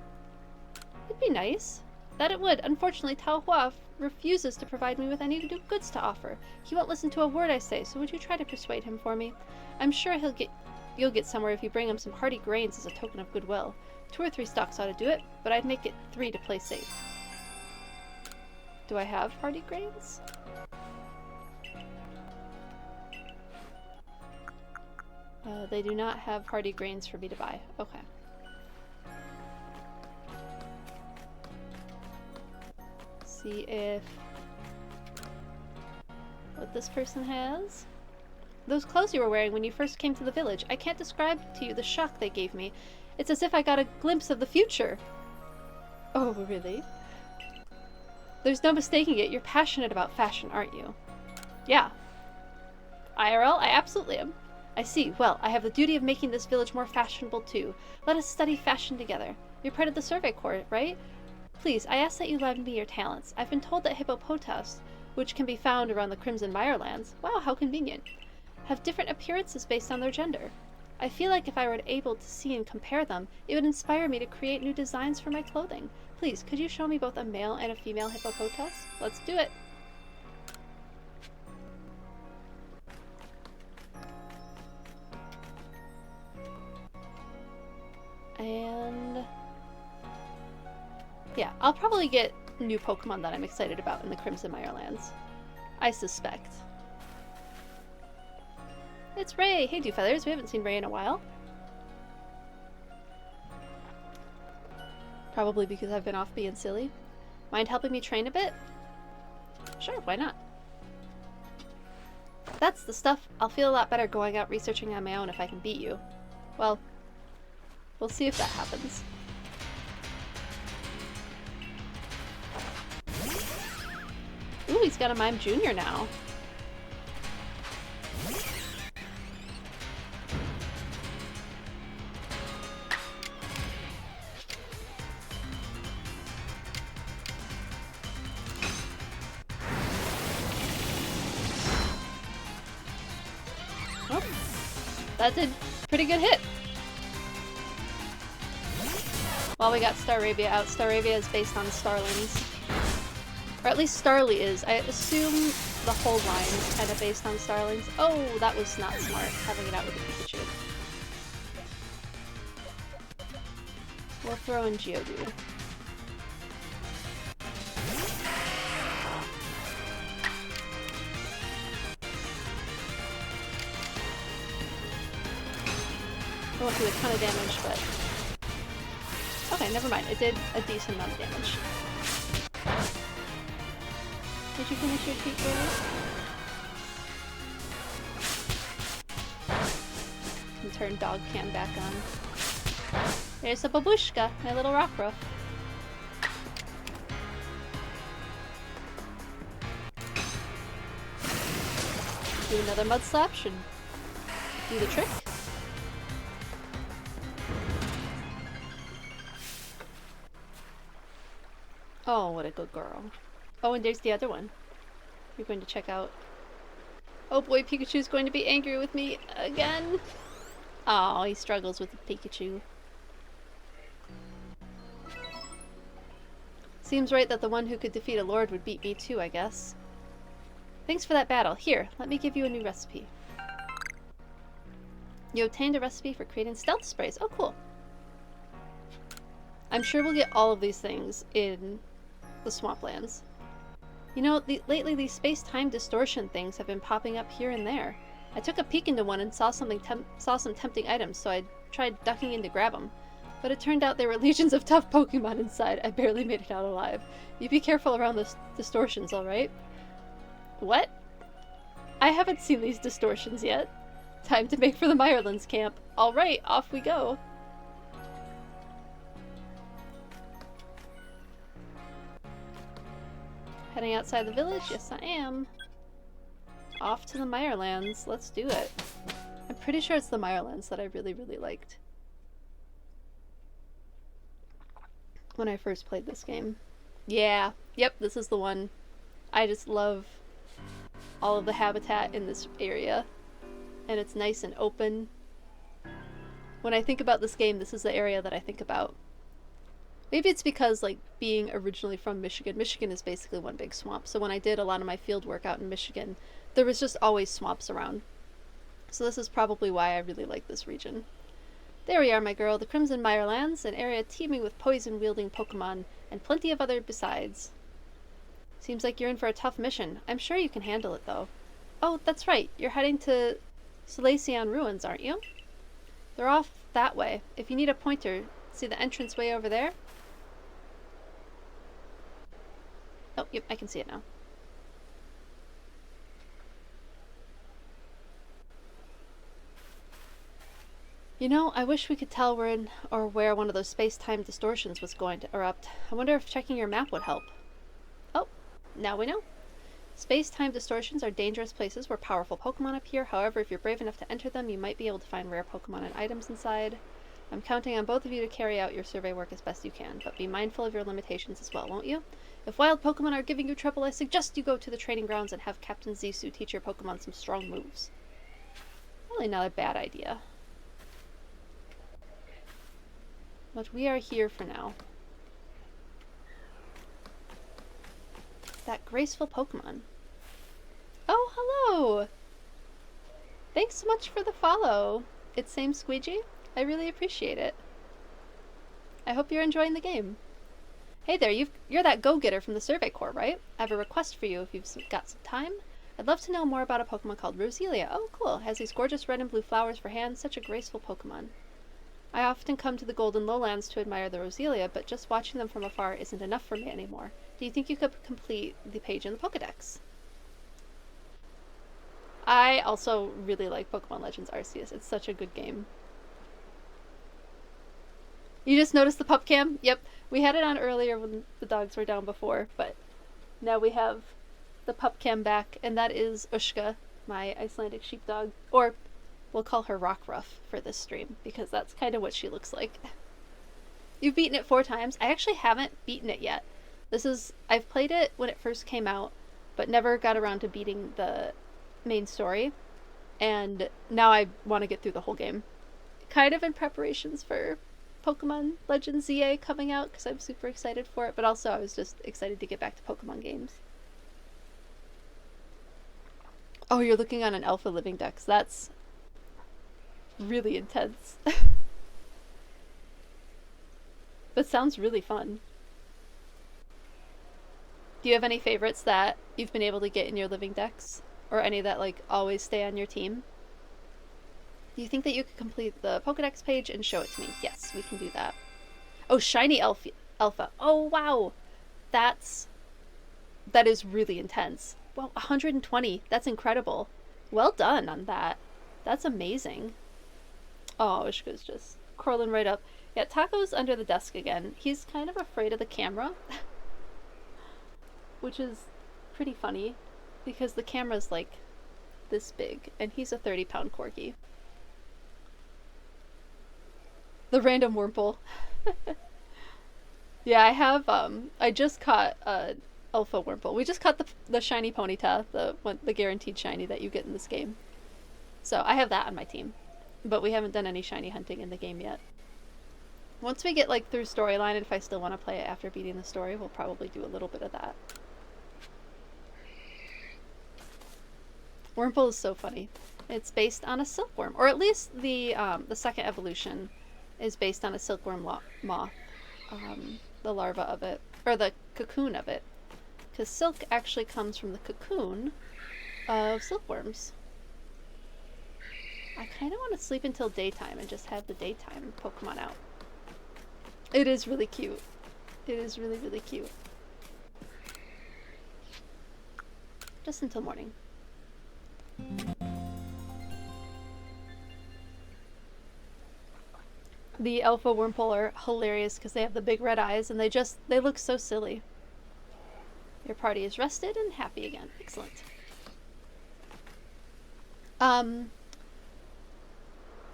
Speaker 1: It'd be nice. That it would. Unfortunately, Tao Hua refuses to provide me with any new goods to offer. He won't listen to a word I say, so would you try to persuade him for me? I'm sure you'll get somewhere if you bring him some hearty grains as a token of goodwill. 2 or 3 stocks ought to do it, but I'd make it 3 to play safe. Do I have hearty grains? They do not have hearty grains for me to buy. Okay. See if what this person has. Those clothes you were wearing when you first came to the village. I can't describe to you the shock they gave me. It's as if I got a glimpse of the future. Oh, really? There's no mistaking it. You're passionate about fashion, aren't you? Yeah. IRL, I absolutely am. I see. Well, I have the duty of making this village more fashionable too. Let us study fashion together. You're part of the Survey Corps, right? Please, I ask that you lend me your talents. I've been told that hippopotas, which can be found around the Crimson Mirelands, wow, how convenient, have different appearances based on their gender. I feel like if I were able to see and compare them, it would inspire me to create new designs for my clothing. Please, could you show me both a male and a female hippopotas? Let's do it. And yeah, I'll probably get new Pokemon that I'm excited about in the Crimson Mirelands. I suspect. It's Ray! Hey, Dewfeathers, we haven't seen Ray in a while. Probably because I've been off being silly. Mind helping me train a bit? Sure, why not? That's the stuff. I'll feel a lot better going out researching on my own if I can beat you. Well, we'll see if that happens. Ooh, he's got a Mime Jr. now. Oh, that did pretty good hit. Well, we got Staravia out. Staravia is based on Starlings. Or at least Starly is. I assume the whole line is kind of based on Starlings. Oh, that was not smart, having it out with a Pikachu. We'll throw in Geodude. It won't do a ton of damage, but... Okay, never mind. It did a decent amount of damage. Did you finish your treat, Bailey? Can turn dog cam back on. There's a babushka, my little Rockruff. Do another mud slap should do the trick. Oh, what a good girl. Oh, and there's the other one. You're going to check out. Oh boy, Pikachu's going to be angry with me again. Oh, he struggles with the Pikachu. Seems right that the one who could defeat a lord would beat me too, I guess. Thanks for that battle. Here, let me give you a new recipe. You obtained a recipe for creating stealth sprays. Oh, cool. I'm sure we'll get all of these things in the swamplands. You know, lately these space-time distortion things have been popping up here and there. I took a peek into one and saw some tempting items, so I tried ducking in to grab them. But it turned out there were legions of tough Pokemon inside. I barely made it out alive. You be careful around the distortions, alright? What? I haven't seen these distortions yet. Time to make for the Meyerlands camp. Alright, off we go. Heading outside the village? Yes, I am. Off to the Meyerlands. Let's do it. I'm pretty sure it's the Meyerlands that I really, really liked when I first played this game. Yeah, yep, this is the one. I just love all of the habitat in this area. And it's nice and open. When I think about this game, this is the area that I think about. Maybe it's because, like, being originally from Michigan, Michigan is basically one big swamp. So when I did a lot of my field work out in Michigan, there was just always swamps around. So this is probably why I really like this region. There we are, my girl, the Crimson Meyerlands, an area teeming with poison-wielding Pokemon, and plenty of other besides. Seems like you're in for a tough mission. I'm sure you can handle it, though. Oh, that's right, you're heading to Solaceon Ruins, aren't you? They're off that way. If you need a pointer, see the entranceway over there? Oh, yep, I can see it now. You know, I wish we could tell when or where one of those space-time distortions was going to erupt. I wonder if checking your map would help. Oh, now we know. Space-time distortions are dangerous places where powerful Pokemon appear. However, if you're brave enough to enter them, you might be able to find rare Pokemon and items inside. I'm counting on both of you to carry out your survey work as best you can, but be mindful of your limitations as well, won't you? If wild Pokemon are giving you trouble, I suggest you go to the training grounds and have Captain Zisu teach your Pokemon some strong moves. Probably not a bad idea. But we are here for now. That graceful Pokemon. Oh, hello! Thanks so much for the follow. It's Same Squeegee. I really appreciate it. I hope you're enjoying the game. Hey there, you're that go-getter from the Survey Corps, right? I have a request for you if you've got some time. I'd love to know more about a Pokemon called Roselia. Oh, cool. Has these gorgeous red and blue flowers for hands. Such a graceful Pokemon. I often come to the Golden Lowlands to admire the Roselia, but just watching them from afar isn't enough for me anymore. Do you think you could complete the page in the Pokedex? I also really like Pokemon Legends Arceus. It's such a good game. You just noticed the pup cam? Yep. We had it on earlier when the dogs were down before, but now we have the pup cam back, and that is Ushka, my Icelandic sheepdog. Or we'll call her Rockruff for this stream, because that's kind of what she looks like. You've beaten it 4 times. I actually haven't beaten it yet. I've played it when it first came out, but never got around to beating the main story. And now I want to get through the whole game. Kind of in preparations for Pokemon Legends ZA coming out, because I'm super excited for it, but also I was just excited to get back to Pokemon games. Oh, you're looking on an Alpha Living Dex. That's really intense. But sounds really fun. Do you have any favorites that you've been able to get in your Living Dex? Or any that, like, always stay on your team? Do you think that you could complete the Pokedex page and show it to me? Yes, we can do that. Oh, Shiny Alpha. Oh, wow. That is really intense. Well, 120. That's incredible. Well done on that. That's amazing. Oh, Ishka's just curling right up. Yeah, Taco's under the desk again. He's kind of afraid of the camera. Which is pretty funny, because the camera's like this big, and he's a 30-pound corgi. The random Wurmple. Yeah, I have, I just caught Alpha Wurmple. We just caught the shiny Ponyta, the guaranteed shiny that you get in this game. So I have that on my team. But we haven't done any shiny hunting in the game yet. Once we get, like, through storyline, and if I still want to play it after beating the story, we'll probably do a little bit of that. Wurmple is so funny. It's based on a silkworm, or at least the second evolution is based on a silkworm moth, the larva of it, or the cocoon of it, because silk actually comes from the cocoon of silkworms. I kind of want to sleep until daytime and just have the daytime Pokemon out. It is really cute. It is really, really cute. Just until morning. The Alpha Wurmple are hilarious because they have the big red eyes and they look so silly. Your party is rested and happy again. Excellent.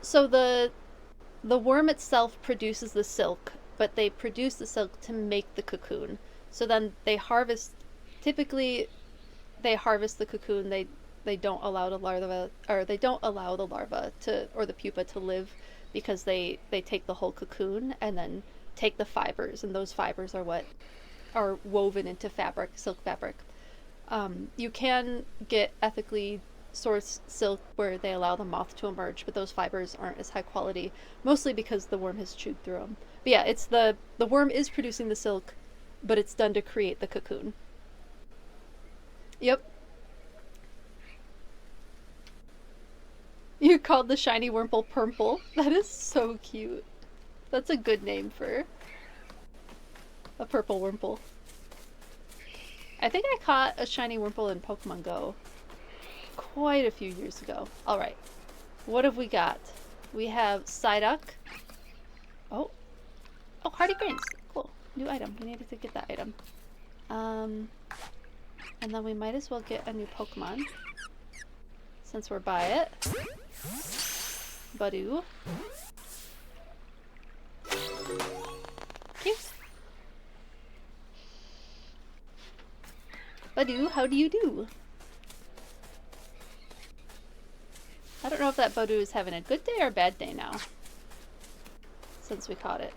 Speaker 1: So the worm itself produces the silk, but they produce the silk to make the cocoon. So then they harvest, typically they harvest the cocoon. They don't allow the larva, or they don't allow the larva to, or the pupa to live, because they take the whole cocoon and then take the fibers, and those fibers are what are woven into fabric, silk fabric. You can get ethically sourced silk where they allow the moth to emerge, but those fibers aren't as high quality, mostly because the worm has chewed through them. But yeah, it's the worm is producing the silk, but it's done to create the cocoon. Yep. You called the shiny Wurmple Purple. That is so cute. That's a good name for a purple Wurmple. I think I caught a shiny Wurmple in Pokemon Go quite a few years ago. Alright. What have we got? We have Psyduck. Oh, Hardy Grains. Cool. New item. We needed to get that item. And then we might as well get a new Pokemon, since we're by it. Badoo. Cute. Badoo, how do you do? I don't know if that Badoo is having a good day or a bad day now, since we caught it.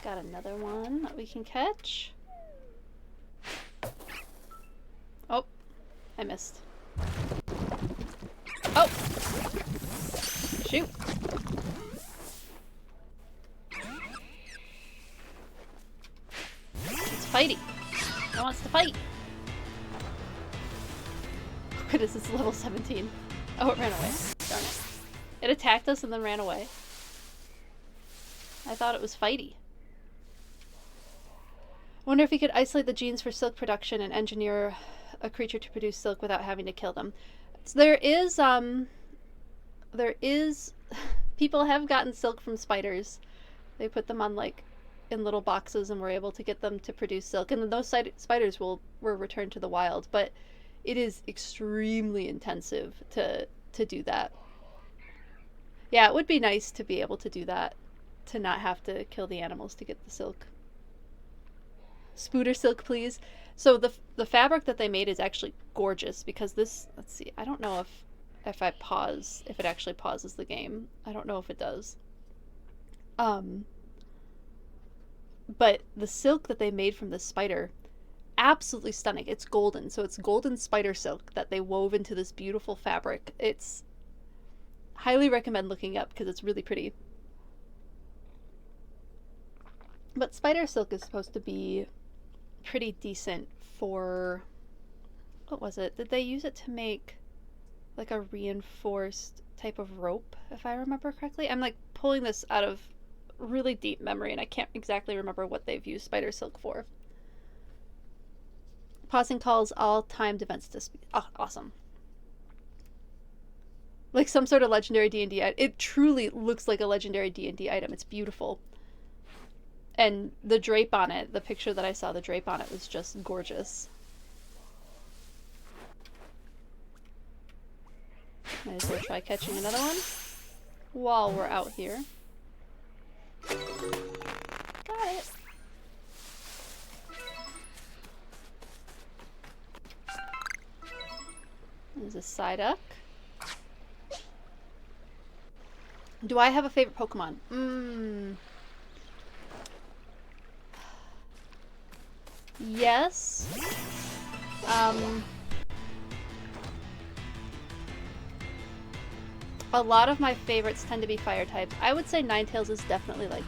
Speaker 1: Got another one that we can catch. Oh, I missed. Oh! Shoot! It's fighty. It wants to fight. Goodness, it's level 17. Oh, it ran away. Darn it. It attacked us and then ran away. I thought it was fighty. Wonder if you could isolate the genes for silk production and engineer a creature to produce silk without having to kill them. So there is people have gotten silk from spiders. They put them on, like, in little boxes, and were able to get them to produce silk, and then those spiders were returned to the wild, but it is extremely intensive to do that. Yeah, it would be nice to be able to do that, to not have to kill the animals to get the silk. Spooder silk, please. So the fabric that they made is actually gorgeous, because this, let's see, I don't know if I pause, if it actually pauses the game. I don't know if it does. But the silk that they made from this spider, absolutely stunning. It's golden, so it's golden spider silk that they wove into this beautiful fabric. It's highly recommend looking up, because it's really pretty. But spider silk is supposed to be pretty decent for, what was it? Did they use it to make like a reinforced type of rope, if I remember correctly? I'm like pulling this out of really deep memory, and I can't exactly remember what they've used spider silk for. Pausing calls all timed events to speed. Oh, awesome. Like some sort of legendary D&D item. It truly looks like a legendary D&D item. It's beautiful. And the drape on it, the picture that I saw, the drape on it was just gorgeous. Might as well try catching another one while we're out here. Got it. There's a Psyduck. Do I have a favorite Pokemon? Yes. A lot of my favorites tend to be fire types. I would say Ninetales is definitely like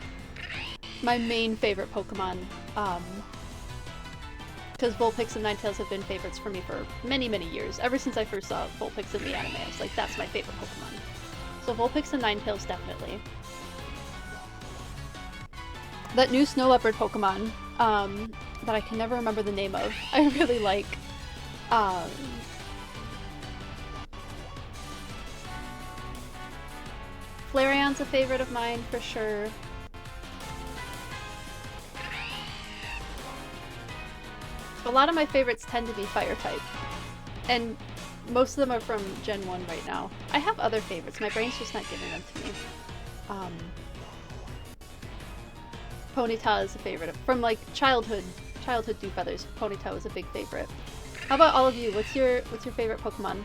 Speaker 1: my main favorite Pokemon. Because Vulpix and Ninetales have been favorites for me for many, many years. Ever since I first saw Vulpix in the anime, I was like, that's my favorite Pokemon. So Vulpix and Ninetales, definitely. That new Snow Leopard Pokemon, that I can never remember the name of, I really like. Flareon's a favorite of mine, for sure. A lot of my favorites tend to be fire type. And most of them are from Gen 1 right now. I have other favorites, my brain's just not giving them to me. Ponyta is a favorite from like childhood Dew Feathers. Ponyta was a big favorite. How about all of you? What's your favorite Pokemon?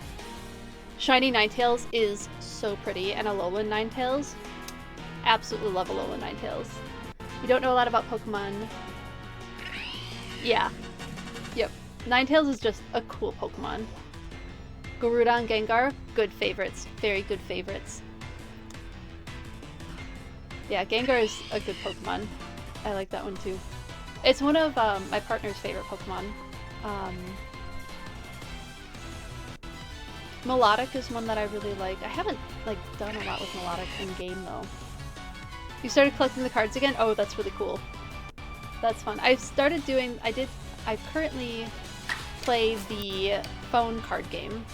Speaker 1: Shiny Ninetales is so pretty, and Alolan Ninetales. Absolutely love Alolan Ninetales. You don't know a lot about Pokemon. Yeah. Yep. Ninetales is just a cool Pokemon. Garuda and Gengar, good favorites. Very good favorites. Yeah, Gengar is a good Pokemon. I like that one too. It's one of my partner's favorite Pokemon. Melodic is one that I really like. I haven't like done a lot with Melodic in game though. You started collecting the cards again? Oh, that's really cool. That's fun. I currently play the phone card game.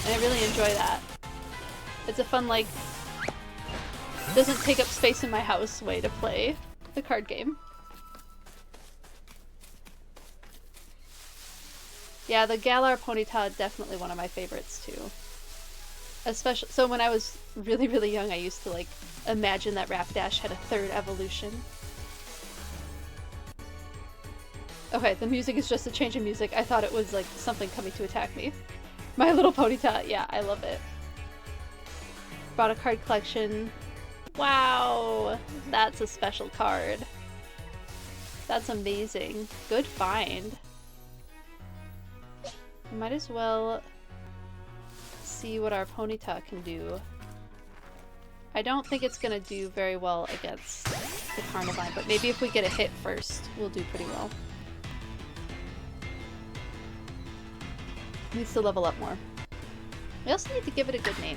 Speaker 1: And I really enjoy that. It's a fun, like, doesn't take up space in my house way to play the card game. Yeah, the Galar Ponyta, definitely one of my favorites too. Especially, so when I was really, really young, I used to like imagine that Rapidash had a third evolution. Okay, the music is just a change in music. I thought it was like something coming to attack me. My Little Ponyta, yeah, I love it. Brought a card collection. Wow, that's a special card. That's amazing. Good find. Might as well see what our Ponyta can do. I don't think it's gonna do very well against the Carnivine, but maybe if we get a hit first, we'll do pretty well. Needs to level up more. We also need to give it a good name.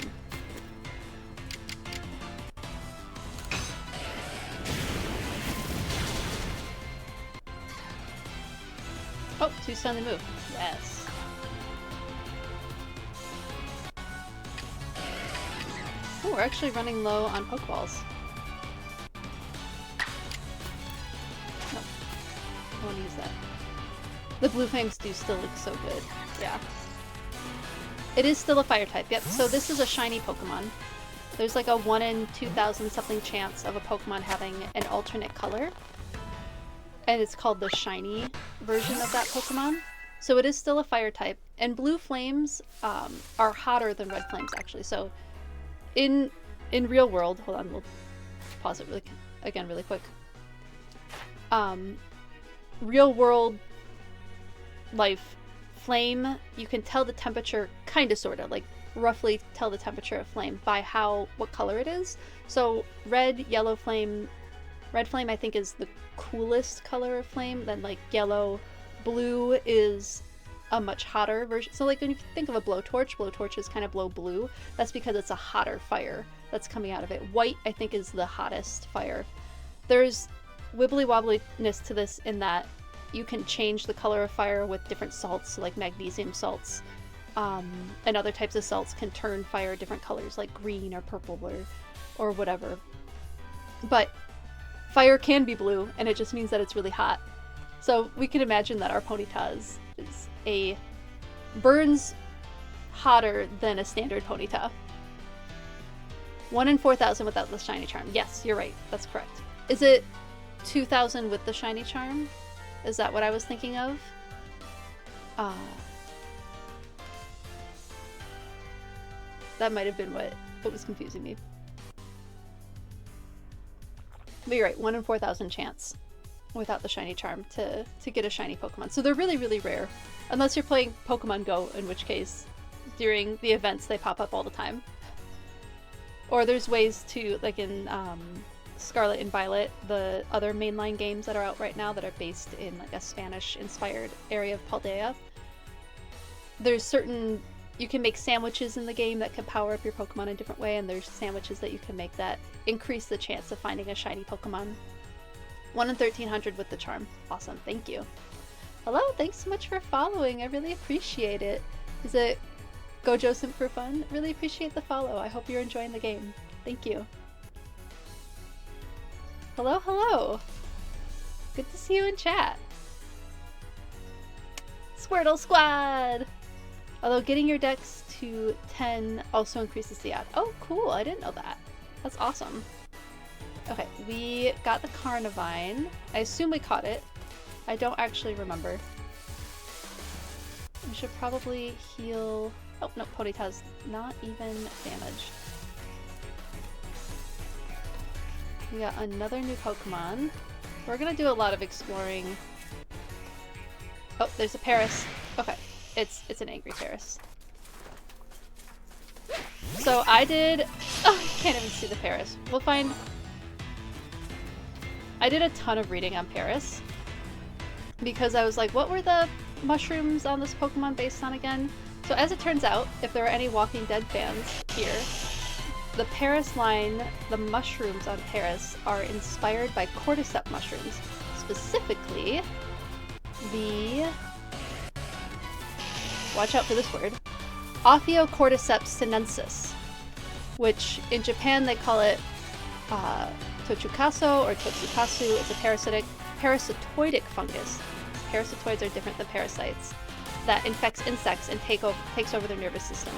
Speaker 1: Oh, 2 on the move. Yes. Oh, we're actually running low on Pokeballs. No. I want to use that. The blue flames do still look so good. Yeah. It is still a fire type, yep. So this is a shiny Pokemon. There's like a 1 in 2,000 something chance of a Pokemon having an alternate color. And it's called the shiny version of that Pokemon. So it is still a fire type. And blue flames are hotter than red flames actually. So in real world, hold on, we'll pause it really quick. Real world life flame, you can tell the temperature kinda sorta, like roughly tell the temperature of flame by what color it is. So red flame I think is the coolest color of flame, then like yellow. Blue is a much hotter version. So like when you think of a blowtorches kind of blow blue. That's because it's a hotter fire that's coming out of it. White I think is the hottest fire. There's wibbly wobbliness to this in that you can change the color of fire with different salts, so like magnesium salts, and other types of salts can turn fire different colors, like green or purple or or whatever. But fire can be blue, and it just means that it's really hot. So we can imagine that our Ponyta is burns hotter than a standard Ponyta. 1 in 4,000 without the shiny charm. Yes, you're right. That's correct. Is it 2,000 with the shiny charm? Is that what I was thinking of? That might have been what was confusing me. But you're right, 1 in 4,000 chance without the shiny charm to get a shiny Pokemon. So they're really, really rare. Unless you're playing Pokemon Go, in which case, during the events, they pop up all the time. Or there's ways to, like in Scarlet and Violet, the other mainline games that are out right now that are based in like a Spanish-inspired area of Paldea. There's certain... You can make sandwiches in the game that can power up your Pokemon in a different way, and there's sandwiches that you can make that increase the chance of finding a shiny Pokemon. 1 in 1,300 with the charm. Awesome, thank you. Hello, thanks so much for following. I really appreciate it. Is it Gojo Simp for Fun? Really appreciate the follow. I hope you're enjoying the game. Thank you. Hello, hello. Good to see you in chat. Squirtle Squad! Although getting your dex to 10 also increases the odd. Oh, cool. I didn't know that. That's awesome. Okay, we got the Carnivine. I assume we caught it. I don't actually remember. We should probably heal... Oh, no, Ponyta's not even damaged. We got another new Pokemon. We're gonna do a lot of exploring. Oh, there's a Paris. Okay. It's an angry Paris. So I did... Oh, I can't even see the Paris. We'll find... I did a ton of reading on Paris. Because I was like, what were the mushrooms on this Pokemon based on again? So as it turns out, if there are any Walking Dead fans here, the Paris line, the mushrooms on Paris, are inspired by cordyceps mushrooms. Specifically, the... Watch out for this word. Ophiocordyceps sinensis, which in Japan they call it tochukaso or totsukasu. It's a parasitoidic fungus. Parasitoids are different than parasites that infects insects and takes over their nervous system.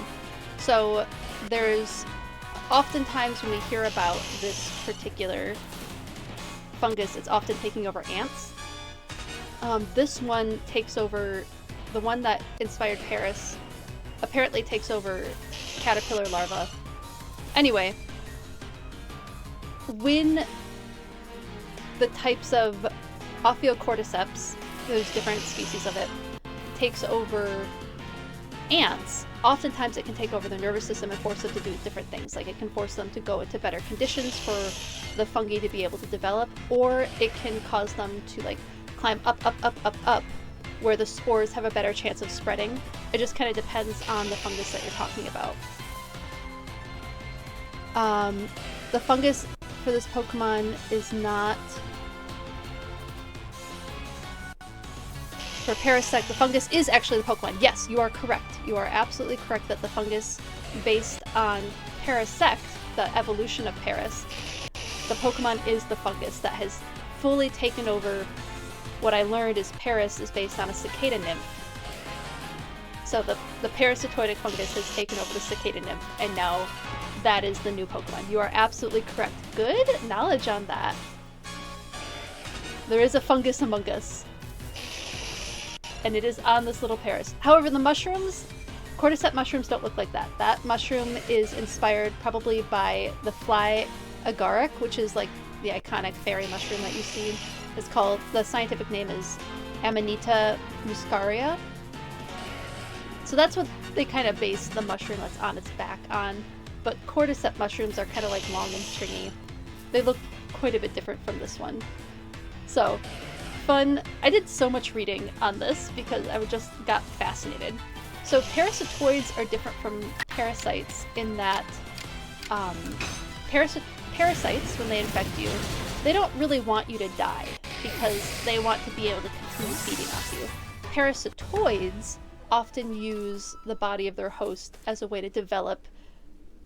Speaker 1: So there's oftentimes when we hear about this particular fungus, it's often taking over ants. This one takes over... The one that inspired Paris apparently takes over caterpillar larvae. Anyway, when the types of Ophiocordyceps, there's different species of it, takes over ants, oftentimes it can take over their nervous system and force them to do different things. Like it can force them to go into better conditions for the fungi to be able to develop, or it can cause them to like climb up, where the spores have a better chance of spreading. It just kind of depends on the fungus that you're talking about. The fungus for this Pokemon is not... For Parasect, the fungus is actually the Pokemon. Yes, you are correct. You are absolutely correct that the fungus based on Parasect, the evolution of Paris, the Pokemon is the fungus that has fully taken over. What I learned is Paris is based on a cicada nymph. So the parasitoidic fungus has taken over the cicada nymph, and now that is the new Pokemon. You are absolutely correct. Good knowledge on that. There is a fungus among us. And it is on this little Paris. However, the mushrooms, cordyceps mushrooms don't look like that. That mushroom is inspired probably by the fly agaric, which is like the iconic fairy mushroom that you see. It's called, the scientific name is Amanita muscaria. So that's what they kind of base the mushroom that's on its back on. But cordyceps mushrooms are kind of like long and stringy. They look quite a bit different from this one. So, fun. I did so much reading on this because I just got fascinated. So parasitoids are different from parasites in that parasites, when they infect you, they don't really want you to die because they want to be able to continue feeding off you. Parasitoids often use the body of their host as a way to develop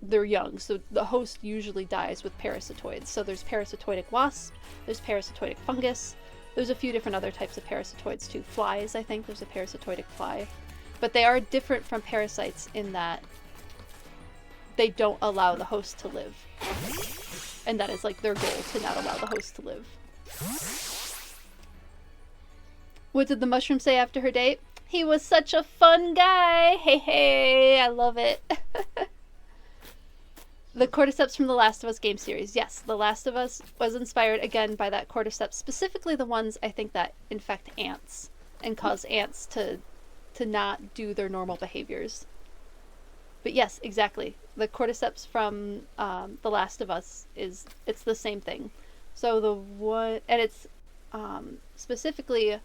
Speaker 1: they're young, so the host usually dies with parasitoids. So there's parasitoidic wasp, there's parasitoic fungus, there's a few different other types of parasitoids too. Flies, I think, there's a parasitoidic fly. But they are different from parasites in that they don't allow the host to live. And that is like their goal, to not allow the host to live. What did the mushroom say after her date? He was such a fun guy! Hey, hey, I love it. The cordyceps from the Last of Us game series. Yes, The Last of Us was inspired again by that cordyceps, specifically the ones I think that infect ants and cause ants to not do their normal behaviors. But yes, exactly. The cordyceps from The Last of Us it's the same thing. So the one, and it's specifically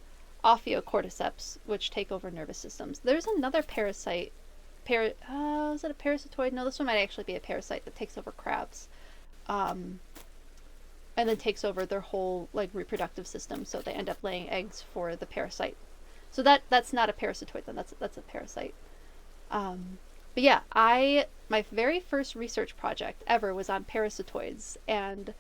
Speaker 1: Ophiocordyceps, which take over nervous systems. There's another parasite. Is it a parasitoid? No, this one might actually be a parasite that takes over crabs, and then takes over their whole like reproductive system. So they end up laying eggs for the parasite. So that's not a parasitoid then. That's a parasite. But yeah, my very first research project ever was on parasitoids, and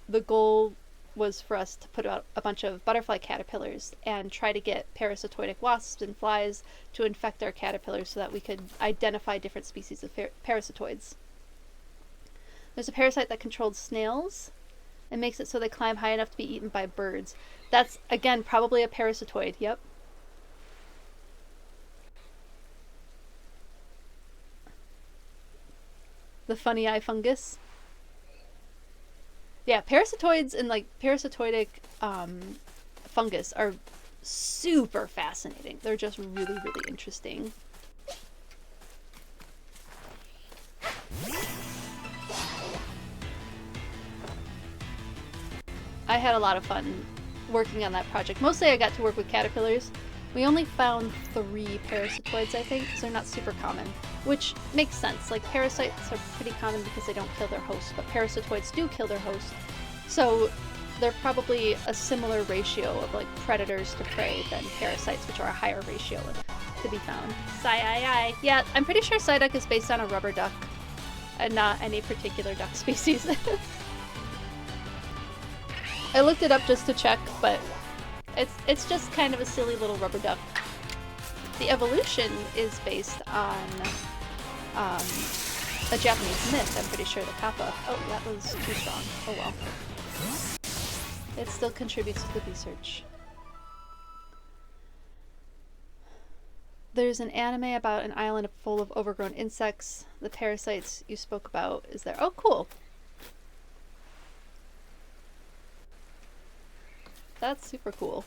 Speaker 1: the goal was for us to put out a bunch of butterfly caterpillars and try to get parasitoidic wasps and flies to infect our caterpillars so that we could identify different species of parasitoids. There's a parasite that controls snails and makes it so they climb high enough to be eaten by birds. That's, again, probably a parasitoid. Yep. The funny eye fungus. Yeah, parasitoids and like parasitoidic fungus are super fascinating. They're just really, really interesting. I had a lot of fun working on that project. Mostly I got to work with caterpillars. We only found 3 parasitoids, I think, because they're not super common, which makes sense. Like, parasites are pretty common because they don't kill their host, but parasitoids do kill their host. So they're probably a similar ratio of like predators to prey than parasites, which are a higher ratio to be found. Psy-I-I. Yeah, I'm pretty sure Psyduck is based on a rubber duck and not any particular duck species. I looked it up just to check, but it's just kind of a silly little rubber duck. The evolution is based on a Japanese myth, I'm pretty sure, the kappa. Oh, that was too strong. Oh well. It still contributes to the research. There's an anime about an island full of overgrown insects. The parasites you spoke about is there. Oh, cool. That's super cool.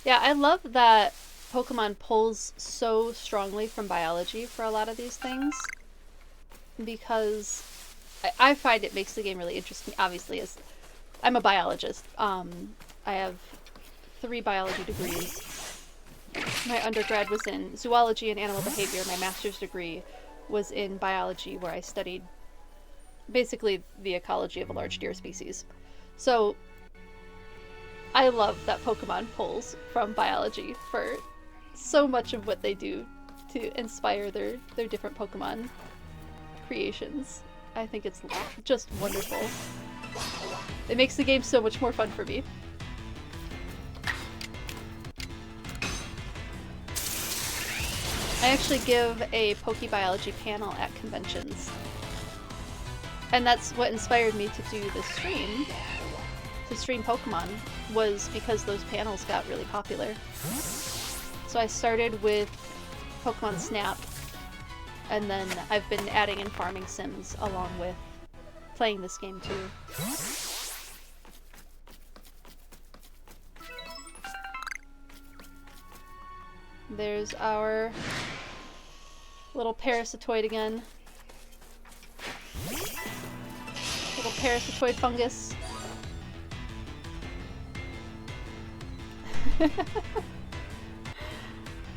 Speaker 1: Yeah, I love that Pokemon pulls so strongly from biology for a lot of these things, because I find it makes the game really interesting. Obviously, as I'm a biologist, I have 3 biology degrees. My undergrad was in zoology and animal behavior. My master's degree was in biology, where I studied basically the ecology of a large deer species. So I love that Pokemon pulls from biology for so much of what they do to inspire their different Pokemon creations. I think it's just wonderful. It makes the game so much more fun for me. I actually give a PokeBiology panel at conventions. And that's what inspired me to do this stream. To stream Pokemon was because those panels got really popular. So I started with Pokemon Snap, and then I've been adding in farming sims along with playing this game too. There's our little parasitoid again. Little parasitoid fungus.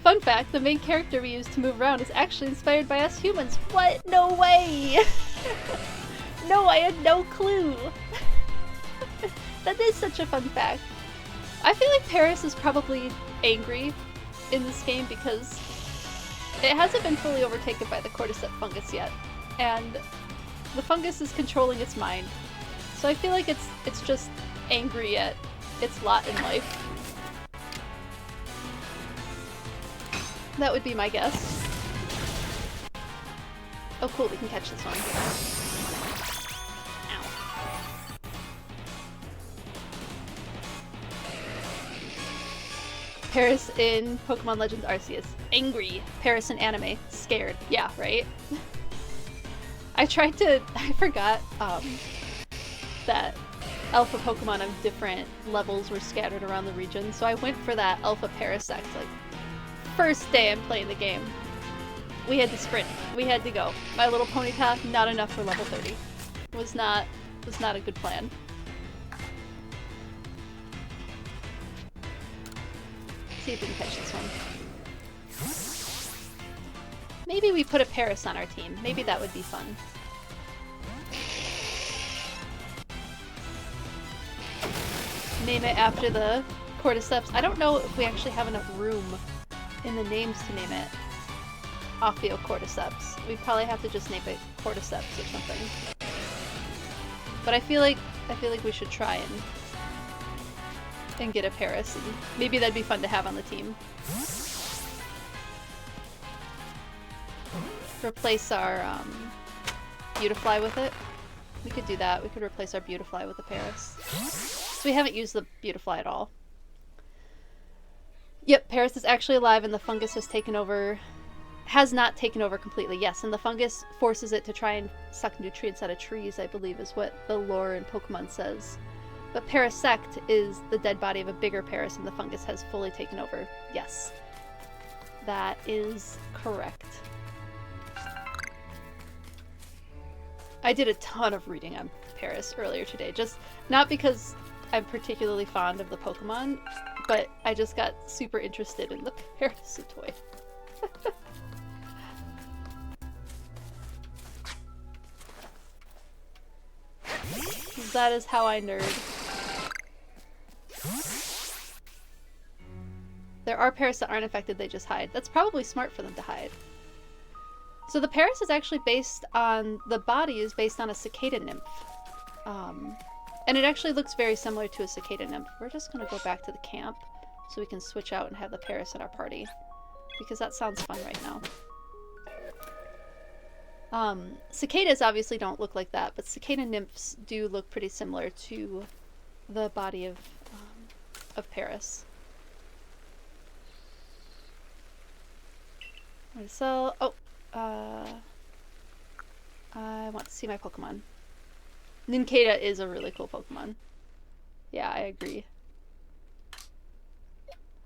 Speaker 1: Fun fact, the main character we use to move around is actually inspired by us humans. What? No way! No, I had no clue! That is such a fun fact. I feel like Paris is probably angry in this game because It hasn't been fully overtaken by the cordyceps fungus yet, and the fungus is controlling its mind. So I feel like it's just angry at its lot in life. That would be my guess. Oh cool, we can catch this one. Ow. Paris in Pokemon Legends Arceus. Angry. Paris in anime. Scared. Yeah, right? I forgot that alpha Pokemon of different levels were scattered around the region, so I went for that alpha Parasect, like, first day I'm playing the game. We had to sprint. We had to go. My Little Ponyta, not enough for level 30. Was not a good plan. See if we can catch this one. Maybe we put a Paris on our team. Maybe that would be fun. Name it after the cordyceps. I don't know if we actually have enough room in the names to name it Ophiocordyceps. We'd probably have to just name it Cordyceps or something. But I feel like we should try and get a Paris, and maybe that'd be fun to have on the team. Replace our Beautifly with it. We could do that. We could replace our Beautifly with a Paris. So we haven't used the Beautifly at all. Yep, Paris is actually alive and the fungus has taken over. Has not taken over completely, yes, and the fungus forces it to try and suck nutrients out of trees, I believe is what the lore in Pokemon says. But Parasect is the dead body of a bigger Paris and the fungus has fully taken over. Yes. That is correct. I did a ton of reading on Paris earlier today, just not because I'm particularly fond of the Pokemon, but I just got super interested in the Parasitoid. That is how I nerd. There are Paris that aren't infected, they just hide. That's probably smart for them to hide. So the Paris is actually based on, the body is based on a cicada nymph. And it actually looks very similar to a cicada nymph. We're just gonna go back to the camp so we can switch out and have the Paris in our party. Because that sounds fun right now. Cicadas obviously don't look like that, but cicada nymphs do look pretty similar to the body of Paris. I'm gonna sell. Oh, I want to see my Pokemon. Nincada is a really cool Pokemon. Yeah, I agree.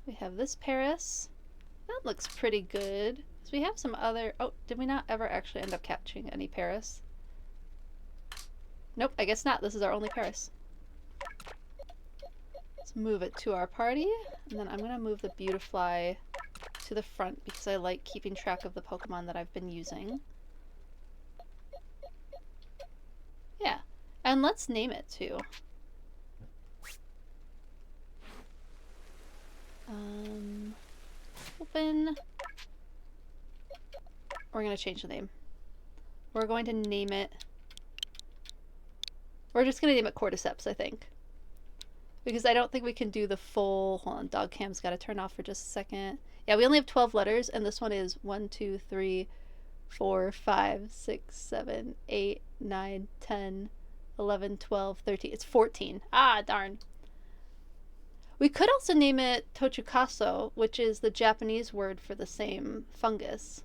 Speaker 1: We have this Paris. That looks pretty good. So we have some other... Oh, did we not ever actually end up catching any Paris? Nope, I guess not. This is our only Paris. Let's move it to our party. And then I'm going to move the Beautifly to the front because I like keeping track of the Pokemon that I've been using. Yeah. And let's name it too. Open... We're going to change the name. We're going to name it... We're just going to name it Cordyceps, I think. Because I don't think we can do the full... Hold on, dog cam's got to turn off for just a second. Yeah, we only have 12 letters, and this one is 1, 2, 3, 4, 5, 6, 7, 8, 9, 10, 11, 12, 13. It's 14. Ah, darn. We could also name it Tochukaso, which is the Japanese word for the same fungus.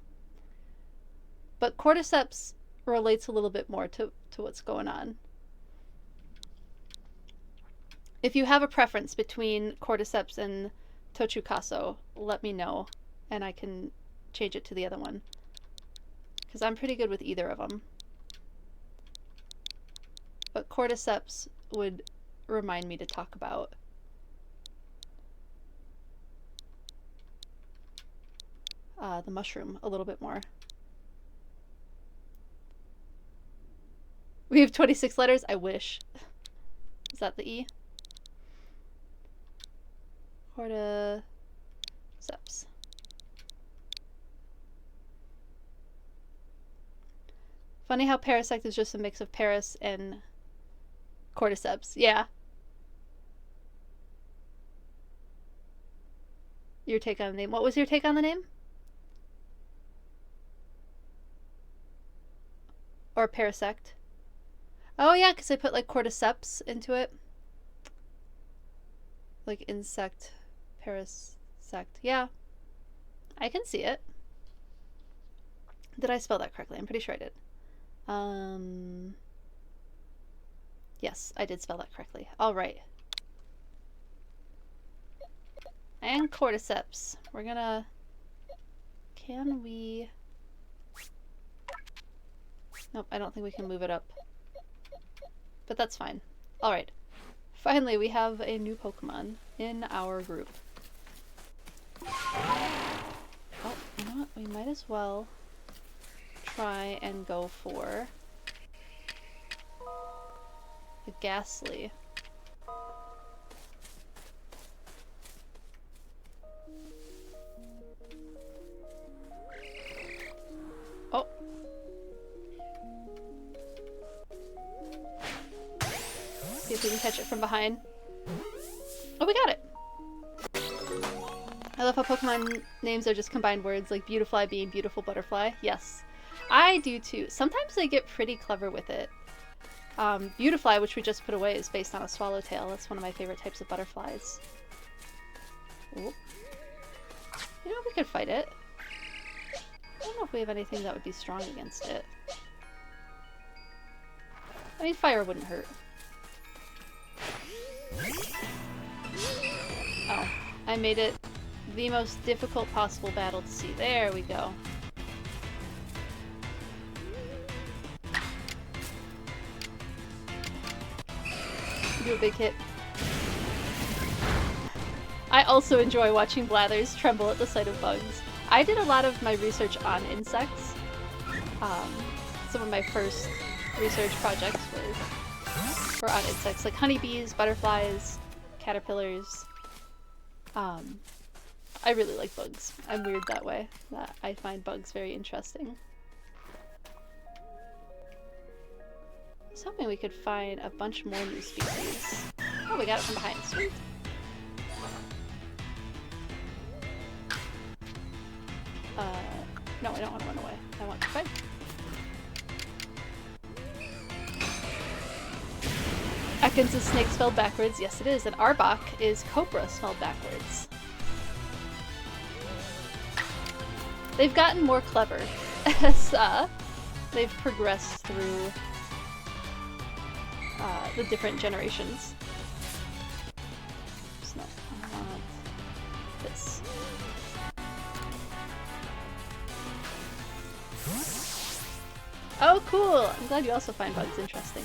Speaker 1: But Cordyceps relates a little bit more to what's going on. If you have a preference between Cordyceps and Tochukaso, let me know, and I can change it to the other one. Because I'm pretty good with either of them. But Cordyceps would remind me to talk about the mushroom a little bit more. We have 26 letters? I wish. Is that the E? Cordyceps. Funny how Parasect is just a mix of Paris and Cordyceps. Yeah. Your take on the name. What was your take on the name? Or Parasect? Oh yeah, because I put like Cordyceps into it. Like insect, Parasect. Yeah. I can see it. Did I spell that correctly? I'm pretty sure I did. Yes, I did spell that correctly. All right. And Cordyceps. We're gonna... Can we... Nope, I don't think we can move it up. But that's fine. Alright. Finally, we have a new Pokemon in our group. Oh, you know what? We might as well try and go for a Ghastly. Oh. See if we can catch it from behind. Oh, we got it! I love how Pokemon names are just combined words, like Beautifly being beautiful butterfly. Yes. I do too. Sometimes they get pretty clever with it. Beautifly, which we just put away, is based on a swallowtail. That's one of my favorite types of butterflies. Ooh. You know, we could fight it. I don't know if we have anything that would be strong against it. I mean, fire wouldn't hurt. Oh, I made it the most difficult possible battle to see. There we go. Do a big hit. I also enjoy watching blathers tremble at the sight of bugs. I did a lot of my research on insects. Some of my first research projects were on insects, like honeybees, butterflies, caterpillars. I really like bugs. I'm weird that way. I find bugs very interesting. I was hoping we could find a bunch more new species. Oh, we got it from behind. Sweet. No, I don't want to run away. I want to fight. Ekans is snake spelled backwards. Yes, it is. And Arbok is cobra spelled backwards. They've gotten more clever as they've progressed through the different generations. No, I want this. Oh, cool! I'm glad you also find bugs interesting.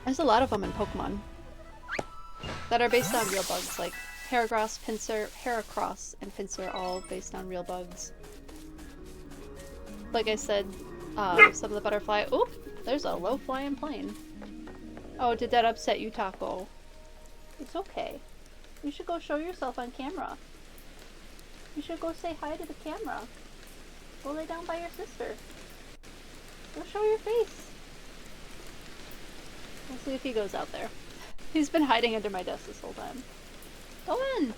Speaker 1: There's a lot of them in Pokemon that are based on real bugs, like Heracross, and Pinsir, all based on real bugs. Like I said, some of the butterfly— oop! There's a low-flying plane. Oh, did that upset you, Taco? It's okay. You should go show yourself on camera. You should go say hi to the camera. Go lay down by your sister. Go show your face. We'll see if he goes out there. He's been hiding under my desk this whole time. Go in!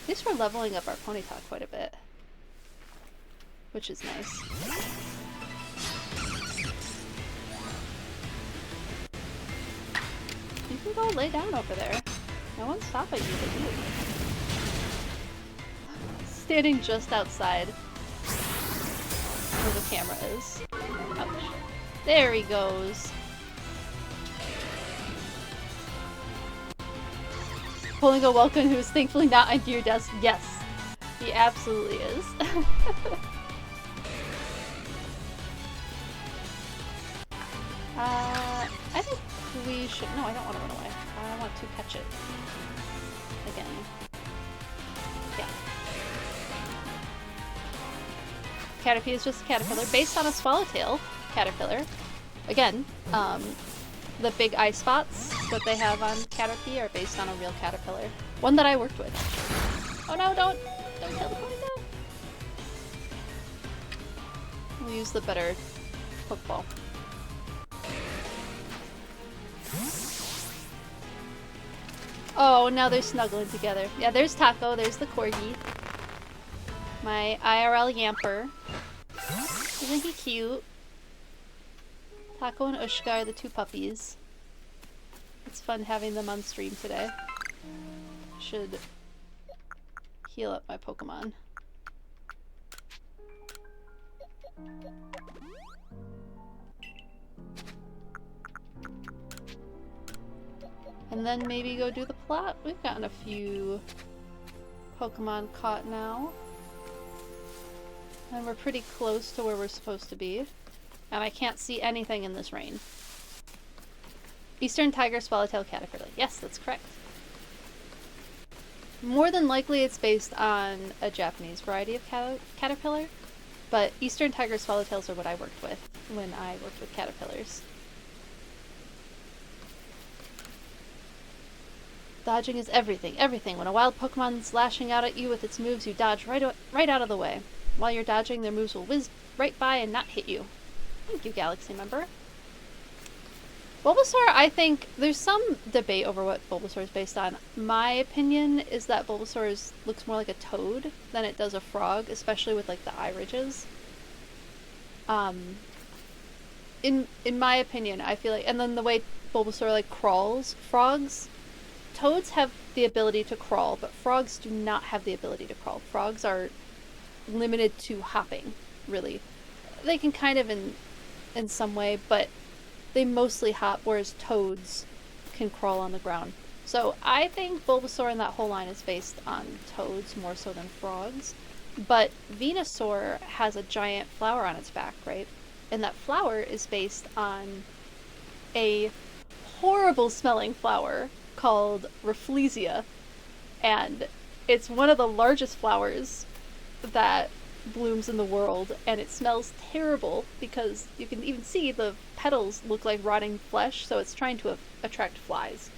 Speaker 1: At least we're leveling up our Ponyta quite a bit. Which is nice. You can go lay down over there. No one's stopping you but you. Standing just outside where the camera is. Ouch. There he goes. Pulling a Welcome who is thankfully not under your desk. Yes, he absolutely is. I think we should— no, I don't want to run away. I want to catch it. Again. Yeah. Caterpie is just a caterpillar based on a swallowtail caterpillar. Again, the big eye spots that they have on Caterpie are based on a real caterpillar. One that I worked with. Oh no, don't kill the Ponyta! We'll use the better Pokeball. Oh, now they're snuggling together. Yeah, there's Taco, there's the Corgi. My IRL Yamper. Isn't he cute? Taco and Ushka are the two puppies. It's fun having them on stream today. Should heal up my Pokemon. And then maybe go do the plot. We've gotten a few Pokemon caught now. And we're pretty close to where we're supposed to be. And I can't see anything in this rain. Eastern Tiger Swallowtail Caterpillar. Yes, that's correct. More than likely it's based on a Japanese variety of caterpillar, but Eastern Tiger Swallowtails are what I worked with when I worked with caterpillars. Dodging is everything, everything. When a wild Pokemon's lashing out at you with its moves, you dodge right out of the way. While you're dodging, their moves will whiz right by and not hit you. Thank you, Galaxy member. Bulbasaur, I think there's some debate over what Bulbasaur is based on. My opinion is that Bulbasaur looks more like a toad than it does a frog, especially with like the eye ridges. In my opinion, I feel like, and then the way Bulbasaur like crawls, toads have the ability to crawl, but frogs do not have the ability to crawl. Frogs are limited to hopping, really. They can kind of in some way, but they mostly hop, whereas toads can crawl on the ground. So I think Bulbasaur and that whole line is based on toads more so than frogs. But Venusaur has a giant flower on its back, right? And that flower is based on a horrible smelling flower called Rafflesia. And it's one of the largest flowers that blooms in the world, and it smells terrible because you can even see the petals look like rotting flesh, so it's trying to attract flies.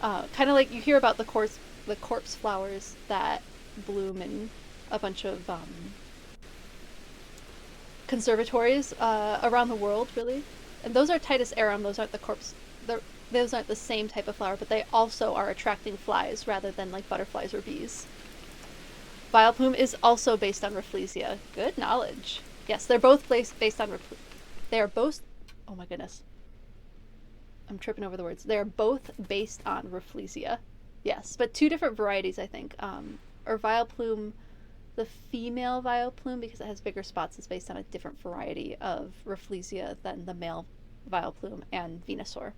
Speaker 1: Kind of like you hear about the corpse flowers that bloom in a bunch of conservatories around the world, really. And those are Titus arum. Those aren't those aren't the same type of flower, but they also are attracting flies rather than like butterflies or bees. Vileplume is also based on Rafflesia. Good knowledge. Yes, they're both based on they are both. Oh my goodness. I'm tripping over the words. They are both based on Rafflesia. Yes, but two different varieties, I think. Or Vileplume, the female Vileplume, because it has bigger spots, is based on a different variety of Rafflesia than the male Vileplume and Venusaur.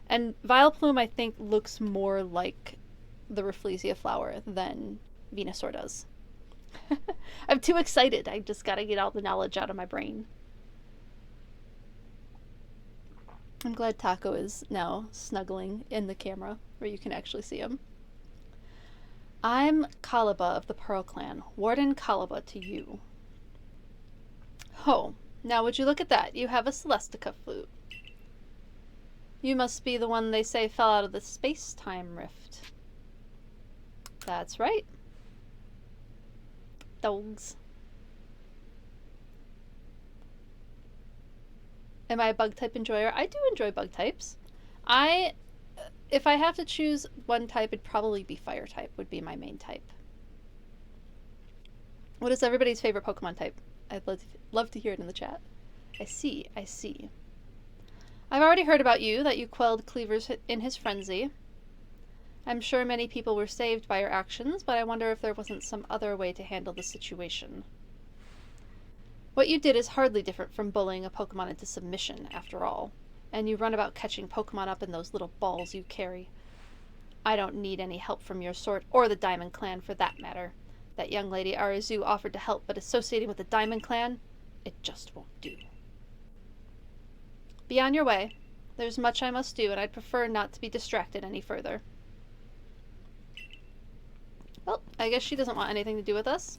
Speaker 1: And Vileplume, I think, looks more like the Rafflesia flower than Venusaur does. I'm too excited. I just gotta get all the knowledge out of my brain. I'm glad Taco is now snuggling in the camera where you can actually see him. I'm Kalaba of the Pearl Clan. Warden Kalaba to you. Ho, now would you look at that? You have a Celestica flute. You must be the one they say fell out of the space-time rift. That's right. Dogs. Am I a bug type enjoyer? I do enjoy bug types. If I have to choose one type, it'd probably be fire type would be my main type. What is everybody's favorite Pokemon type? I'd love to hear it in the chat. I see. I've already heard about you, that you quelled Cleaver's in his frenzy. I'm sure many people were saved by your actions, but I wonder if there wasn't some other way to handle the situation. What you did is hardly different from bullying a Pokemon into submission, after all. And you run about catching Pokemon up in those little balls you carry. I don't need any help from your sort, or the Diamond Clan for that matter. That young lady Arizu offered to help, but associating with the Diamond Clan, it just won't do. Be on your way. There's much I must do, and I'd prefer not to be distracted any further. Well, I guess she doesn't want anything to do with us.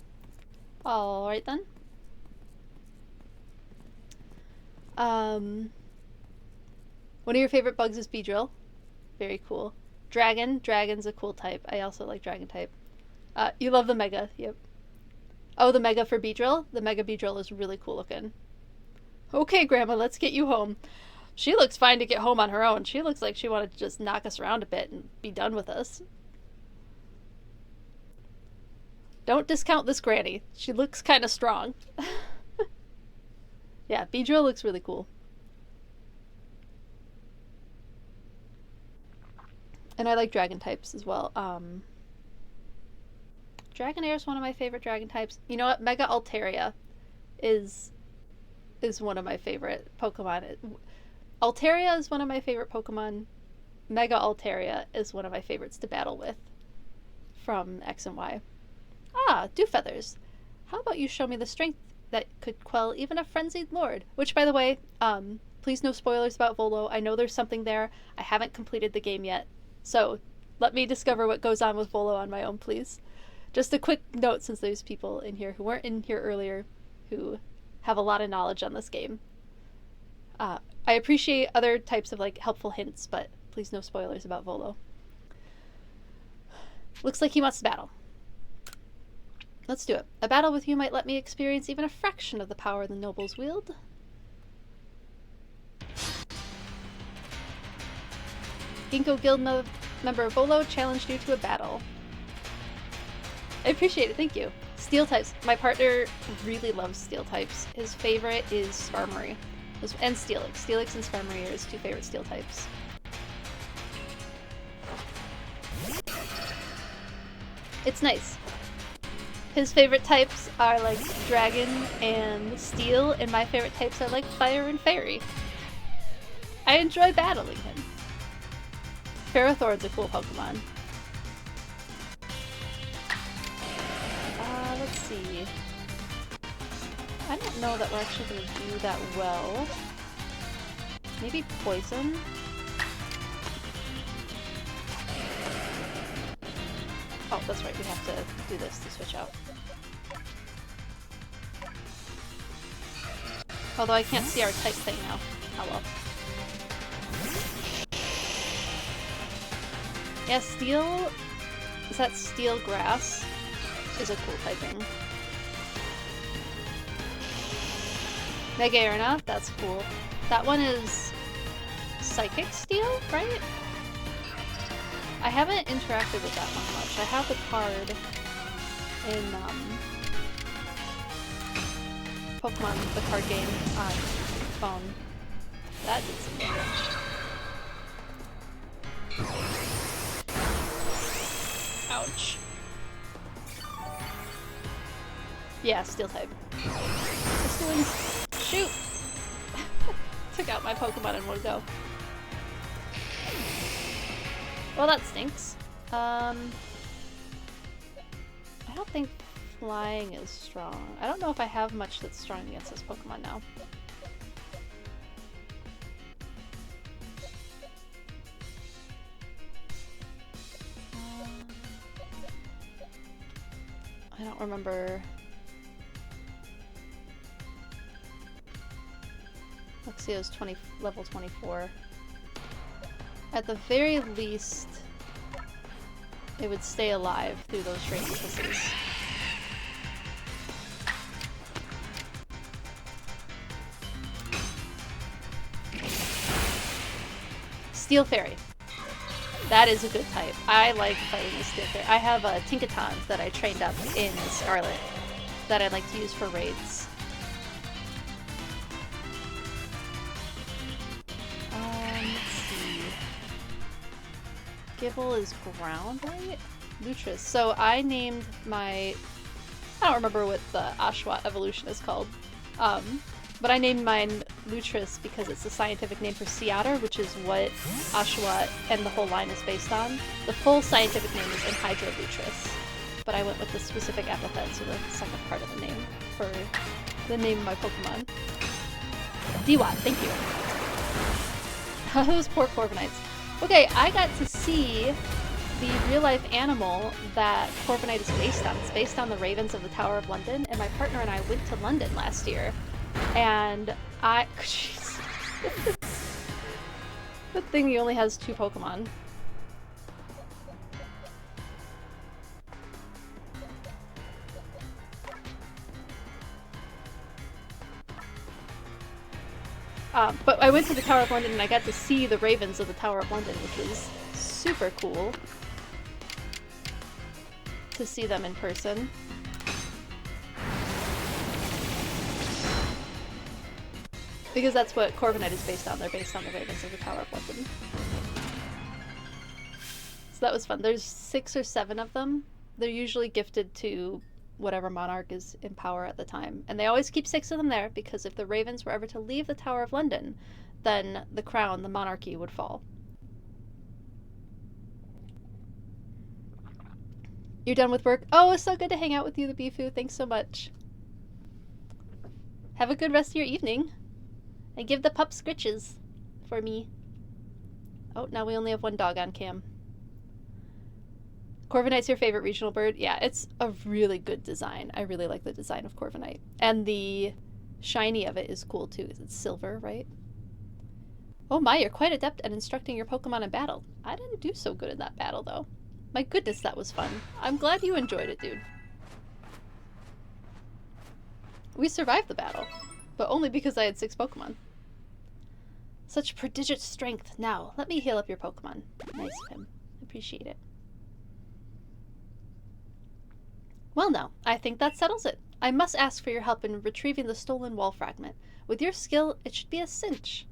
Speaker 1: Alright then. One of your favorite bugs is Beedrill. Very cool. Dragon's a cool type. I also like dragon type. You love the Mega, yep. Oh, the Mega for Beedrill? The Mega Beedrill is really cool looking. Okay, Grandma, let's get you home. She looks fine to get home on her own. She looks like she wanted to just knock us around a bit and be done with us. Don't discount this granny. She looks kind of strong. Yeah, Beedrill looks really cool. And I like dragon types as well. Dragonair is one of my favorite dragon types. You know what? Mega Altaria is one of my favorite Pokemon. Altaria is one of my favorite Pokemon. Mega Altaria is one of my favorites to battle with from X and Y. Ah, Dew Feathers. How about you show me the strength that could quell even a frenzied lord? Which, by the way, please no spoilers about Volo. I know there's something there. I haven't completed the game yet. So let me discover what goes on with Volo on my own, please. Just a quick note, since there's people in here who weren't in here earlier who have a lot of knowledge on this game. I appreciate other types of like helpful hints, but please no spoilers about Volo. Looks like he wants to battle. Let's do it. A battle with you might let me experience even a fraction of the power the nobles wield. Ginkgo Guild member Volo challenged you to a battle. I appreciate it, thank you. Steel types. My partner really loves steel types. His favorite is Skarmory. And Steelix. Steelix and Skarmory are his two favorite steel types. It's nice. His favorite types are like dragon and steel, and my favorite types are like fire and fairy. I enjoy battling him. Ferrothorn's a cool Pokemon. Let's see. I don't know that we're actually going to do that well. Maybe poison? Oh, that's right, we have to do this to switch out. Although I can't see our type thing now. Oh well. Yeah, steel... Is that steel grass? Is a cool typing. Mega Arena, that's cool. That one is Psychic Steel, right? I haven't interacted with that one much. I have the card in Pokemon, the card game on phone. That did some damage. Ouch. Yeah, steel type. Just doing... Shoot! Took out my Pokemon in one go. Well, that stinks. I don't think flying is strong. I don't know if I have much that's strong against this Pokemon now. I don't remember. Arceus 20 level 24. At the very least, it would stay alive through those training kisses. Steel Fairy. That is a good type. I like fighting with Steel Fairy. I have a Tinkaton that I trained up in Scarlet that I like to use for raids. Gibble is ground, right? Lutris. So I named my... I don't remember what the Oshawott evolution is called. But I named mine Lutris because it's the scientific name for sea otter, which is what Oshawott and the whole line is based on. The full scientific name is Enhydra Lutris. But I went with the specific epithet, so the second part of the name, for the name of my Pokemon. Dewott, thank you. Those poor Corviknights. Okay, I got to see the real-life animal that Corviknight is based on. It's based on the Ravens of the Tower of London, and my partner and I went to London last year. And jeez. Good thing he only has 2 Pokemon. But I went to the Tower of London and I got to see the ravens of the Tower of London, which was super cool to see them in person. Because that's what Corviknight is based on. They're based on the ravens of the Tower of London. So that was fun. There's 6 or 7 of them. They're usually gifted to whatever monarch is in power at the time. And they always keep 6 of them there because if the ravens were ever to leave the Tower of London, then the crown, the monarchy, would fall. You're done with work? Oh, it's so good to hang out with you, the Bifu. Thanks so much. Have a good rest of your evening. And give the pup scritches for me. Oh, now we only have 1 dog on cam. Corviknight's your favorite regional bird? Yeah, it's a really good design. I really like the design of Corviknight. And the shiny of it is cool too. It's silver, right? Oh my, you're quite adept at instructing your Pokemon in battle. I didn't do so good in that battle though. My goodness, that was fun. I'm glad you enjoyed it, dude. We survived the battle, but only because I had 6 Pokemon. Such prodigious strength. Now, let me heal up your Pokemon. Nice of him. Appreciate it. Well now, I think that settles it. I must ask for your help in retrieving the stolen wall fragment. With your skill, it should be a cinch.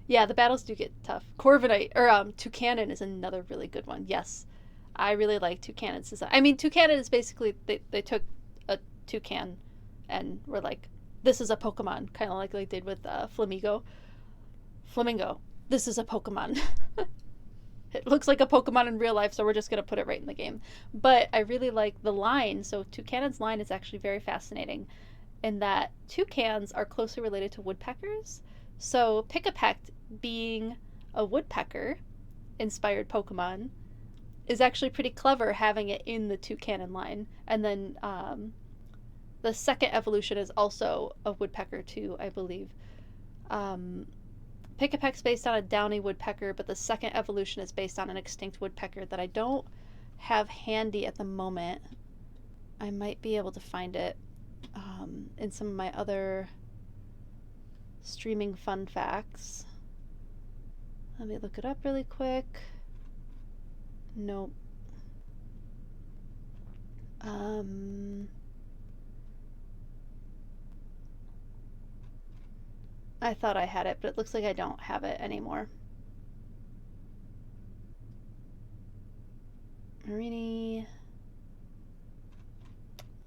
Speaker 1: Yeah, the battles do get tough. Corviknight, or Toucanon is another really good one. Yes, I really like Toucanon's design. I mean, Toucanon is basically, they took a toucan and were like, this is a Pokemon, kind of like they did with Flamingo. This is a Pokemon. It looks like a Pokemon in real life, so we're just going to put it right in the game. But I really like the line. So Toucanon's line is actually very fascinating in that toucans are closely related to woodpeckers. So Pick-a-Peck, being a woodpecker-inspired Pokemon, is actually pretty clever having it in the Toucanon line. And then the second evolution is also a woodpecker too, I believe. Pick-a-Peck's based on a downy woodpecker, but the second evolution is based on an extinct woodpecker that I don't have handy at the moment. I might be able to find it in some of my other streaming fun facts. Let me look it up really quick. Nope. I thought I had it, but it looks like I don't have it anymore. Marini.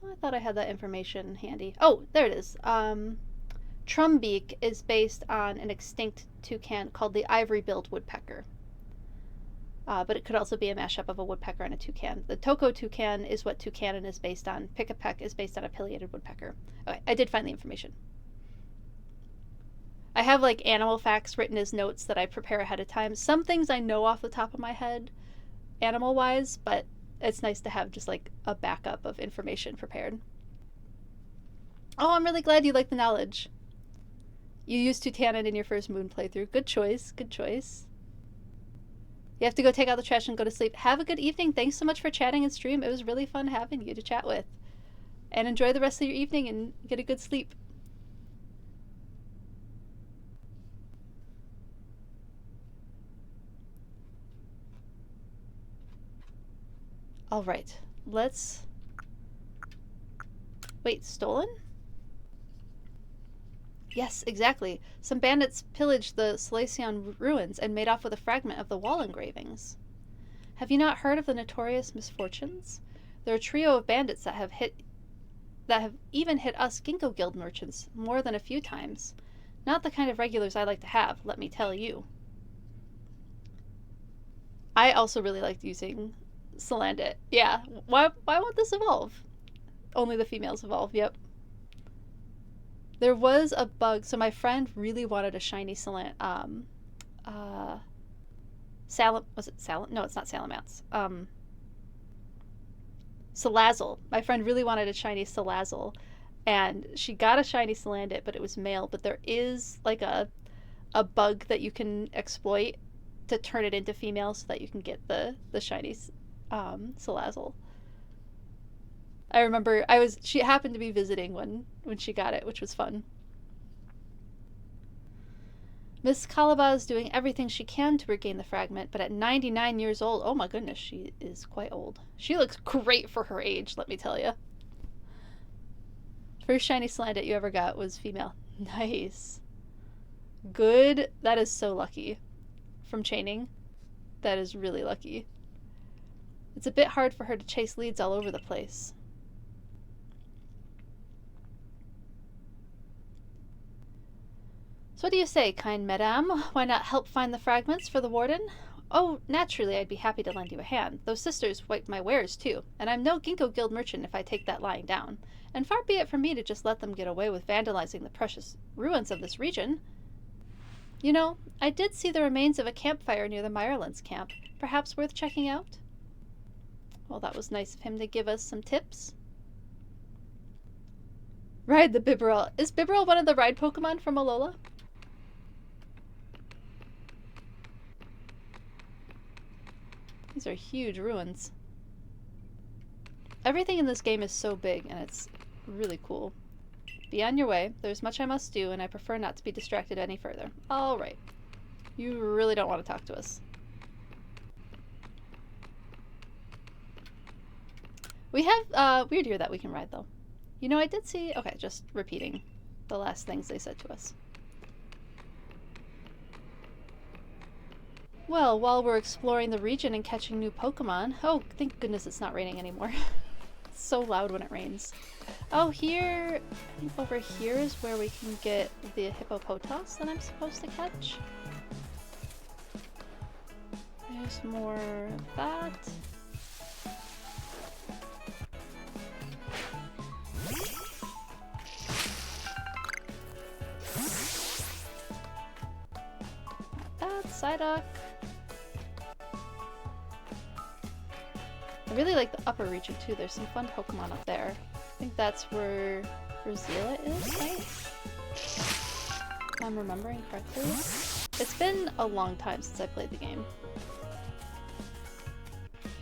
Speaker 1: I thought I had that information handy. Oh, there it is. Trumbeak is based on an extinct toucan called the ivory-billed woodpecker. But it could also be a mashup of a woodpecker and a toucan. The Toko toucan is what Toucanon is based on. Pick-a-Peck is based on a pileated woodpecker. Okay, I did find the information. I have like animal facts written as notes that I prepare ahead of time. Some things I know off the top of my head, animal-wise, but it's nice to have just like a backup of information prepared. Oh, I'm really glad you like the knowledge. You used Toucanon in your first Moon playthrough. Good choice, good choice. You have to go take out the trash and go to sleep. Have a good evening. Thanks so much for chatting and stream. It was really fun having you to chat with. And enjoy the rest of your evening and get a good sleep. All right, let's... Wait, stolen? Yes, exactly. Some bandits pillaged the Salacion ruins and made off with a fragment of the wall engravings. Have you not heard of the notorious misfortunes? They're a trio of bandits that have even hit us Ginkgo Guild merchants more than a few times. Not the kind of regulars I like to have, let me tell you. I also really liked using Salandit. Yeah, why won't this evolve? Only the females evolve, yep. There was a bug, so my friend really wanted a shiny was it no, it's not Salamence. Salazzle. My friend really wanted a shiny Salazzle, and she got a shiny Salandit, but it was male. But there is like a bug that you can exploit to turn it into female so that you can get the shiny Salazzle. I remember she happened to be visiting when she got it, which was fun. Miss Kalaba is doing everything she can to regain the fragment, but at 99 years old, oh my goodness, she is quite old. She looks great for her age, let me tell you. First shiny Slandit you ever got was female. Nice. Good. That is so lucky. From chaining. That is really lucky. It's a bit hard for her to chase leads all over the place. So what do you say, kind madame? Why not help find the fragments for the warden? Oh, naturally I'd be happy to lend you a hand. Those sisters wipe my wares too, and I'm no Ginkgo Guild merchant if I take that lying down. And far be it from me to just let them get away with vandalizing the precious ruins of this region. You know, I did see the remains of a campfire near the Meyerlands camp. Perhaps worth checking out? Well, that was nice of him to give us some tips. Ride the Bibarel. Is Bibarel one of the ride Pokemon from Alola? These are huge ruins. Everything in this game is so big, and it's really cool. Be on your way. There's much I must do, and I prefer not to be distracted any further. Alright. You really don't want to talk to us. We have Weird Ear that we can ride, though. You know, I did see... Okay, just repeating the last things they said to us. Well, while we're exploring the region and catching new Pokemon... Oh, thank goodness it's not raining anymore. It's so loud when it rains. Oh, here... I think over here is where we can get the Hippopotas that I'm supposed to catch. There's more of that. That, Psyduck. I really like the upper region too. There's some fun Pokemon up there. I think that's where Rosella is, right? If I'm remembering correctly. It's been a long time since I played the game.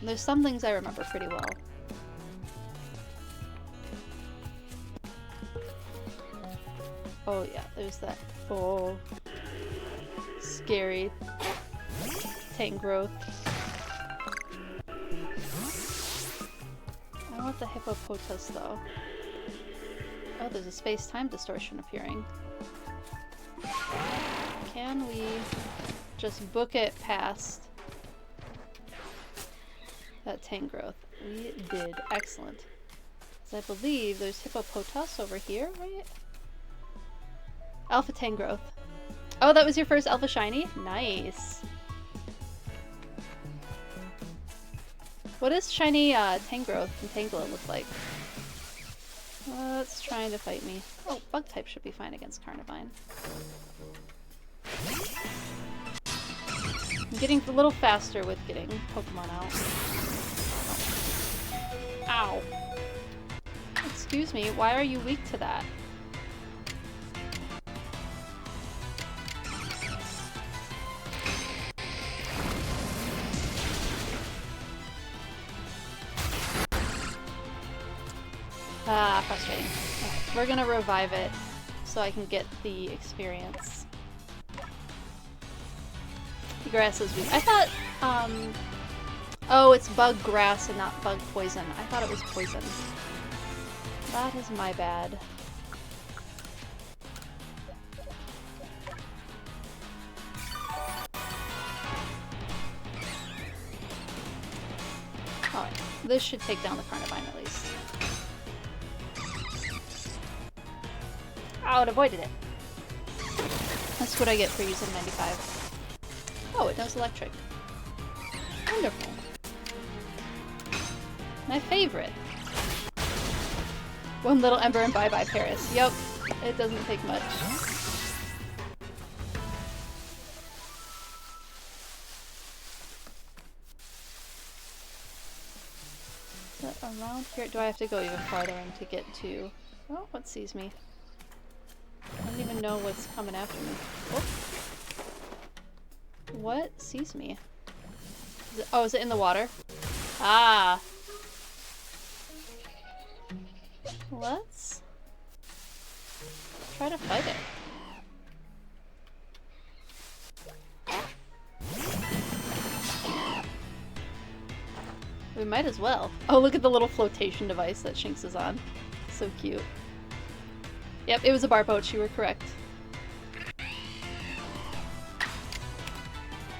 Speaker 1: There's some things I remember pretty well. Oh yeah, there's that. Oh, scary Tangrowth. I want the Hippopotas though. Oh, there's a space-time distortion appearing. Can we just book it past that Tangrowth? We did. Excellent. So I believe there's Hippopotas over here, right? Alpha Tangrowth. Oh, that was your first Alpha Shiny? Nice. What does shiny Tangrowth and Tangela look like? It's trying to fight me. Oh, bug type should be fine against Carnivine. I'm getting a little faster with getting Pokemon out. Oh. Ow. Excuse me, why are you weak to that? Ah, frustrating. Okay, we're gonna revive it so I can get the experience. The grass is weak. I thought, oh, it's bug grass and not bug poison. I thought it was poison. That is my bad. Alright, this should take down the Carnivine at least. Oh, it avoided it. That's what I get for using 95. Oh, it does electric. Wonderful. My favorite. One little ember and bye-bye Paris. Yep, it doesn't take much. Is that around here? Do I have to go even farther in to get to... Oh, what sees me? I don't even know what's coming after me. Oh. What sees me? Is it, oh, is it in the water? Ah! Let's try to fight it. We might as well. Oh, look at the little flotation device that Shinx is on. So cute. Yep, it was a barboach, you were correct.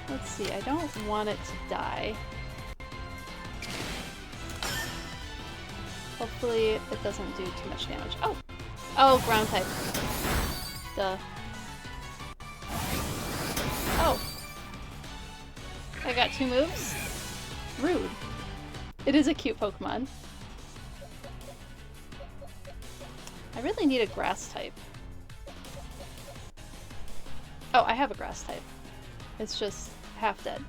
Speaker 1: Let's see, I don't want it to die. Hopefully it doesn't do too much damage. Oh! Oh, ground type. Duh. Oh. I got 2 moves? Rude. It is a cute Pokemon. I really need a grass type. Oh, I have a grass type. It's just half dead.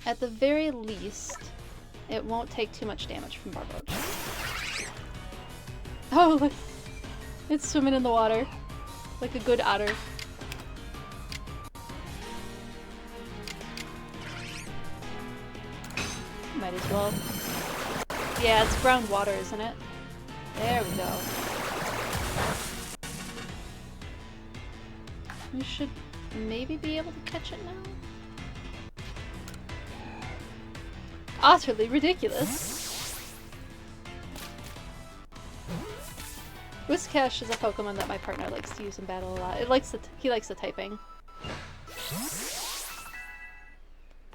Speaker 1: At the very least, it won't take too much damage from Barboach. Oh, look! It's swimming in the water. Like a good otter. Might as well. Yeah, it's groundwater, isn't it? There we go. We should maybe be able to catch it now? Utterly ridiculous. Whiscash is a Pokemon that my partner likes to use in battle a lot. He likes the typing.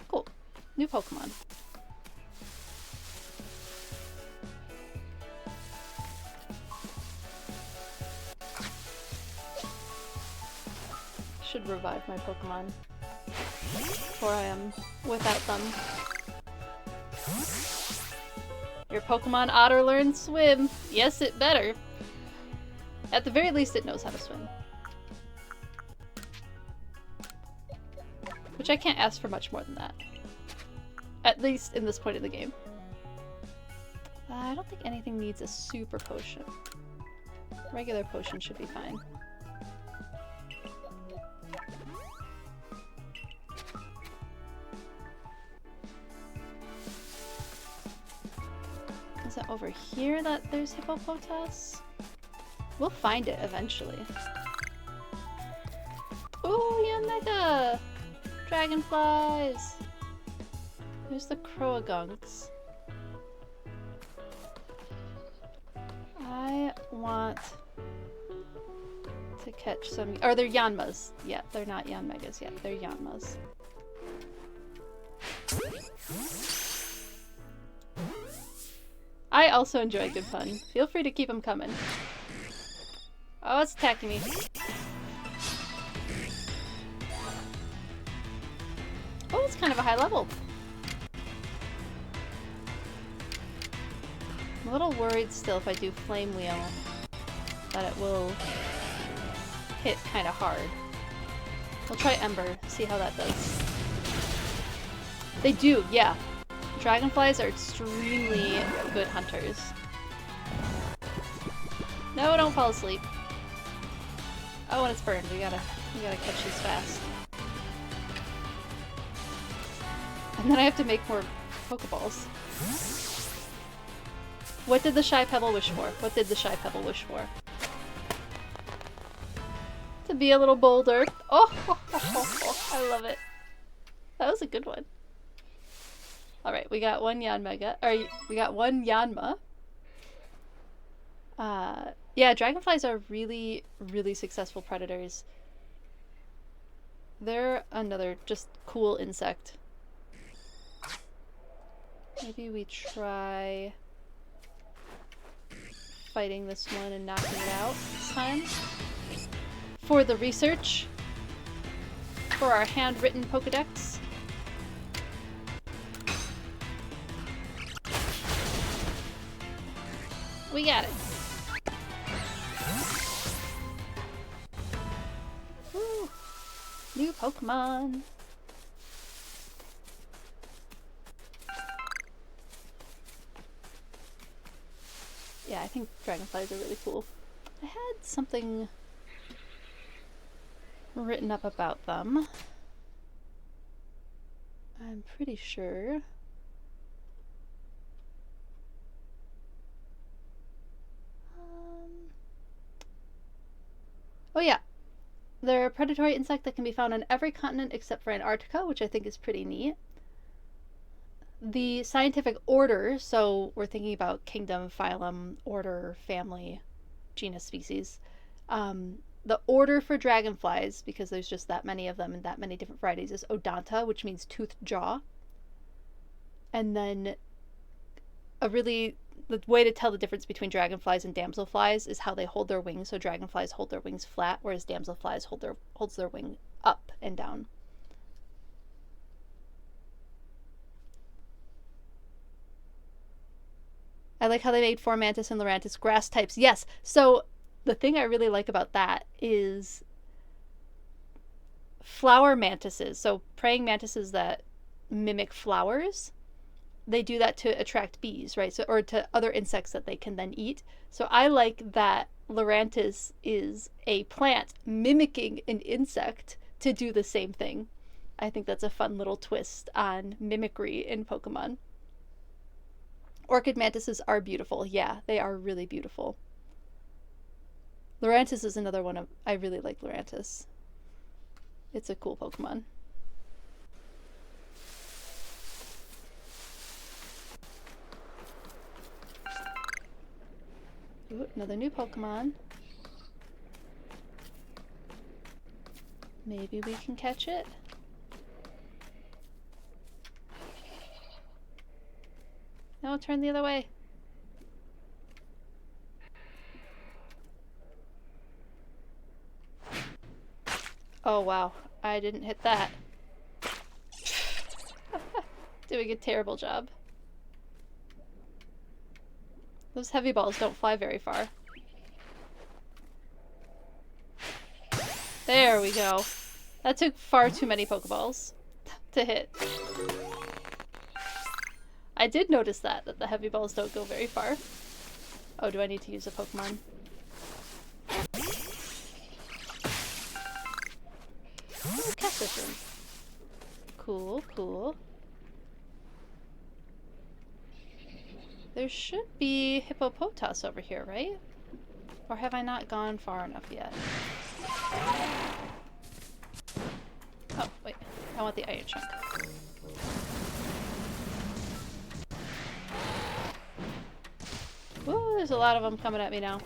Speaker 1: Cool. New Pokemon. Should revive my Pokemon before I am without them. Your Pokemon otter learned swim. Yes, it better. At the very least, it knows how to swim. Which I can't ask for much more than that. At least in this point of the game. I don't think anything needs a super potion. Regular potion should be fine. Is it over here that there's Hippopotas? We'll find it eventually. Ooh, Yanmega! Dragonflies! There's the Croagunks. I want to catch some... Or they're Yanmas. Yeah, they're not Yanmegas yet. They're Yanmas. I also enjoy good fun. Feel free to keep them coming. Oh, it's attacking me. Oh, it's kind of a high level. I'm a little worried still if I do Flame Wheel that it will hit kind of hard. We'll try Ember, see how that does. They do, yeah. Dragonflies are extremely good hunters. No, don't fall asleep. Oh, and it's burned. We gotta catch these fast. And then I have to make more Pokeballs. What did the Shy Pebble wish for? What did the Shy Pebble wish for? To be a little bolder. Oh, I love it. That was a good one. Alright, we got one Yanmega. Or, we got one Yanma. Yeah, dragonflies are really, really successful predators. They're another just cool insect. Maybe we try fighting this one and knocking it out this time. For the research. For our handwritten Pokedex. We got it. Woo. New Pokemon. Yeah, I think dragonflies are really cool. I had something written up about them. I'm pretty sure. Oh yeah. They're a predatory insect that can be found on every continent except for Antarctica, which I think is pretty neat. The scientific order, so we're thinking about kingdom, phylum, order, family, genus, species. The order for dragonflies, because there's just that many of them and that many different varieties, is Odonta, which means toothed jaw. And then the way to tell the difference between dragonflies and damselflies is how they hold their wings. So dragonflies hold their wings flat, whereas damselflies holds their wing up and down. I like how they made Formantis and Lurantis grass types. Yes. So the thing I really like about that is flower mantises. So praying mantises that mimic flowers, they do that to attract bees, right? So, or to other insects that they can then eat. So I like that Lurantis is a plant mimicking an insect to do the same thing. I think that's a fun little twist on mimicry in Pokemon. Orchid mantises are beautiful. Yeah, they are really beautiful. Lurantis is another one I really like Lurantis. It's a cool Pokemon. Ooh, another new Pokemon. Maybe we can catch it. No, turn the other way. Oh wow, I didn't hit that. Doing a terrible job. Those heavy balls don't fly very far. There we go. That took far too many Pokeballs to hit. I did notice that the heavy balls don't go very far. Oh, do I need to use a Pokemon? Oh, Cactus Room. Cool, cool. There should be Hippopotas over here, right? Or have I not gone far enough yet? Oh, wait. I want the iron chunk. Ooh, there's a lot of them coming at me now.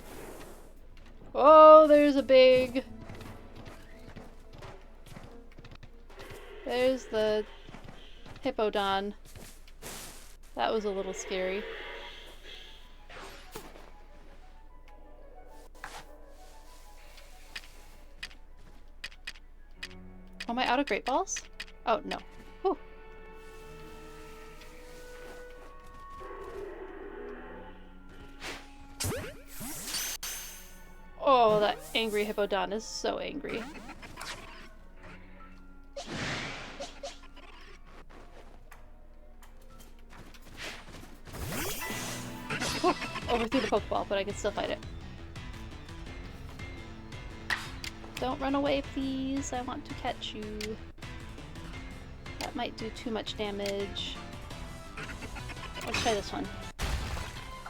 Speaker 1: Oh, there's a big... There's the Hippodon. That was a little scary. Am I out of Great Balls? Oh, no. Whew. Oh, that angry Hippodon is so angry. Whew. Overthrew the Pokeball, but I can still fight it. Don't run away, please. I want to catch you. That might do too much damage. Let's try this one.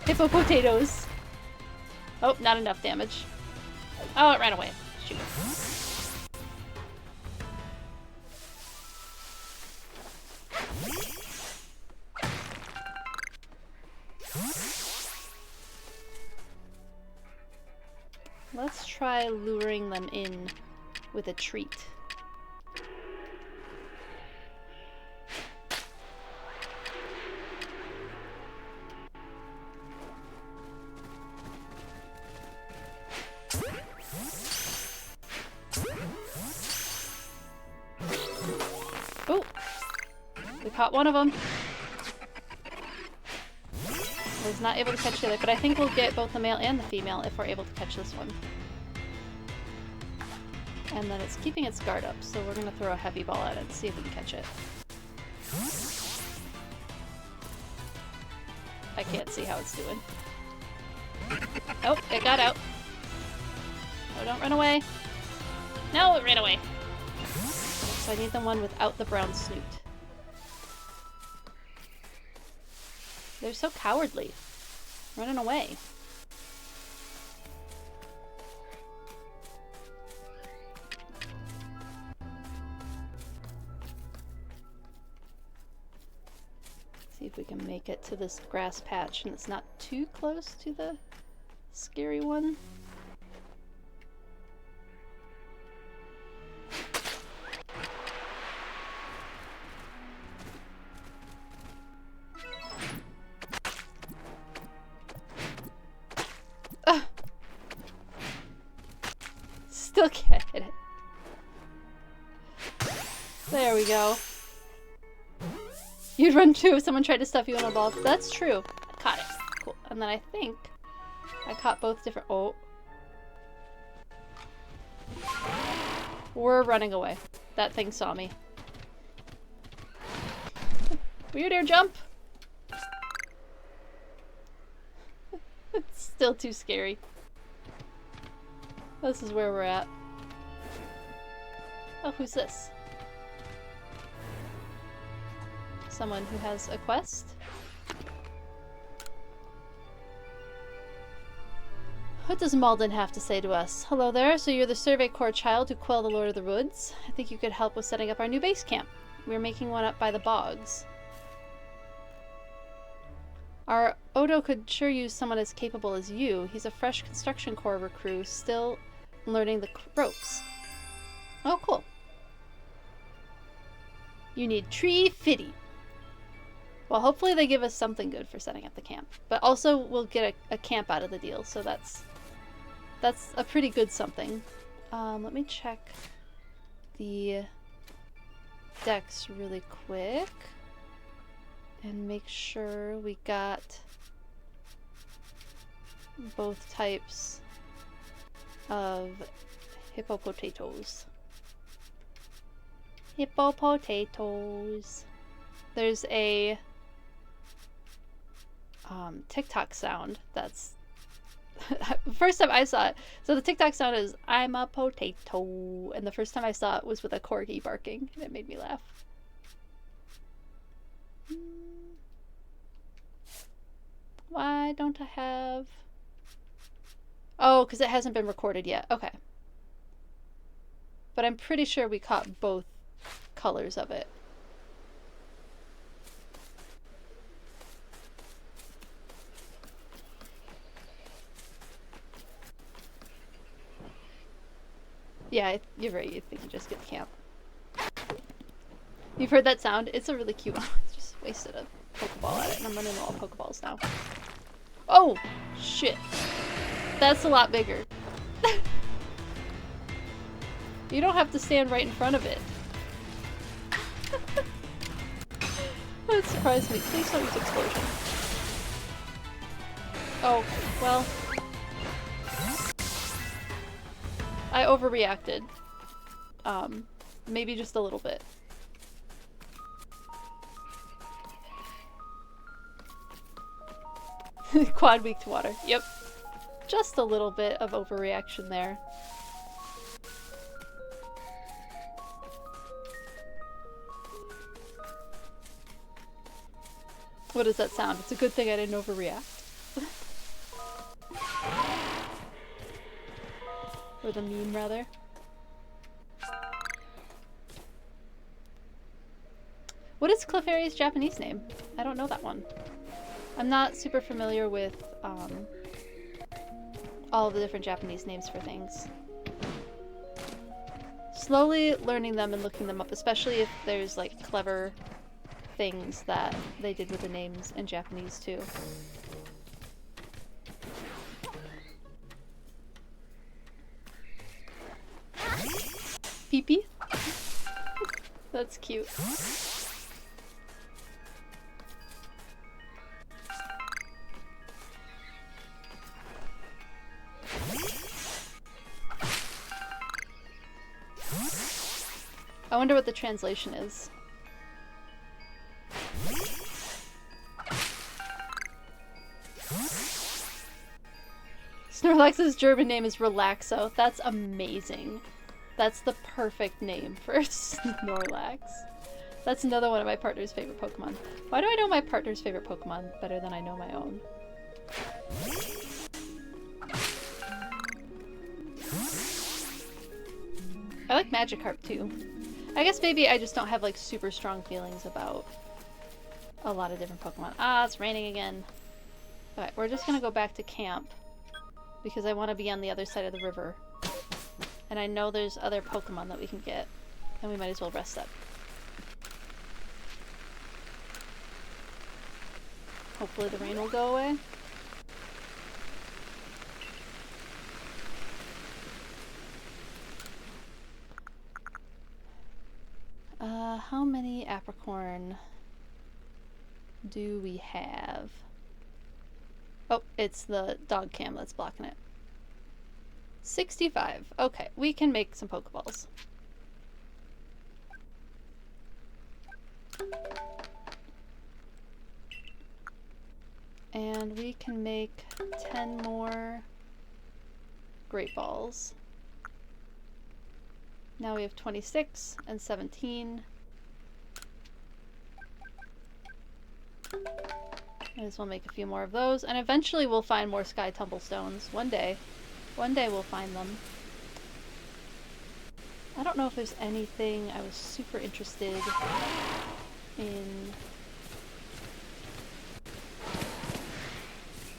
Speaker 1: Hippo potatoes! Oh, not enough damage. Oh, it ran away. Shoot. Let's try luring them in with a treat. Oh! We caught one of them. I was not able to catch the other, but I think we'll get both the male and the female if we're able to catch this one. And then it's keeping its guard up, so we're going to throw a heavy ball at it and see if we can catch it. I can't see how it's doing. Oh, it got out. Oh, don't run away. No, it ran away. So I need the one without the brown snoot. They're so cowardly. Running away. make it to this grass patch and it's not too close to the scary one. Still can't hit it. There we go. You'd run too if someone tried to stuff you in a ball. That's true. I caught it. Cool. And then I think I caught both different... Oh. We're running away. That thing saw me. Weird air jump. It's still too scary. This is where we're at. Oh, who's this? Someone who has a quest? What does Malden have to say to us? Hello there, so you're the Survey Corps child who quelled the Lord of the Woods. I think you could help with setting up our new base camp. We're making one up by the bogs. Our Odo could sure use someone as capable as you. He's a fresh construction corps recruit, still learning the ropes. Oh, cool. You need tree fitty. Well, hopefully they give us something good for setting up the camp. But also, we'll get a camp out of the deal, so that's a pretty good something. Let me check the decks really quick. And make sure we got both types of hippopotatoes. Hippopotatoes. There's a TikTok sound that's first time I saw it. So the TikTok sound is "I'm a potato," and the first time I saw it was with a corgi barking, and it made me laugh. Why don't I have... Oh, because it hasn't been recorded yet. Okay. But I'm pretty sure we caught both colors of it. Yeah, you're right. You think you just get the camp. You've heard that sound? It's a really cute one. It's just wasted a Pokeball at it, and I'm running all Pokeballs now. Oh! Shit. That's a lot bigger. You don't have to stand right in front of it. That surprised me. Please don't use explosion. Oh, well. I overreacted. Maybe just a little bit. Quad weak to water. Yep. Just a little bit of overreaction there. What does that sound? It's a good thing I didn't overreact. Or the meme, rather. What is Clefairy's Japanese name? I don't know that one. I'm not super familiar with all of the different Japanese names for things. Slowly learning them and looking them up, especially if there's like clever things that they did with the names in Japanese too. Pee-pee? That's cute. I wonder what the translation is. Snorlax's German name is Relaxo. That's amazing. That's the perfect name for Snorlax. That's another one of my partner's favorite Pokemon. Why do I know my partner's favorite Pokemon better than I know my own? I like Magikarp too. I guess maybe I just don't have like super strong feelings about a lot of different Pokemon. Ah, it's raining again. Alright, we're just gonna go back to camp because I want to be on the other side of the river. And I know there's other Pokemon that we can get, and we might as well rest up. Hopefully the rain will go away. How many apricorn do we have? Oh, it's the dog cam that's blocking it. 65. Okay, we can make some Pokeballs. And we can make 10 more Great Balls. Now we have 26 and 17. Might as well make a few more of those, and eventually we'll find more Sky Tumblestones. One day. One day we'll find them. I don't know if there's anything I was super interested in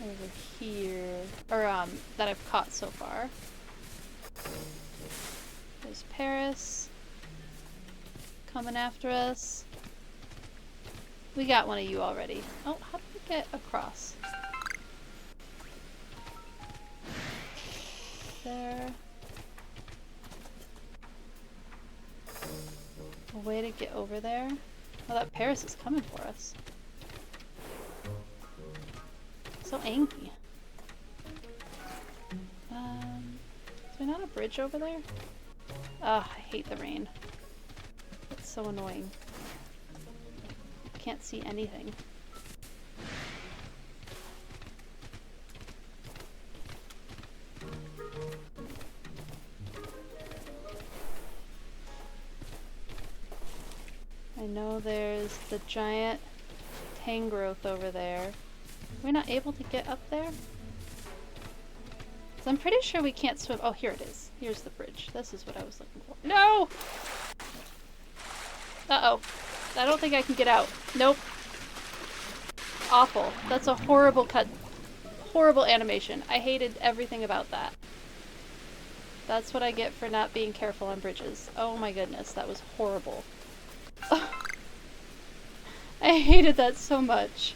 Speaker 1: over here, or that I've caught so far. There's Paris coming after us. We got one of you already. Oh, how do we get across? There. A way to get over there? Oh, that Paris is coming for us. So angry. Is there not a bridge over there? Ugh, I hate the rain. It's so annoying. Can't see anything. I know there's the giant Tangrowth over there. We're not able to get up there? So I'm pretty sure we can't swim. Oh, here it is. Here's the bridge. This is what I was looking for. No! Uh-oh. I don't think I can get out. Nope. Awful. That's a horrible cut. Horrible animation. I hated everything about that. That's what I get for not being careful on bridges. Oh my goodness, that was horrible. I hated that so much.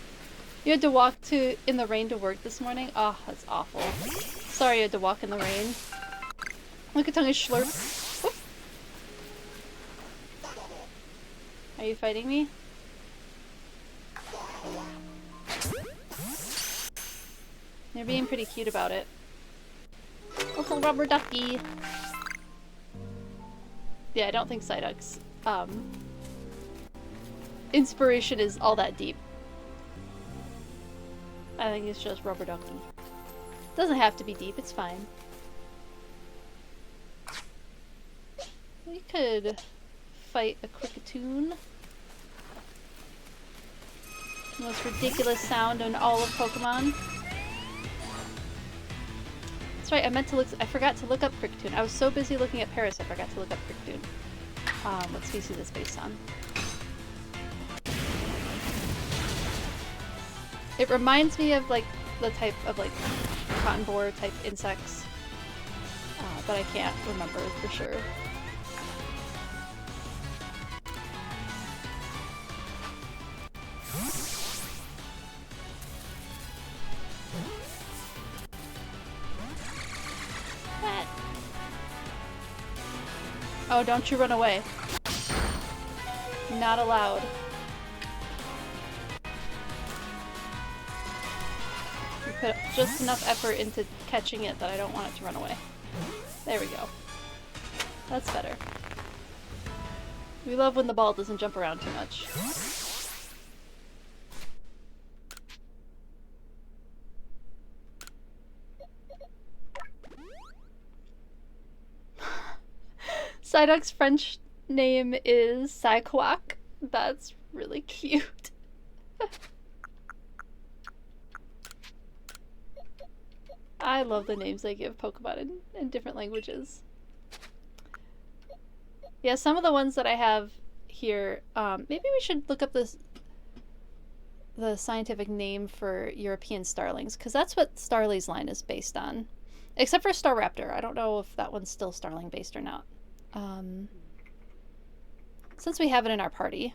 Speaker 1: You had to walk in the rain to work this morning? Oh, that's awful. Sorry you had to walk in the rain. Look at Tongue slurp. Whoop. Are you fighting me? You're being pretty cute about it. Little rubber ducky. Yeah, I don't think Psyduck's inspiration is all that deep. I think it's just rubber ducky. Doesn't have to be deep, it's fine. We could fight a Cricketune. The most ridiculous sound in all of Pokemon. That's right, I forgot to look up Cricketune. I was so busy looking at Paris, I forgot to look up Cricketune. What species it's based on. It reminds me of like the type of like cotton borer type insects, but I can't remember for sure. What? Oh, don't you run away. Not allowed. You put just enough effort into catching it that I don't want it to run away. There we go. That's better. We love when the ball doesn't jump around too much. Psyduck's French name is Psyquack. That's really cute. I love the names they give Pokemon in different languages. Yeah, some of the ones that I have here, maybe we should look up this the scientific name for European starlings, because that's what Starly's line is based on. Except for Staraptor. I don't know if that one's still starling based or not. Since we have it in our party.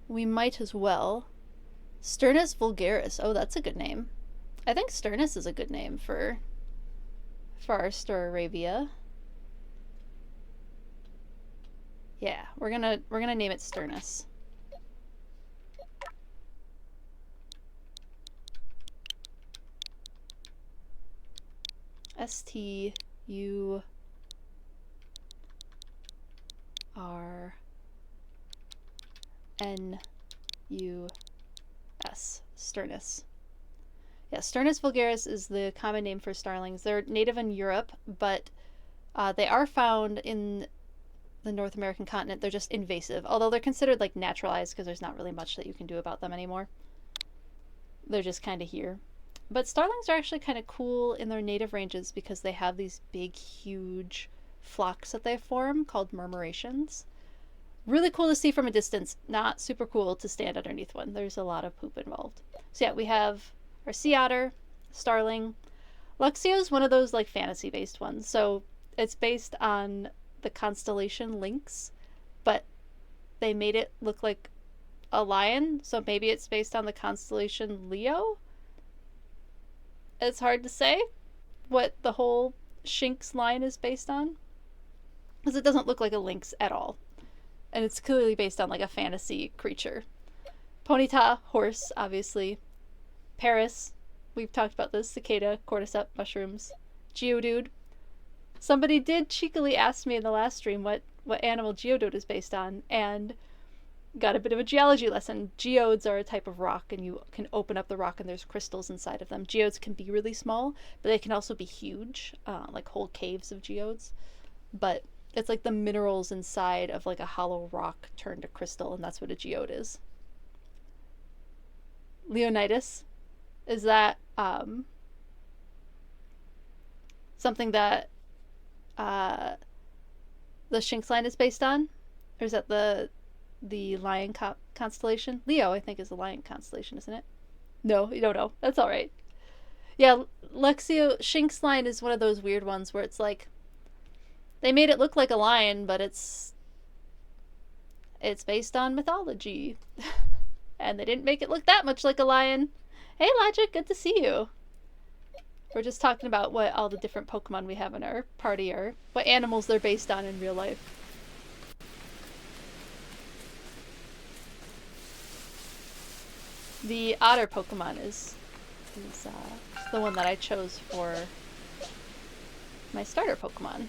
Speaker 1: We might as well. Sturnus vulgaris. Oh, that's a good name. I think Sturnus is a good name for our Storavia. Yeah, we're gonna name it Sturnus. STURNUS. Sturnus. Yeah, Sturnus vulgaris is the common name for starlings. They're native in Europe, but they are found in the North American continent. They're just invasive, although they're considered like naturalized because there's not really much that you can do about them anymore. They're just kind of here. But starlings are actually kind of cool in their native ranges because they have these big, huge flocks that they form called murmurations. Really cool to see from a distance, not super cool to stand underneath one. There's a lot of poop involved. So yeah, we have our sea otter, starling. Luxio is one of those like fantasy-based ones. So it's based on the constellation Lynx, but they made it look like a lion. So maybe it's based on the constellation Leo? It's hard to say what the whole Shinx line is based on, because it doesn't look like a lynx at all. And it's clearly based on like a fantasy creature. Ponyta, horse, obviously. Paris, we've talked about this. Cicada, cordyceps, mushrooms. Geodude. Somebody did cheekily ask me in the last stream what animal Geodude is based on, and got a bit of a geology lesson. Geodes are a type of rock, and you can open up the rock and there's crystals inside of them. Geodes can be really small, but they can also be huge, like whole caves of geodes. But it's like the minerals inside of like a hollow rock turned to crystal, and that's what a geode is. Leonidas, is that something that the Shinx line is based on? Or is that the lion constellation? Leo, I think, is the lion constellation, isn't it? No, you don't know. That's all right. Yeah, Lexio Shinx line is one of those weird ones where it's like they made it look like a lion, but it's based on mythology. And they didn't make it look that much like a lion. Hey, Logic, good to see you. We're just talking about what all the different Pokemon we have in our party are, what animals they're based on in real life. The otter Pokemon is the one that I chose for my starter Pokemon.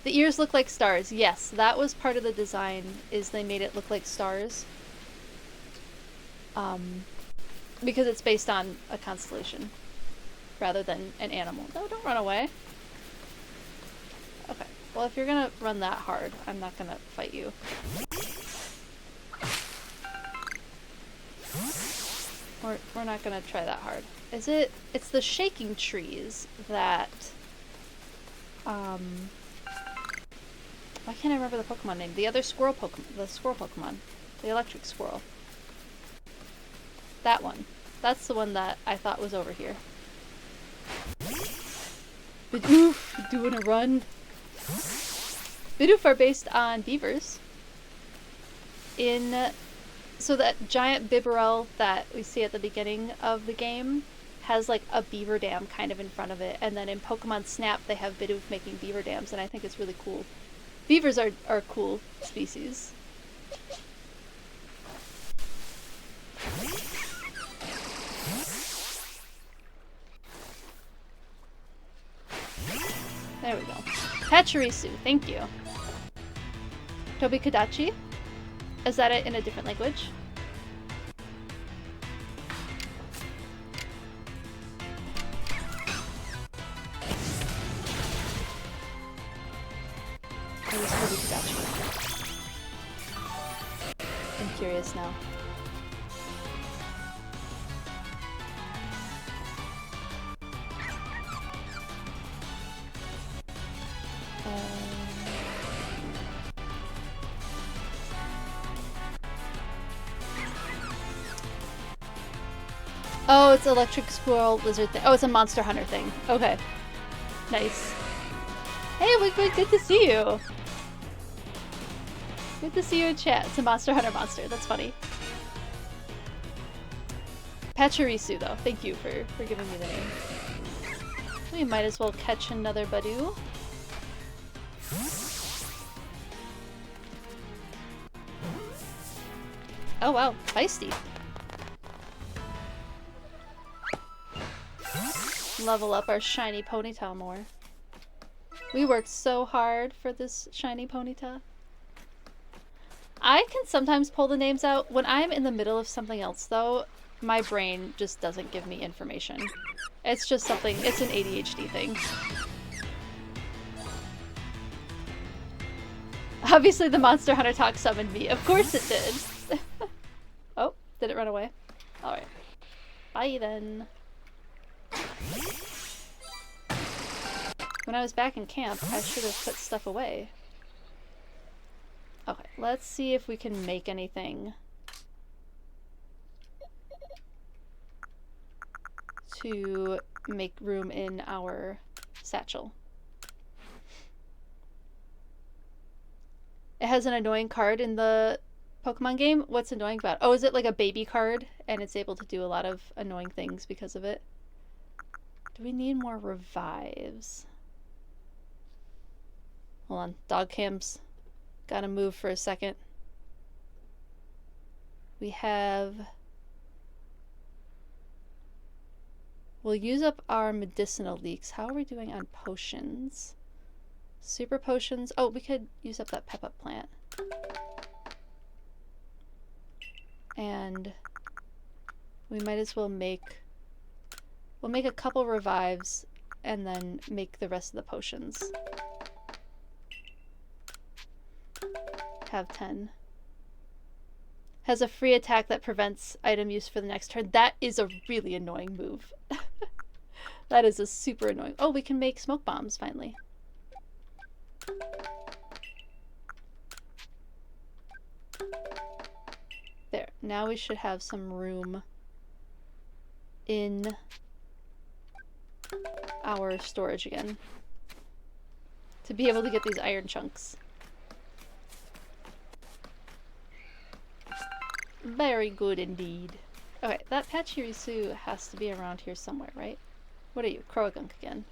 Speaker 1: The ears look like stars. Yes, that was part of the design, is they made it look like stars. Because it's based on a constellation rather than an animal. No, don't run away. Okay, well, if you're gonna run that hard, I'm not gonna fight you. We're not gonna try that hard. Is it? It's the shaking trees that why can't I remember the Pokemon name? The other squirrel Pokemon, the squirrel Pokemon. The electric squirrel. That one. That's the one that I thought was over here. Bidoof, doing a run. Bidoof are based on beavers. So that giant Bibarel that we see at the beginning of the game has like a beaver dam kind of in front of it, and then in Pokemon Snap they have Bidoof making beaver dams, and I think it's really cool. Beavers are a cool species. There we go. Pachirisu, thank you. Tobikadachi? Is that it in a different language? Or is Tobikadachi? I'm curious now. Oh, it's electric squirrel lizard thing. Oh, it's a Monster Hunter thing. Okay. Nice. Hey, Wigwig, good to see you. Good to see you in chat. It's a Monster Hunter monster. That's funny. Pachirisu, though. Thank you for giving me the name. We might as well catch another Badoo. Oh wow, feisty. Level up our shiny Ponyta more. We worked so hard for this shiny Ponyta. I can sometimes pull the names out. When I'm in the middle of something else, though, my brain just doesn't give me information. It's just something, it's an ADHD thing. Obviously the Monster Hunter talk summoned me. Of course it did. Oh, did it run away? Alright. Bye then. When I was back in camp, I should have put stuff away. Okay, let's see if we can make anything to make room in our satchel. It has an annoying card in the Pokemon game. What's annoying about it? Oh, is it like a baby card and it's able to do a lot of annoying things because of it? Do we need more revives? Hold on, dog cams. Gotta move for a second. We have... We'll use up our medicinal leaks. How are we doing on potions? Super potions. Oh, we could use up that pep up plant. And we might as well make... We'll make a couple revives and then make the rest of the potions. Have 10. Has a free attack that prevents item use for the next turn. That is a really annoying move. That is a super annoying... Oh, we can make smoke bombs, finally. There. Now we should have some room in our storage again to be able to get these iron chunks. Very good indeed. Okay, that Pachirisu has to be around here somewhere, right? What are you? Croagunk again.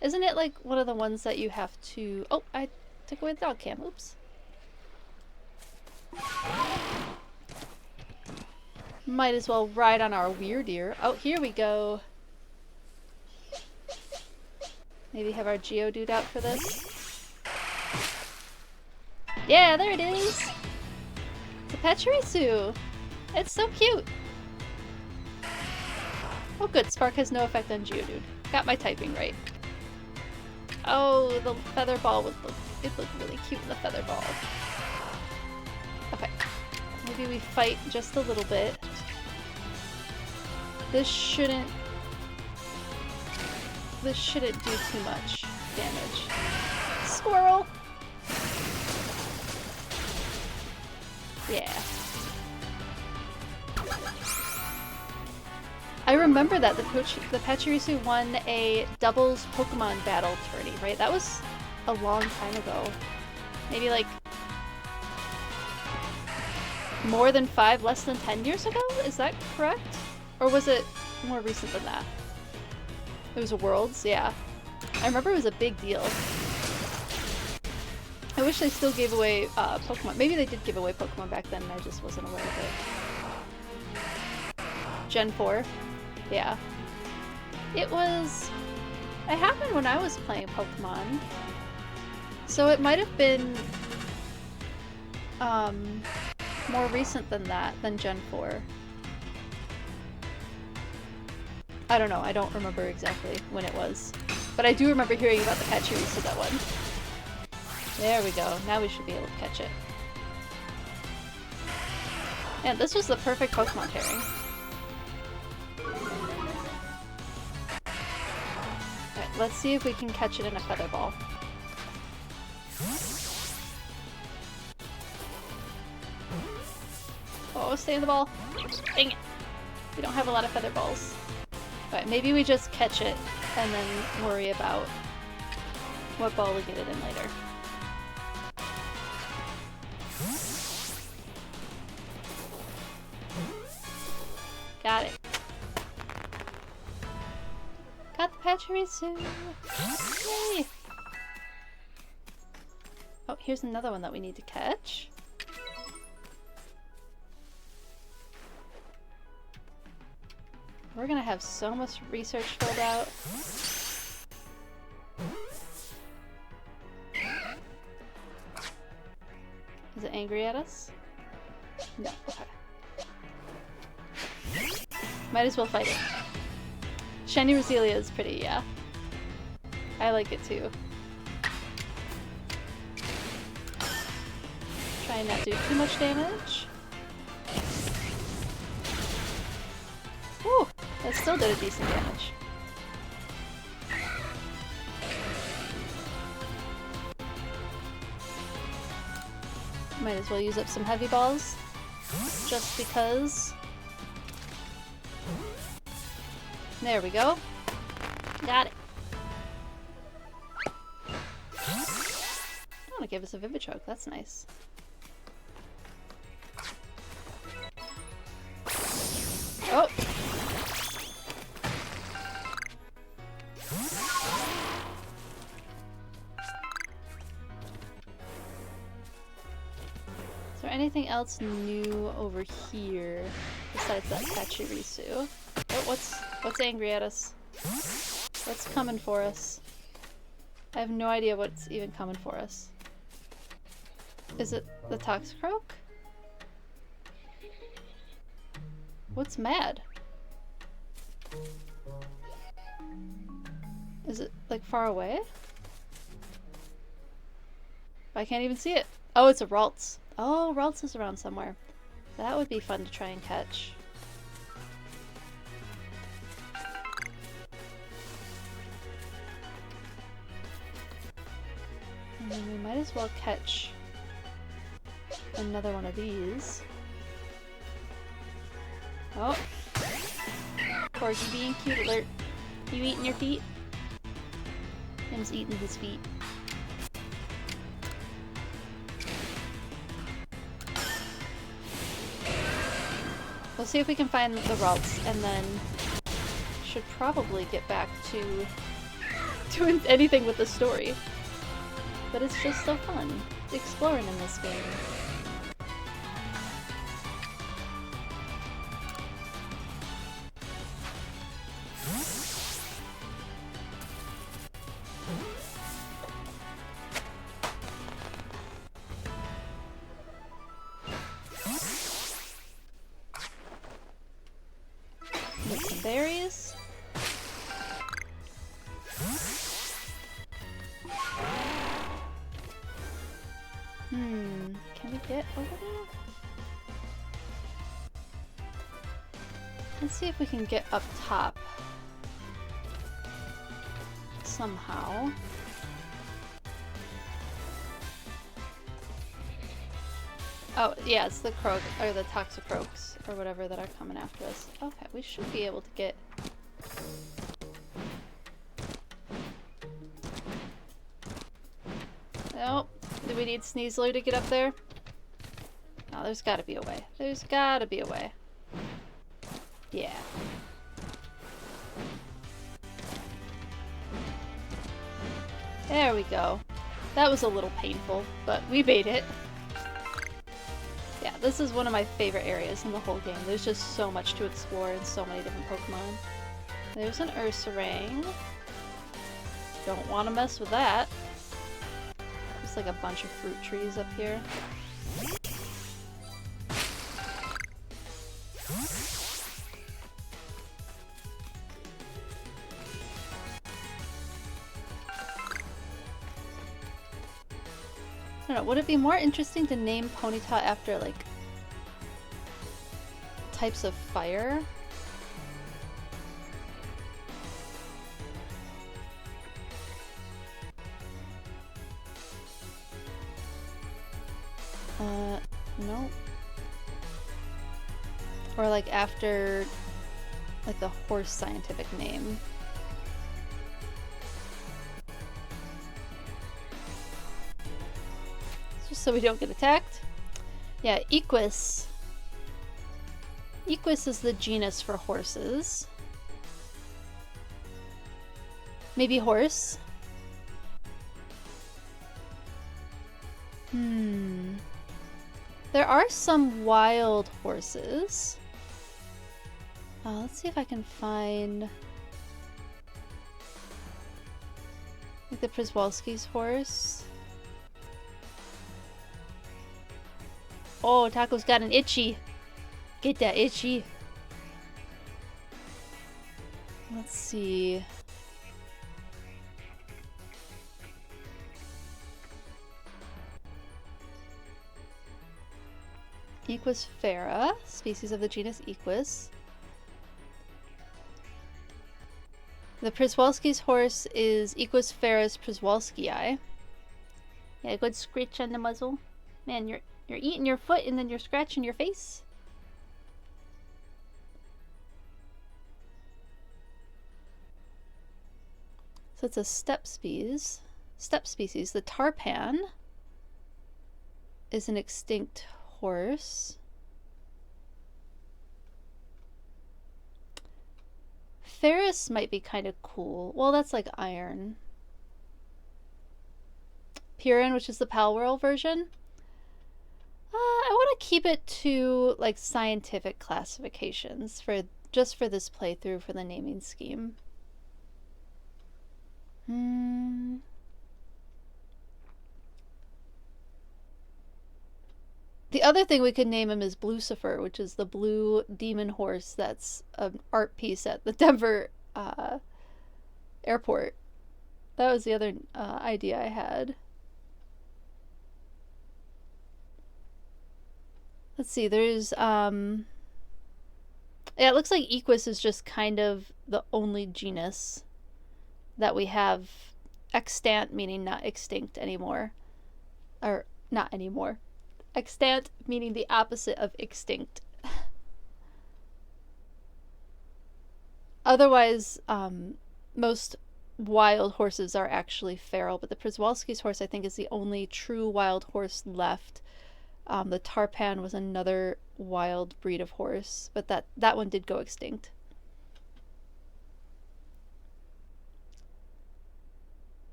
Speaker 1: Isn't it like one of the ones that you have to... Oh, I took away the dog cam. Oops. Might as well ride on our weird deer. Oh, here we go. Maybe have our Geodude out for this. Yeah, there it is! It's a Pachirisu! It's so cute! Oh good, Spark has no effect on Geodude. Got my typing right. Oh, the feather ball would look... It looked really cute in the feather ball. Okay. Maybe we fight just a little bit. This shouldn't do too much damage. Squirrel! Yeah. I remember that the Pachirisu won a doubles Pokemon battle tourney, right? That was a long time ago. Maybe like more than 5, less than 10 years ago? Is that correct? Or was it more recent than that? It was a Worlds? Yeah. I remember it was a big deal. I wish they still gave away Pokemon. Maybe they did give away Pokemon back then and I just wasn't aware of it. Gen 4? Yeah. It was... It happened when I was playing Pokemon. So it might have been... more recent than that, than Gen 4. I don't know, I don't remember exactly when it was. But I do remember hearing about the Pachirisu that one. There we go, now we should be able to catch it. And this was the perfect Pokemon pairing. Alright, let's see if we can catch it in a feather ball. Oh, stay in the ball. Dang it. We don't have a lot of feather balls. Alright, maybe we just catch it and then worry about what ball we get it in later. Got it. Got the Pachirisu! Yay! Oh, here's another one that we need to catch. We're gonna have so much research filled out. Is it angry at us? No, okay. Might as well fight it. Shiny Roselia is pretty, yeah. I like it too. Try and not do too much damage. Woo! That still did a decent damage. Might as well use up some heavy balls. Just because. There we go. Got it. I want to give us a Vivichoke. That's nice. Oh! Is there anything else new over here besides that Pachirisu? Oh, what's angry at us? What's coming for us? I have no idea what's even coming for us. Is it the Toxicroak? What's mad? Is it like far away? I can't even see it. Oh, it's a Ralts. Oh, Ralts is around somewhere. That would be fun to try and catch. And then we might as well catch another one of these. Oh! Corgi being cute alert. You eating your feet? Him's eating his feet. We'll see if we can find the Ralts, and then should probably get back to doing anything with the story. But it's just so fun exploring in this game. Get some berries. Can we get over there? Let's see if we can get up top. Somehow. Oh, yeah, it's the croak, or the Toxicroaks, or whatever that are coming after us. Okay, we should be able to get... Nope. Do we need Sneasler to get up there? No, there's gotta be a way. There's gotta be a way. Yeah. There we go. That was a little painful, but we made it. Yeah, this is one of my favorite areas in the whole game. There's just so much to explore and so many different Pokemon. There's an Ursaring. Don't want to mess with that. There's like a bunch of fruit trees up here. I don't know, would it be more interesting to name Ponyta after, like, types of fire? No. Or, like, after like the horse scientific name. Just so we don't get attacked. Yeah, Equus. Equus is the genus for horses. Maybe horse? There are some wild horses. Let's see if I can find like the Przewalski's horse. Oh, Taco's got an itchy. Get that itchy. Let's see. Equus fera, species of the genus Equus. The Przewalski's horse is Equus ferus przewalskii. Yeah, a good scratch on the muzzle. Man, you're eating your foot and then you're scratching your face. So it's a steppe species. The tarpan is an extinct horse. Ferris might be kind of cool. Well, that's like iron. Piran, which is the Palworld version. I want to keep it to like scientific classifications for just for this playthrough for the naming scheme. The other thing we could name him is Blucifer, which is the blue demon horse that's an art piece at the Denver airport. That was the other idea I had. Let's see, there's yeah, it looks like Equus is just kind of the only genus that we have extant, meaning not extinct anymore. Or not anymore. Extant meaning the opposite of extinct. Otherwise, most wild horses are actually feral, but the Przewalski's horse I think is the only true wild horse left. The tarpan was another wild breed of horse, but that one did go extinct.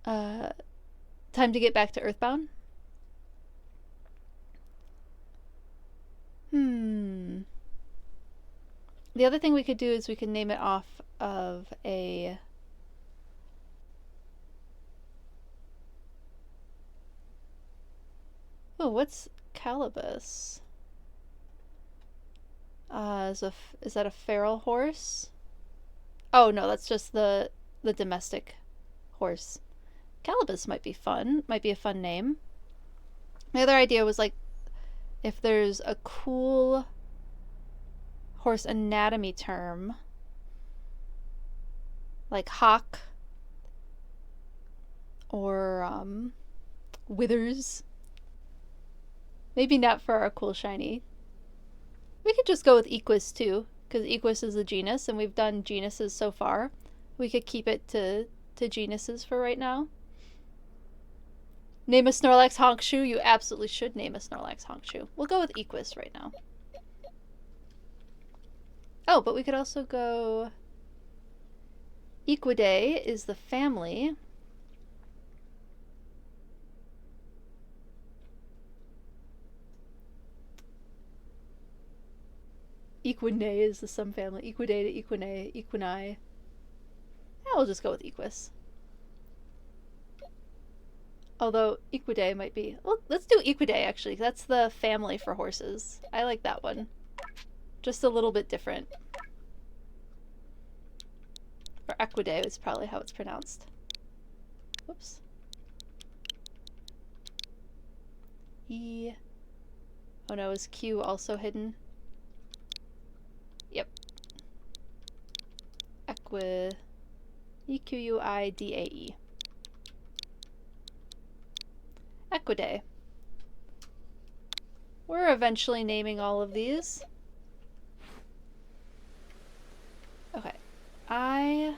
Speaker 1: Time to get back to Earthbound. The other thing we could do is we could name it off of a... Oh, what's Calibus? Is that a feral horse? Oh no, that's just the domestic horse. Calibus might be fun. Might be a fun name. My other idea was like if there's a cool horse anatomy term like hawk or withers. Maybe not for our cool shiny. We could just go with Equus too, because Equus is a genus and we've done genuses so far. We could keep it to genuses for right now. Name a Snorlax Honkshoe? You absolutely should name a Snorlax Honkshoe. We'll go with Equus right now. Oh, but we could also go... Equidae is the family. Equinae is the subfamily. Equidae to Equinae, Equinae. Yeah, we'll just go with Equus. Although Equidae might be... Well, let's do Equidae actually. That's the family for horses. I like that one. Just a little bit different. Or Equidae is probably how it's pronounced. Whoops. E... Oh no, is Q also hidden? Yep. Equidae. Equidae. We're eventually naming all of these. I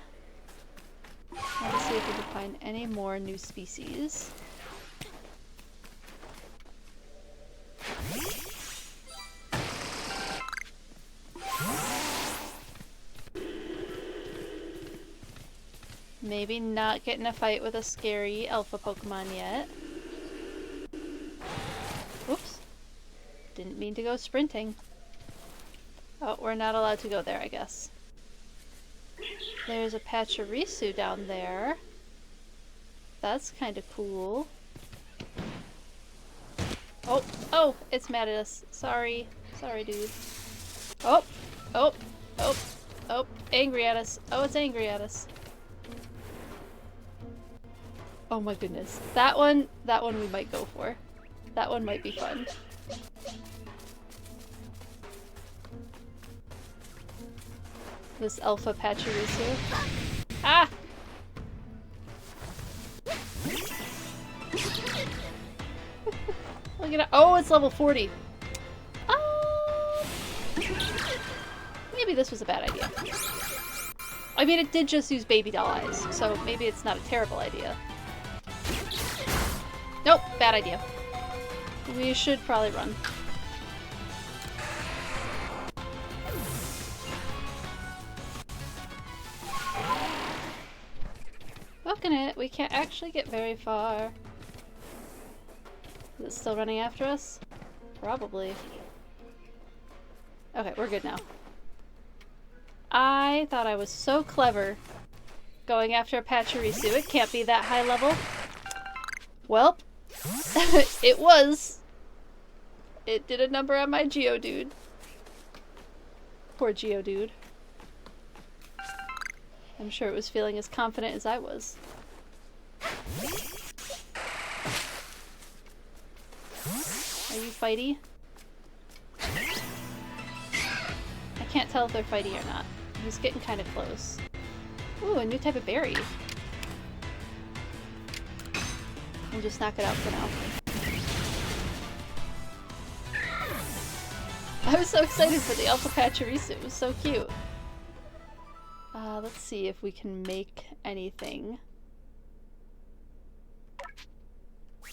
Speaker 1: want to see if we can find any more new species. Maybe not get in a fight with a scary alpha Pokemon yet. Oops. Didn't mean to go sprinting. Oh, we're not allowed to go there, I guess. There's a Pachirisu down there. That's kind of cool. Oh, oh, it's mad at us. Sorry. Sorry, dude. Oh, oh, oh, oh, angry at us. Oh, it's angry at us. Oh my goodness. That one we might go for. That one might be fun. This alpha Pachirisu. Ah! Look at it. Oh, it's level 40. Maybe this was a bad idea. I mean, it did just use baby doll eyes, so maybe it's not a terrible idea. Nope, bad idea. We should probably run. Looking at it, we can't actually get very far. Is it still running after us? Probably. Okay, we're good now. I thought I was so clever going after a Pachirisu. It can't be that high level. Well, it was. It did a number on my Geodude. Poor Geodude. I'm sure it was feeling as confident as I was. Are you fighty? I can't tell if they're fighty or not. He's getting kind of close. Ooh, a new type of berry. We'll just knock it out for now. I was so excited for the Alpha Pachirisu. It was so cute. Let's see if we can make anything.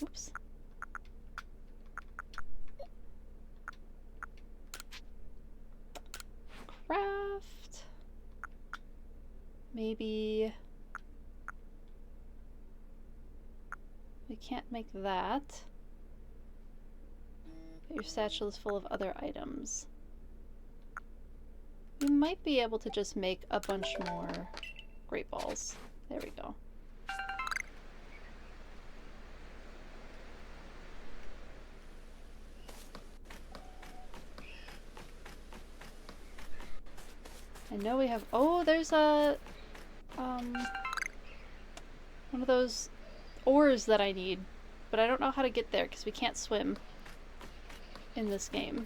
Speaker 1: Oops. Craft. Maybe we can't make that. But your satchel is full of other items. We might be able to just make a bunch more great balls. There we go. I know we have. Oh, there's a one of those ores that I need, but I don't know how to get there because we can't swim in this game.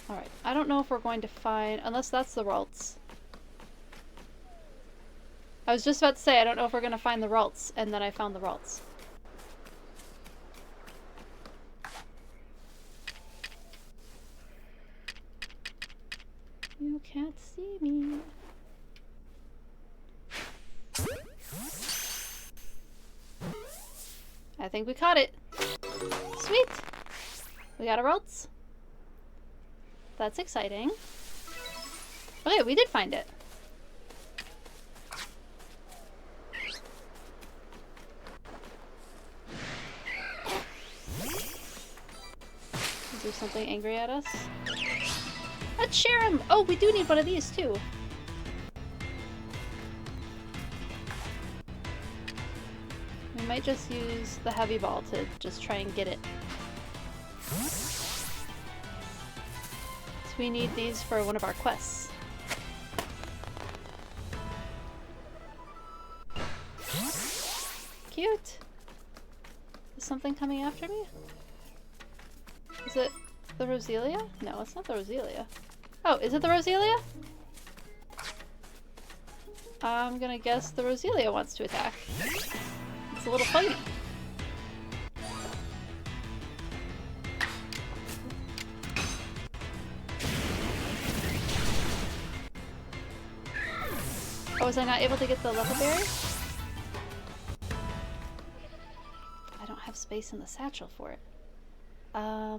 Speaker 1: Alright, I don't know if we're going to find, unless that's the Ralts. I was just about to say, I don't know if we're going to find the Ralts, and then I found the Ralts. You can't see me. I think we caught it. Sweet! We got a Ralts. That's exciting. Okay, we did find it. Is there something angry at us? Let's share him! Oh, we do need one of these too. We might just use the heavy ball to just try and get it. We need these for one of our quests. Cute! Is something coming after me? Is it the Roselia? No, it's not the Roselia. Oh, is it the Roselia? I'm gonna guess the Roselia wants to attack. It's a little fighty. Oh, was I not able to get the level berry? I don't have space in the satchel for it. I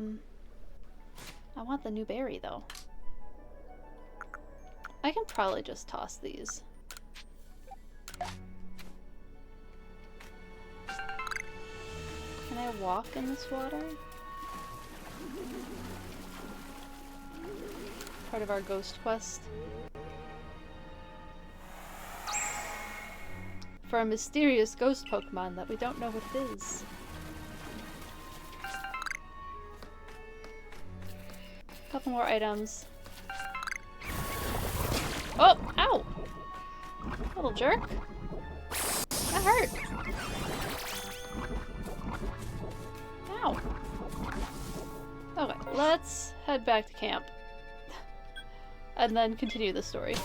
Speaker 1: want the new berry though. I can probably just toss these. Can I walk in this water? Part of our ghost quest. For a mysterious ghost Pokemon that we don't know what it is. Couple more items. Oh! Ow! Little jerk. That hurt. Ow. Okay, let's head back to camp. And then continue the story.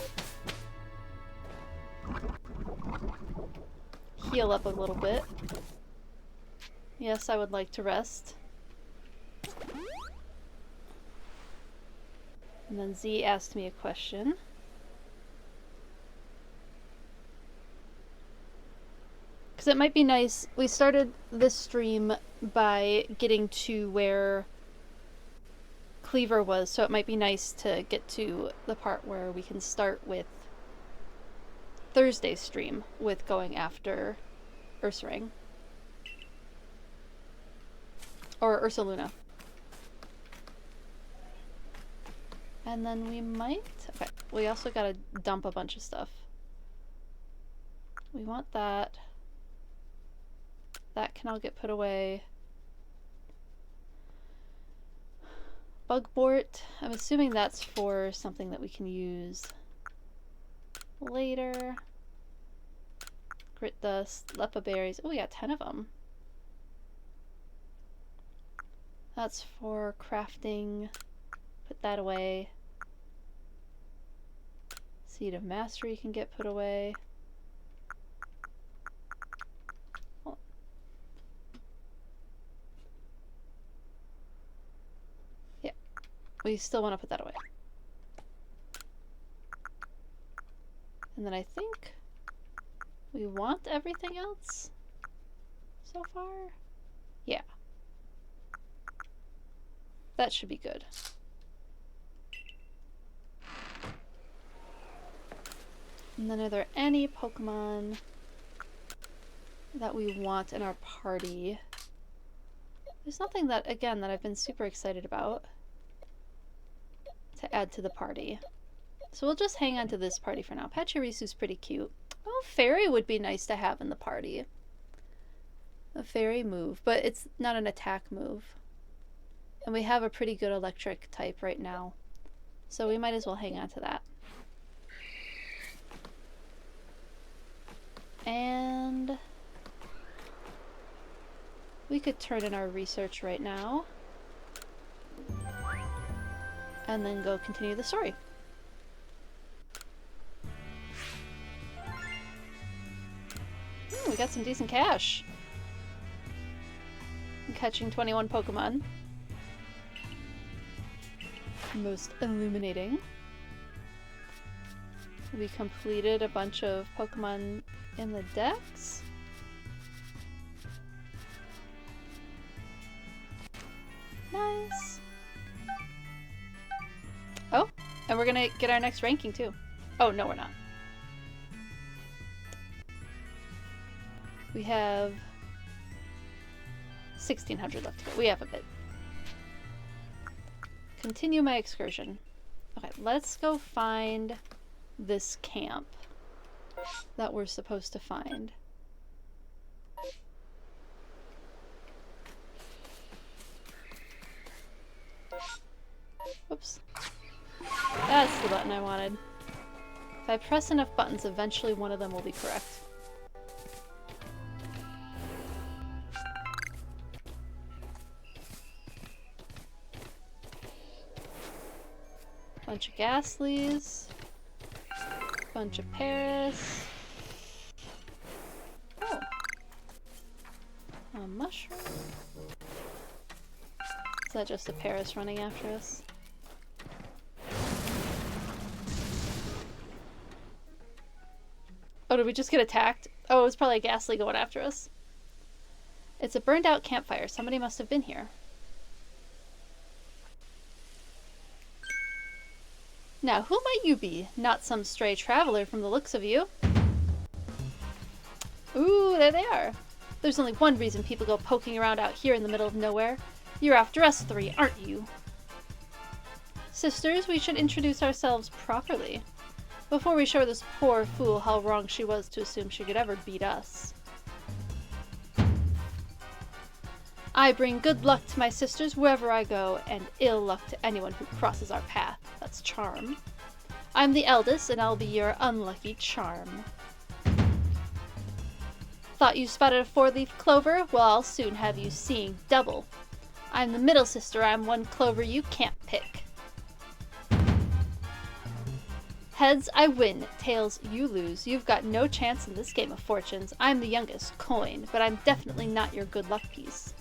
Speaker 1: Heal up a little bit. Yes, I would like to rest. And then Z asked me a question. Because it might be nice, we started this stream by getting to where Cleaver was, so it might be nice to get to the part where we can start with Thursday's stream with going after Ursaring. Or Ursaluna. And then we might... Okay, we also gotta dump a bunch of stuff. We want that. That can all get put away. Bugboard. I'm assuming that's for something that we can use later. Grit dust, lepa berries. Oh, we got 10 of them. That's for crafting. Put that away. Seed of Mastery can get put away. Oh. Yeah, we still want to put that away. And then I think we want everything else so far. Yeah. That should be good. And then are there any Pokemon that we want in our party? There's nothing that, again, that I've been super excited about to add to the party. So we'll just hang on to this party for now. Pachirisu's pretty cute. Oh, Fairy would be nice to have in the party. A Fairy move, but it's not an attack move. And we have a pretty good electric type right now. So we might as well hang on to that. And we could turn in our research right now. And then go continue the story. We got some decent cash. I'm catching 21 Pokemon. Most illuminating. We completed a bunch of Pokemon in the decks. Nice. Oh, and we're gonna get our next ranking too. Oh, no we're not. We have 1,600 left to go. We have a bit. Continue my excursion. Okay, let's go find this camp that we're supposed to find. Whoops. That's the button I wanted. If I press enough buttons, eventually one of them will be correct. Bunch of Ghastlies. Bunch of Paris. Oh. A mushroom. Is that just a Paris running after us? Oh, did we just get attacked? Oh, it was probably a ghastly going after us. It's a burned out campfire. Somebody must have been here. Now, who might you be? Not some stray traveler from the looks of you. Ooh, there they are. There's only one reason people go poking around out here in the middle of nowhere. You're after us three, aren't you? Sisters, we should introduce ourselves properly before we show this poor fool how wrong she was to assume she could ever beat us. I bring good luck to my sisters wherever I go, and ill luck to anyone who crosses our path. That's Charm. I'm the eldest, and I'll be your unlucky Charm. Thought you spotted a four-leaf clover? Well, I'll soon have you seeing double. I'm the middle sister. I'm one clover you can't pick. Heads, I win. Tails, you lose. You've got no chance in this game of fortunes. I'm the youngest, Coin, but I'm definitely not your good luck piece.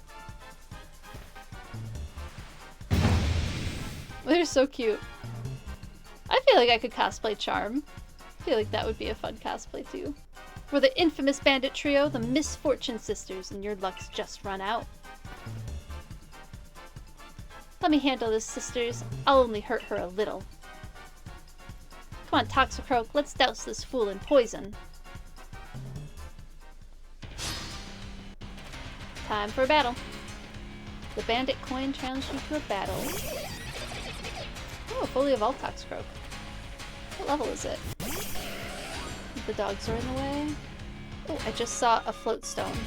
Speaker 1: They're so cute. I feel like I could cosplay Charm. I feel like that would be a fun cosplay too. We're the infamous bandit trio, the Misfortune Sisters, and your luck's just run out. Let me handle this, sisters. I'll only hurt her a little. Come on, Toxicroak, let's douse this fool in poison. Time for a battle. The bandit coin challenged you to a battle. Oh, fully evolved Toxicroak. What level is it? The dogs are in the way. Oh, I just saw a float stone.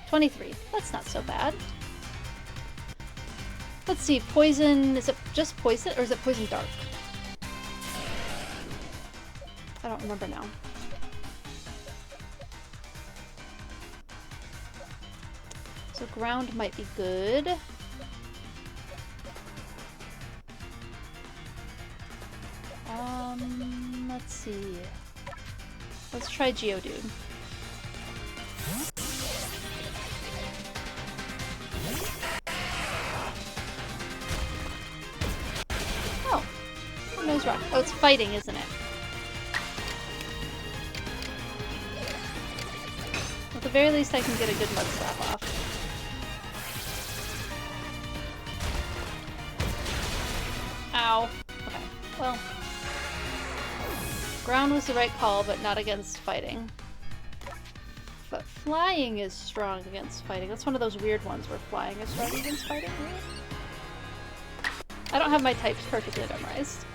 Speaker 1: 23. That's not so bad. Let's see, poison, is it just poison or is it poison dark? I don't remember now. So ground might be good. Let's see. Let's try Geodude. Oh. Who knows rock? Oh, it's fighting, isn't it? At the very least, I can get a good mud slap off. Ow. Okay, well. Ground was the right call, but not against fighting. But flying is strong against fighting. That's one of those weird ones where flying is strong against fighting, right? I don't have my types perfectly memorized.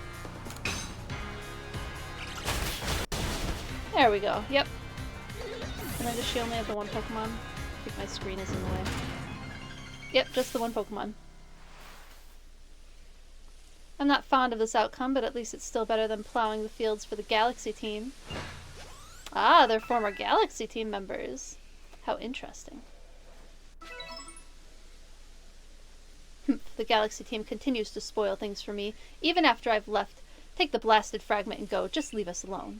Speaker 1: There we go, yep. And then does she only have the one Pokemon? I think my screen is in the way. Yep, just the one Pokemon. I'm not fond of this outcome, but at least it's still better than plowing the fields for the Galaxy team. Ah, they're former Galaxy team members. How interesting. The Galaxy team continues to spoil things for me, even after I've left. Take the blasted fragment and go. Just leave us alone.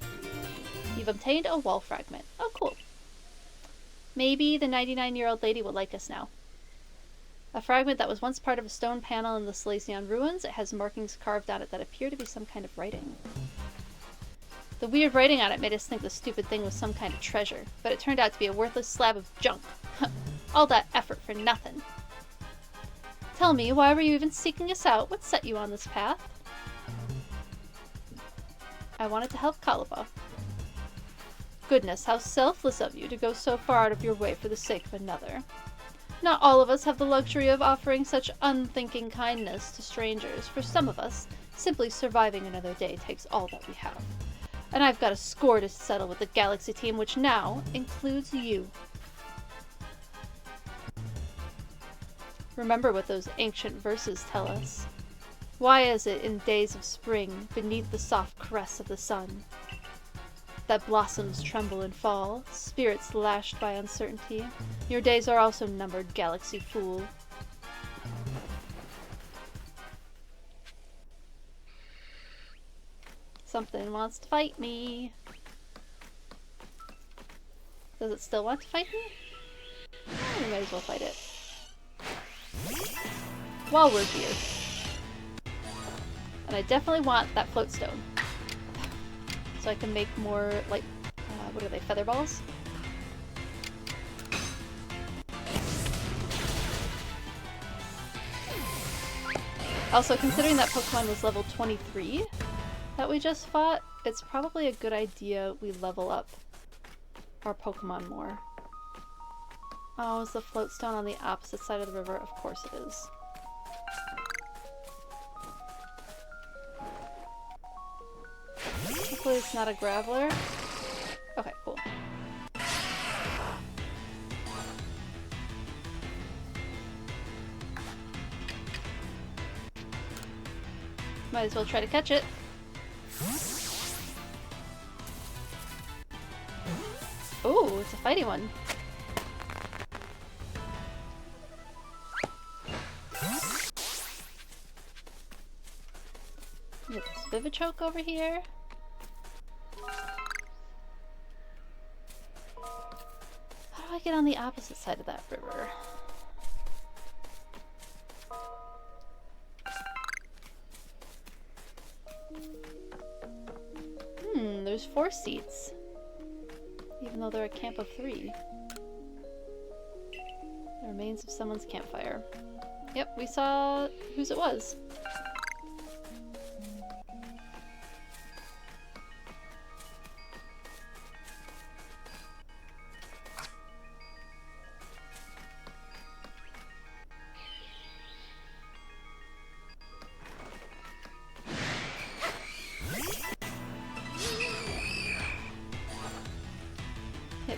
Speaker 1: You've obtained a wall fragment. Oh, cool. Maybe the 99-year-old lady will like us now. A fragment that was once part of a stone panel in the Salacion ruins. It has markings carved on it that appear to be some kind of writing. The weird writing on it made us think the stupid thing was some kind of treasure, but it turned out to be a worthless slab of junk. All that effort for nothing. Tell me, why were you even seeking us out? What set you on this path? I wanted to help Caliba. Goodness, how selfless of you to go so far out of your way for the sake of another. Not all of us have the luxury of offering such unthinking kindness to strangers. For some of us, simply surviving another day takes all that we have. And I've got a score to settle with the Galaxy team, which now includes you. Remember what those ancient verses tell us. Why is it in days of spring, beneath the soft caress of the sun, that blossoms tremble and fall, spirits lashed by uncertainty? Your days are also numbered, Galaxy fool. Something wants to fight me. Does it still want to fight me? Oh, we might as well fight it. While we're here. And I definitely want that float stone. So I can make more, like, what are they, feather balls? Also, considering that Pokemon was level 23 that we just fought, it's probably a good idea we level up our Pokemon more. Oh, is the floatstone on the opposite side of the river? Of course it is. Hopefully it's not a Graveler. Okay, cool. Might as well try to catch it. Ooh, it's a fighty one. Get this Vivichoke over here. How do I get on the opposite side of that river? There's 4 seats. Even though they're a camp of 3. The remains of someone's campfire. Yep, we saw whose it was.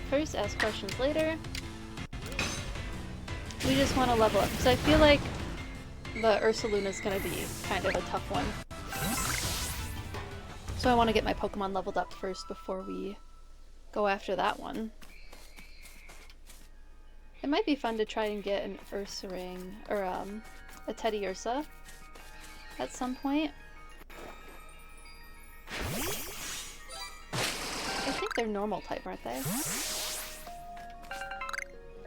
Speaker 1: First, ask questions later. We just want to level up, because I feel like the Ursaluna's gonna be kind of a tough one. So I want to get my Pokemon leveled up first before we go after that one. It might be fun to try and get an Ursaring, or a Teddiursa at some point. I think they're normal type, aren't they?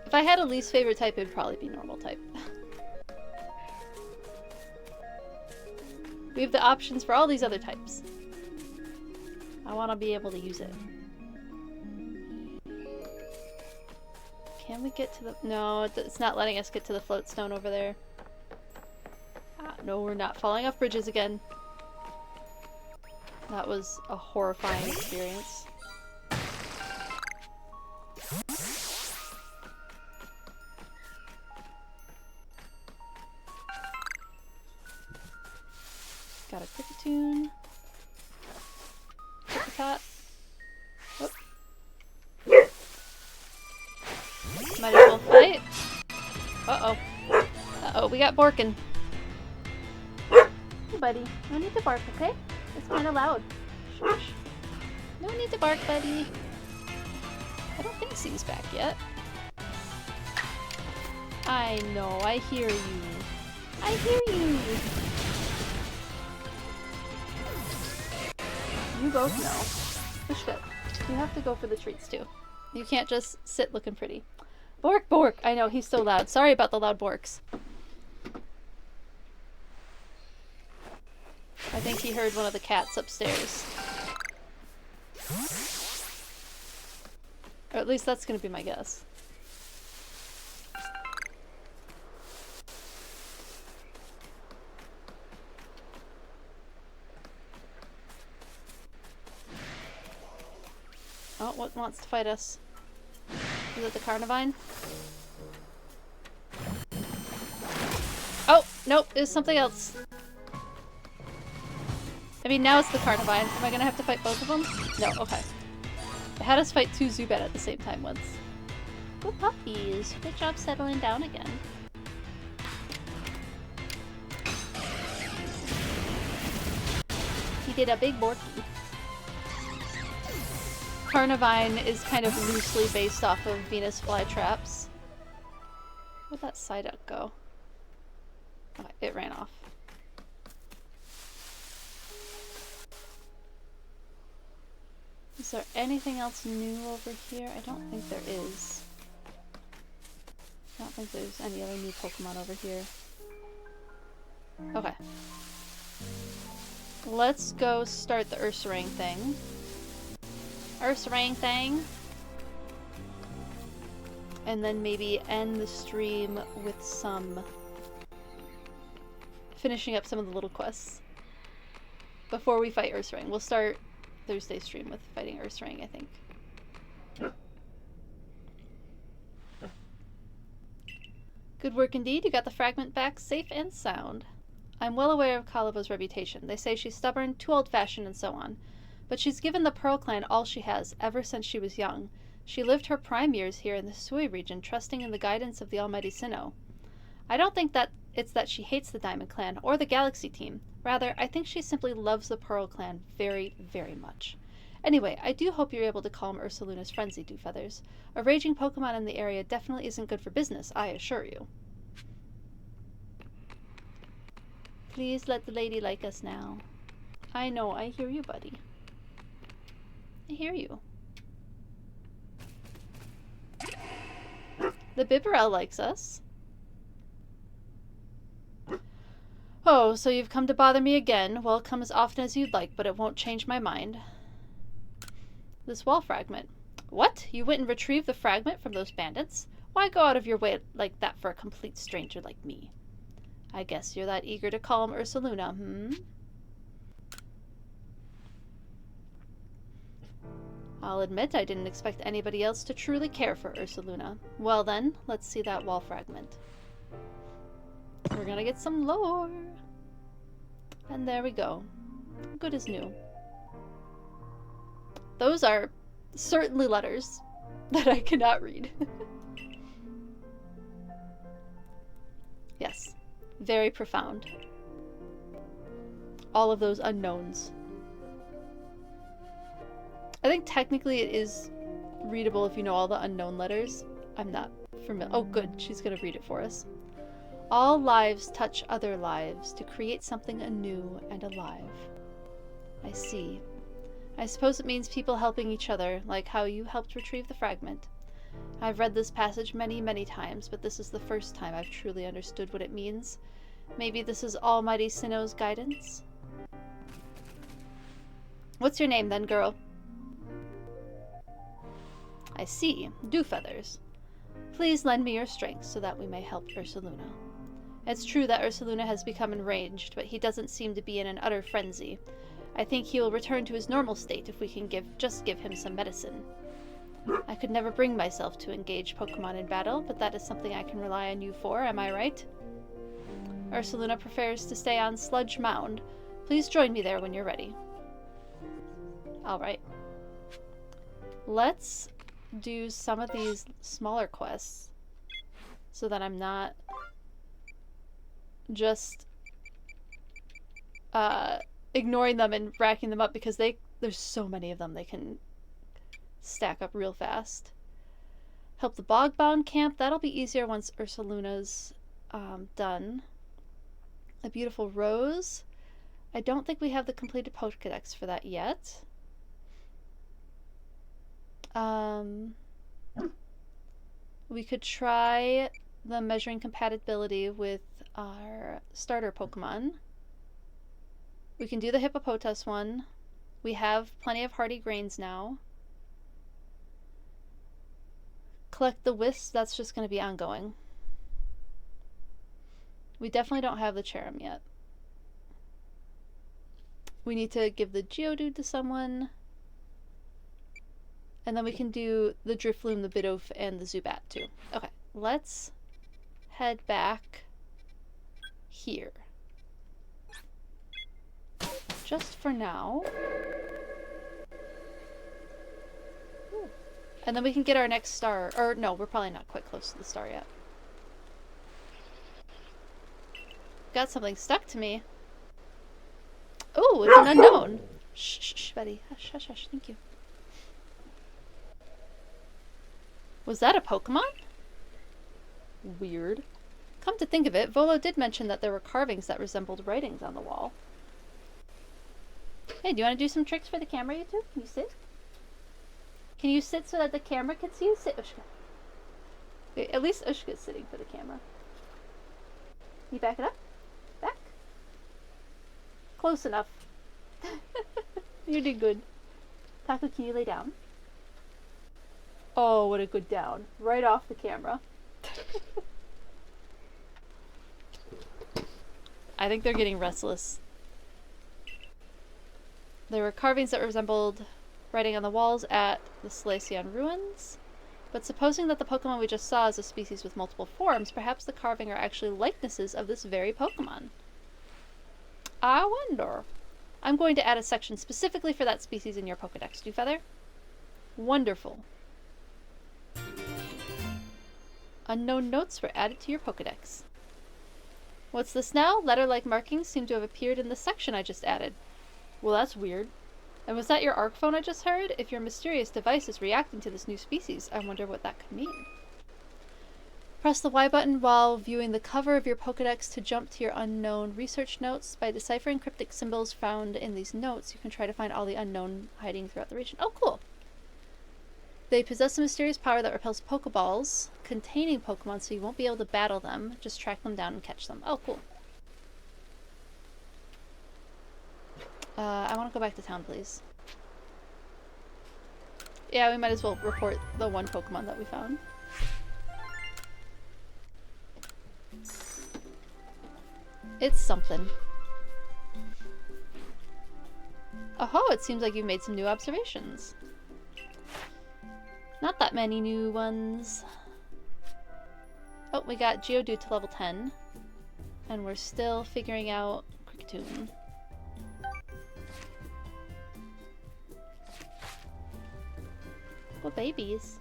Speaker 1: If I had a least favorite type, it'd probably be normal type. We have the options for all these other types. I want to be able to use it. Can we get to the... No, it's not letting us get to the floatstone over there. No, we're not falling off bridges again. That was a horrifying experience. Got a Kricketune. Kricketot. Whoop. Might as well fight. Uh-oh. Uh-oh, we got Borkin. Hey, buddy. No need to bark, okay? It's kind of loud. Shush. No need to bark, buddy. I don't think C's back yet. I know, I hear you. I hear you. You both know. Push it. You have to go for the treats too. You can't just sit looking pretty. Bork, Bork! I know, he's so loud. Sorry about the loud Borks. I think he heard one of the cats upstairs. Or at least that's gonna be my guess. Oh, what wants to fight us? Is it the Carnivine? Oh, nope, it's something else. I mean, now it's the Carnivine. Am I gonna have to fight both of them? No, okay. It had us fight 2 Zubat at the same time once. Good puppies. Good job settling down again. He did a big Borky. Carnivine is kind of loosely based off of Venus flytraps. Where'd that Psyduck go? Oh, it ran off. Is there anything else new over here? I don't think there is. I don't think there's any other new Pokemon over here. Okay. Let's go start the Ursaring thing. Ursaring thing. And then maybe end the stream with some... finishing up some of the little quests. Before we fight Ursaring. We'll start Thursday's stream with fighting Ursaring, I think. Good work indeed. You got the fragment back safe and sound. I'm well aware of Kaliva's reputation. They say she's stubborn, too old-fashioned, and so on. But she's given the Pearl Clan all she has, ever since she was young. She lived her prime years here in the Sui region, trusting in the guidance of the almighty Sinnoh. I don't think that it's that she hates the Diamond Clan, or the Galaxy team. Rather, I think she simply loves the Pearl Clan very, very much. Anyway, I do hope you're able to calm Ursaluna's frenzy, Dewfeathers. A raging Pokemon in the area definitely isn't good for business, I assure you. Please let the lady like us now. I know, I hear you, buddy. I hear you. The Bibarel likes us. Oh, so you've come to bother me again. Well, come as often as you'd like, but it won't change my mind. This wall fragment. What? You went and retrieved the fragment from those bandits? Why go out of your way like that for a complete stranger like me? I guess you're that eager to calm Ursaluna, hmm? I'll admit I didn't expect anybody else to truly care for Ursaluna. Well then, let's see that wall fragment. We're gonna get some lore. And there we go. Good as new. Those are certainly letters that I cannot read. Yes. Very profound. All of those unknowns. I think technically it is readable if you know all the unknown letters. I'm not familiar. Oh good, she's gonna read it for us. All lives touch other lives to create something anew and alive. I see. I suppose it means people helping each other, like how you helped retrieve the fragment. I've read this passage many, many times, but this is the first time I've truly understood what it means. Maybe this is Almighty Sinnoh's guidance? What's your name then, girl? I see. Dewfeathers. Please lend me your strength so that we may help Ursaluna. It's true that Ursaluna has become enraged, but he doesn't seem to be in an utter frenzy. I think he will return to his normal state if we can just give him some medicine. I could never bring myself to engage Pokemon in battle, but that is something I can rely on you for, am I right? Ursaluna prefers to stay on Sludge Mound. Please join me there when you're ready. Alright. Let's do some of these smaller quests so that I'm not just ignoring them and racking them up, because there's so many of them they can stack up real fast. Help the Bogbound camp. That'll be easier once Ursaluna's done. A beautiful rose. I don't think we have the completed Pokedex for that yet. We could try the measuring compatibility with our starter Pokemon. We can do the Hippopotas one. We have plenty of hardy grains now. Collect the Wisp, that's just going to be ongoing. We definitely don't have the Cherrim yet. We need to give the Geodude to someone. And then we can do the Drifloon, the Bidoof, and the Zubat too. Okay, let's head back here. Just for now. Ooh. And then we can get our next star. Or no, we're probably not quite close to the star yet. Got something stuck to me. Oh, it's an unknown. Shh, shh, shh, buddy. Hush, hush, hush. Thank you. Was that a Pokemon? Weird. Come to think of it, Volo did mention that there were carvings that resembled writings on the wall. Hey, do you want to do some tricks for the camera, you two? Can you sit? Can you sit so that the camera can see you? Sit, Ushka. Okay, at least Ushka's sitting for the camera. You back it up? Back? Close enough. You're doing good. Taco, can you lay down? Oh, what a good down. Right off the camera. I think they're getting restless. There were carvings that resembled writing on the walls at the Salacian ruins. But supposing that the Pokemon we just saw is a species with multiple forms, perhaps the carving are actually likenesses of this very Pokemon. I wonder. I'm going to add a section specifically for that species in your Pokedex, Dewfeather. Wonderful. Unknown notes were added to your Pokedex. What's this now? Letter-like markings seem to have appeared in the section I just added. Well, that's weird. And was that your ARC phone I just heard? If your mysterious device is reacting to this new species, I wonder what that could mean. Press the Y button while viewing the cover of your Pokedex to jump to your unknown research notes. By deciphering cryptic symbols found in these notes, you can try to find all the unknown hiding throughout the region. Oh, cool! They possess a mysterious power that repels Pokeballs containing Pokemon, so you won't be able to battle them. Just track them down and catch them. Oh, cool. I want to go back to town, please. Yeah, we might as well report the one Pokemon that we found. It's something. Oh, it seems like you've made some new observations. Not that many new ones. Oh, we got Geodude to level 10. And we're still figuring out Kricketune. What babies?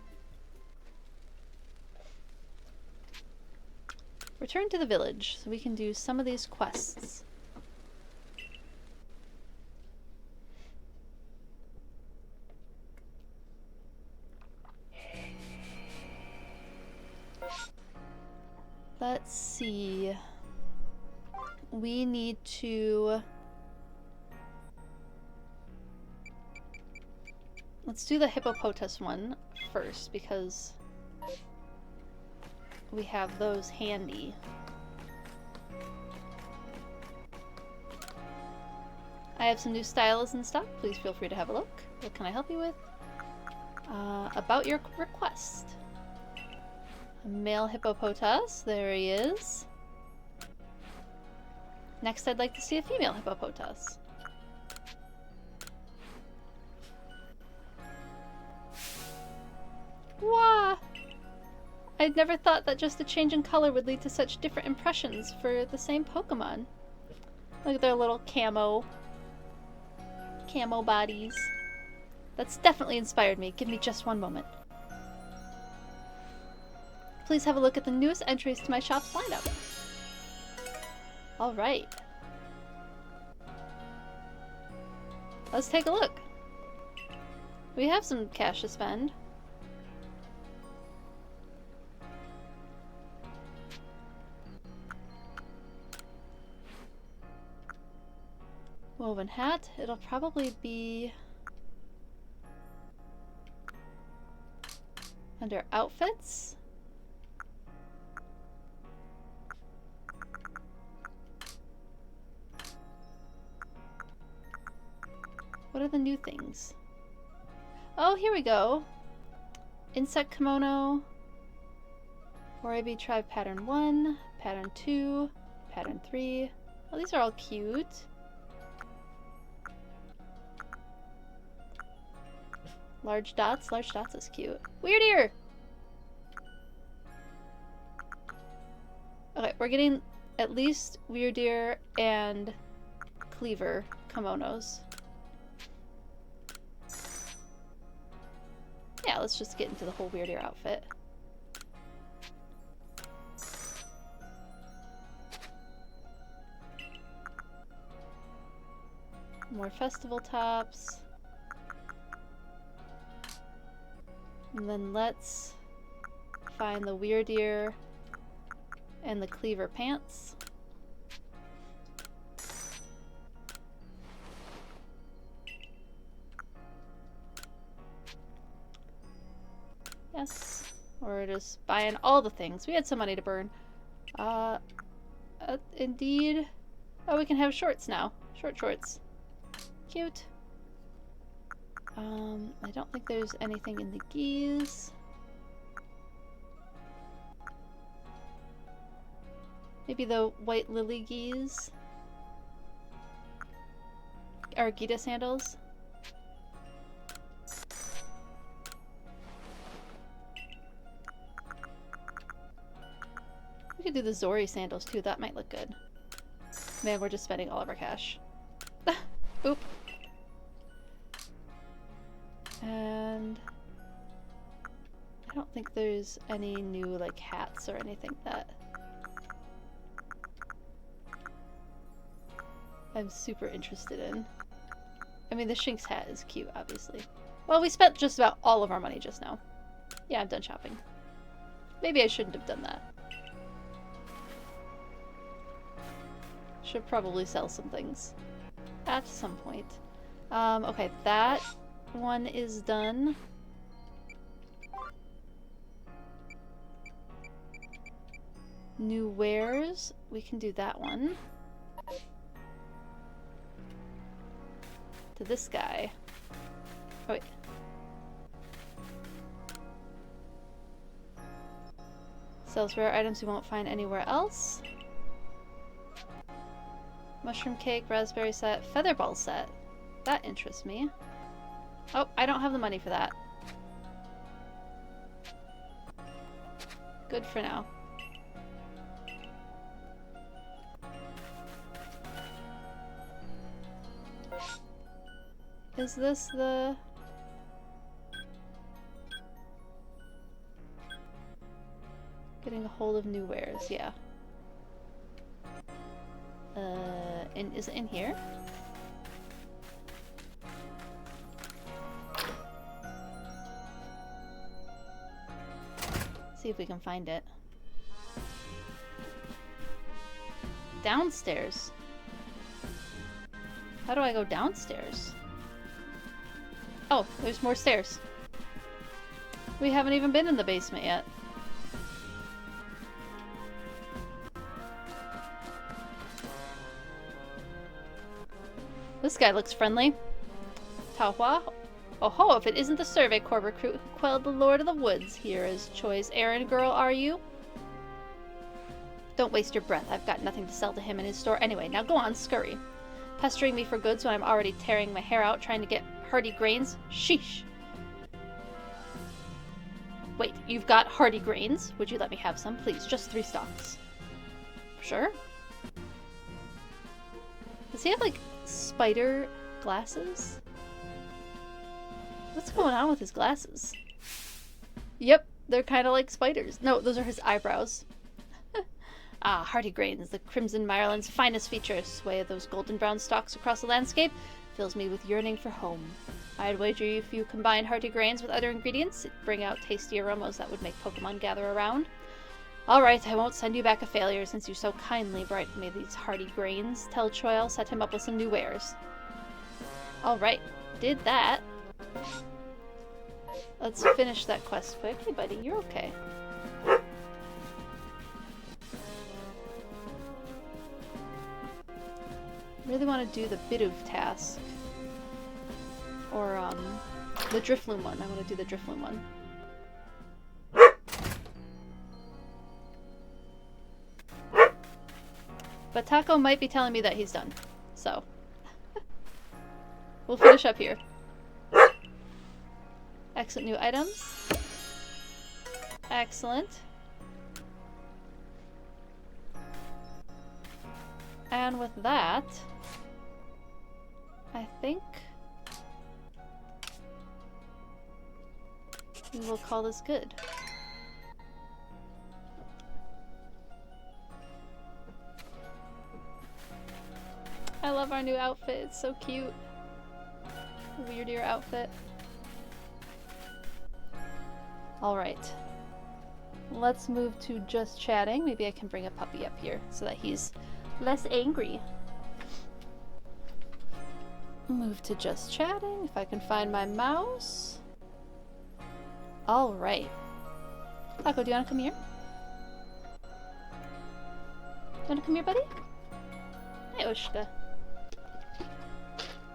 Speaker 1: Return to the village so we can do some of these quests. Let's see. We need to... Let's do the Hippopotas one first because we have those handy. I have some new styles in stock. Please feel free to have a look. What can I help you with? About your request. A male Hippopotas. There he is. Next, I'd like to see a female Hippopotas. Wah! I'd never thought that just a change in color would lead to such different impressions for the same Pokemon. Look at their little camo bodies. That's definitely inspired me. Give me just one moment. Please have a look at the newest entries to my shop's lineup. Alright. Let's take a look. We have some cash to spend. Woven hat. It'll probably be under outfits. What are the new things? Oh, here we go. Insect kimono. Oribi tribe pattern 1, pattern 2, pattern 3. Oh, these are all cute. Large dots is cute. Weird ear! Okay, we're getting at least Weird Ear and Cleaver kimonos. Yeah, let's just get into the whole Weird Ear outfit. More festival tops. And then let's find the Weird Ear and the Cleaver pants. Yes, we're just buying all the things. We had some money to burn. Indeed. Oh, we can have shorts now. Short shorts. Cute. I don't think there's anything in the geese. Maybe the white lily geese? Or Gita sandals? We could do the Zori sandals too, that might look good. Man, we're just spending all of our cash. Oop. And I don't think there's any new like hats or anything that I'm super interested in. I mean, the Shinx hat is cute, obviously. Well, we spent just about all of our money just now. Yeah, I'm done shopping. Maybe I shouldn't have done that. Should probably sell some things at some point. Okay, that one is done. New wares, we can do that one. To this guy. Oh wait. Sells rare items you won't find anywhere else. Mushroom cake, raspberry set, featherball set. That interests me. Oh, I don't have the money for that. Good for now. Is this the... Getting a hold of new wares, yeah. And is it in here? See if we can find it. Downstairs. How do I go downstairs? Oh, there's more stairs. We haven't even been in the basement yet. This guy looks friendly. Taohua? Oh ho, if it isn't the Survey Corps recruit who quelled the Lord of the Woods here as Choi's errand girl, are you? Don't waste your breath. I've got nothing to sell to him in his store anyway. Now go on, scurry. Pestering me for goods when I'm already tearing my hair out trying to get hardy grains? Sheesh. Wait, you've got hardy grains? Would you let me have some, please? Just 3 stalks. Sure. Does he have, like, spider glasses? What's going on with his glasses? Yep, they're kind of like spiders. No, those are his eyebrows. Ah, hardy grains, the crimson Mireland's finest feature. Sway of those golden brown stalks across the landscape fills me with yearning for home. I'd wager if you combine hardy grains with other ingredients, it'd bring out tasty aromas that would make Pokemon gather around. Alright, I won't send you back a failure since you so kindly brought me these hardy grains. Tell Choi I'll set him up with some new wares. Alright, did that. Let's finish that quest quick. Hey buddy, you're okay. Really want to do the Bidoof task. Or, the Drifloon one. I want to do the Drifloon one. But Taco might be telling me that he's done. So. We'll finish up here. Exit new items. Excellent. And with that, I think we will call this good. I love our new outfit. It's so cute. Weird ear outfit. Alright. Let's move to just chatting. Maybe I can bring a puppy up here so that he's less angry. Move to just chatting. If I can find my mouse. Alright. Taco, do you want to come here? Do you want to come here, buddy? Hey, Ushka.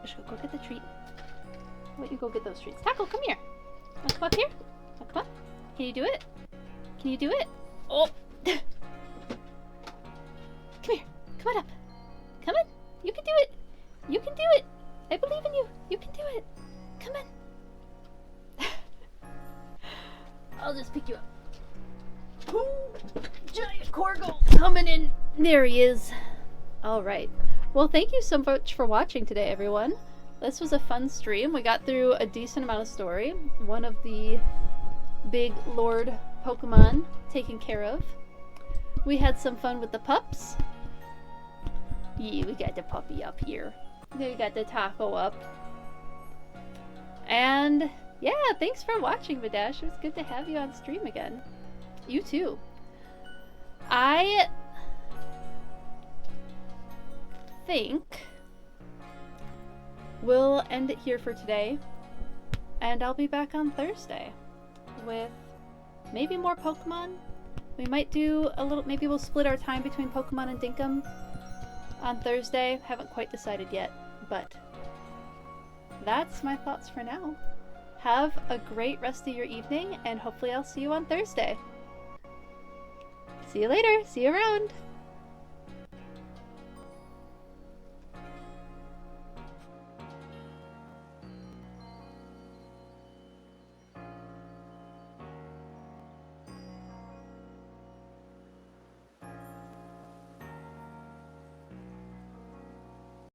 Speaker 1: Ushka, go get the treat. Why don't you go get those treats? Taco, come here. Want to come up here? Come on. Can you do it? Can you do it? Oh! Come on up. Come on. You can do it. You can do it. I believe in you. You can do it. Come on. I'll just pick you up. Ooh, giant Corgal coming in. There he is. All right. Well, thank you so much for watching today, everyone. This was a fun stream. We got through a decent amount of story. One of the big Lord Pokemon taken care of. We had some fun with the pups. Yeah, we got the puppy up here. Then we got the taco up. And yeah, thanks for watching, Vidash. It was good to have you on stream again. You too. I think we'll end it here for today. And I'll be back on Thursday with maybe more Pokemon. We might do a little, maybe we'll split our time between Pokemon and Dinkum on Thursday. Haven't quite decided yet, but that's my thoughts for now. Have a great rest of your evening, and hopefully I'll see you on Thursday. See you later. See you around.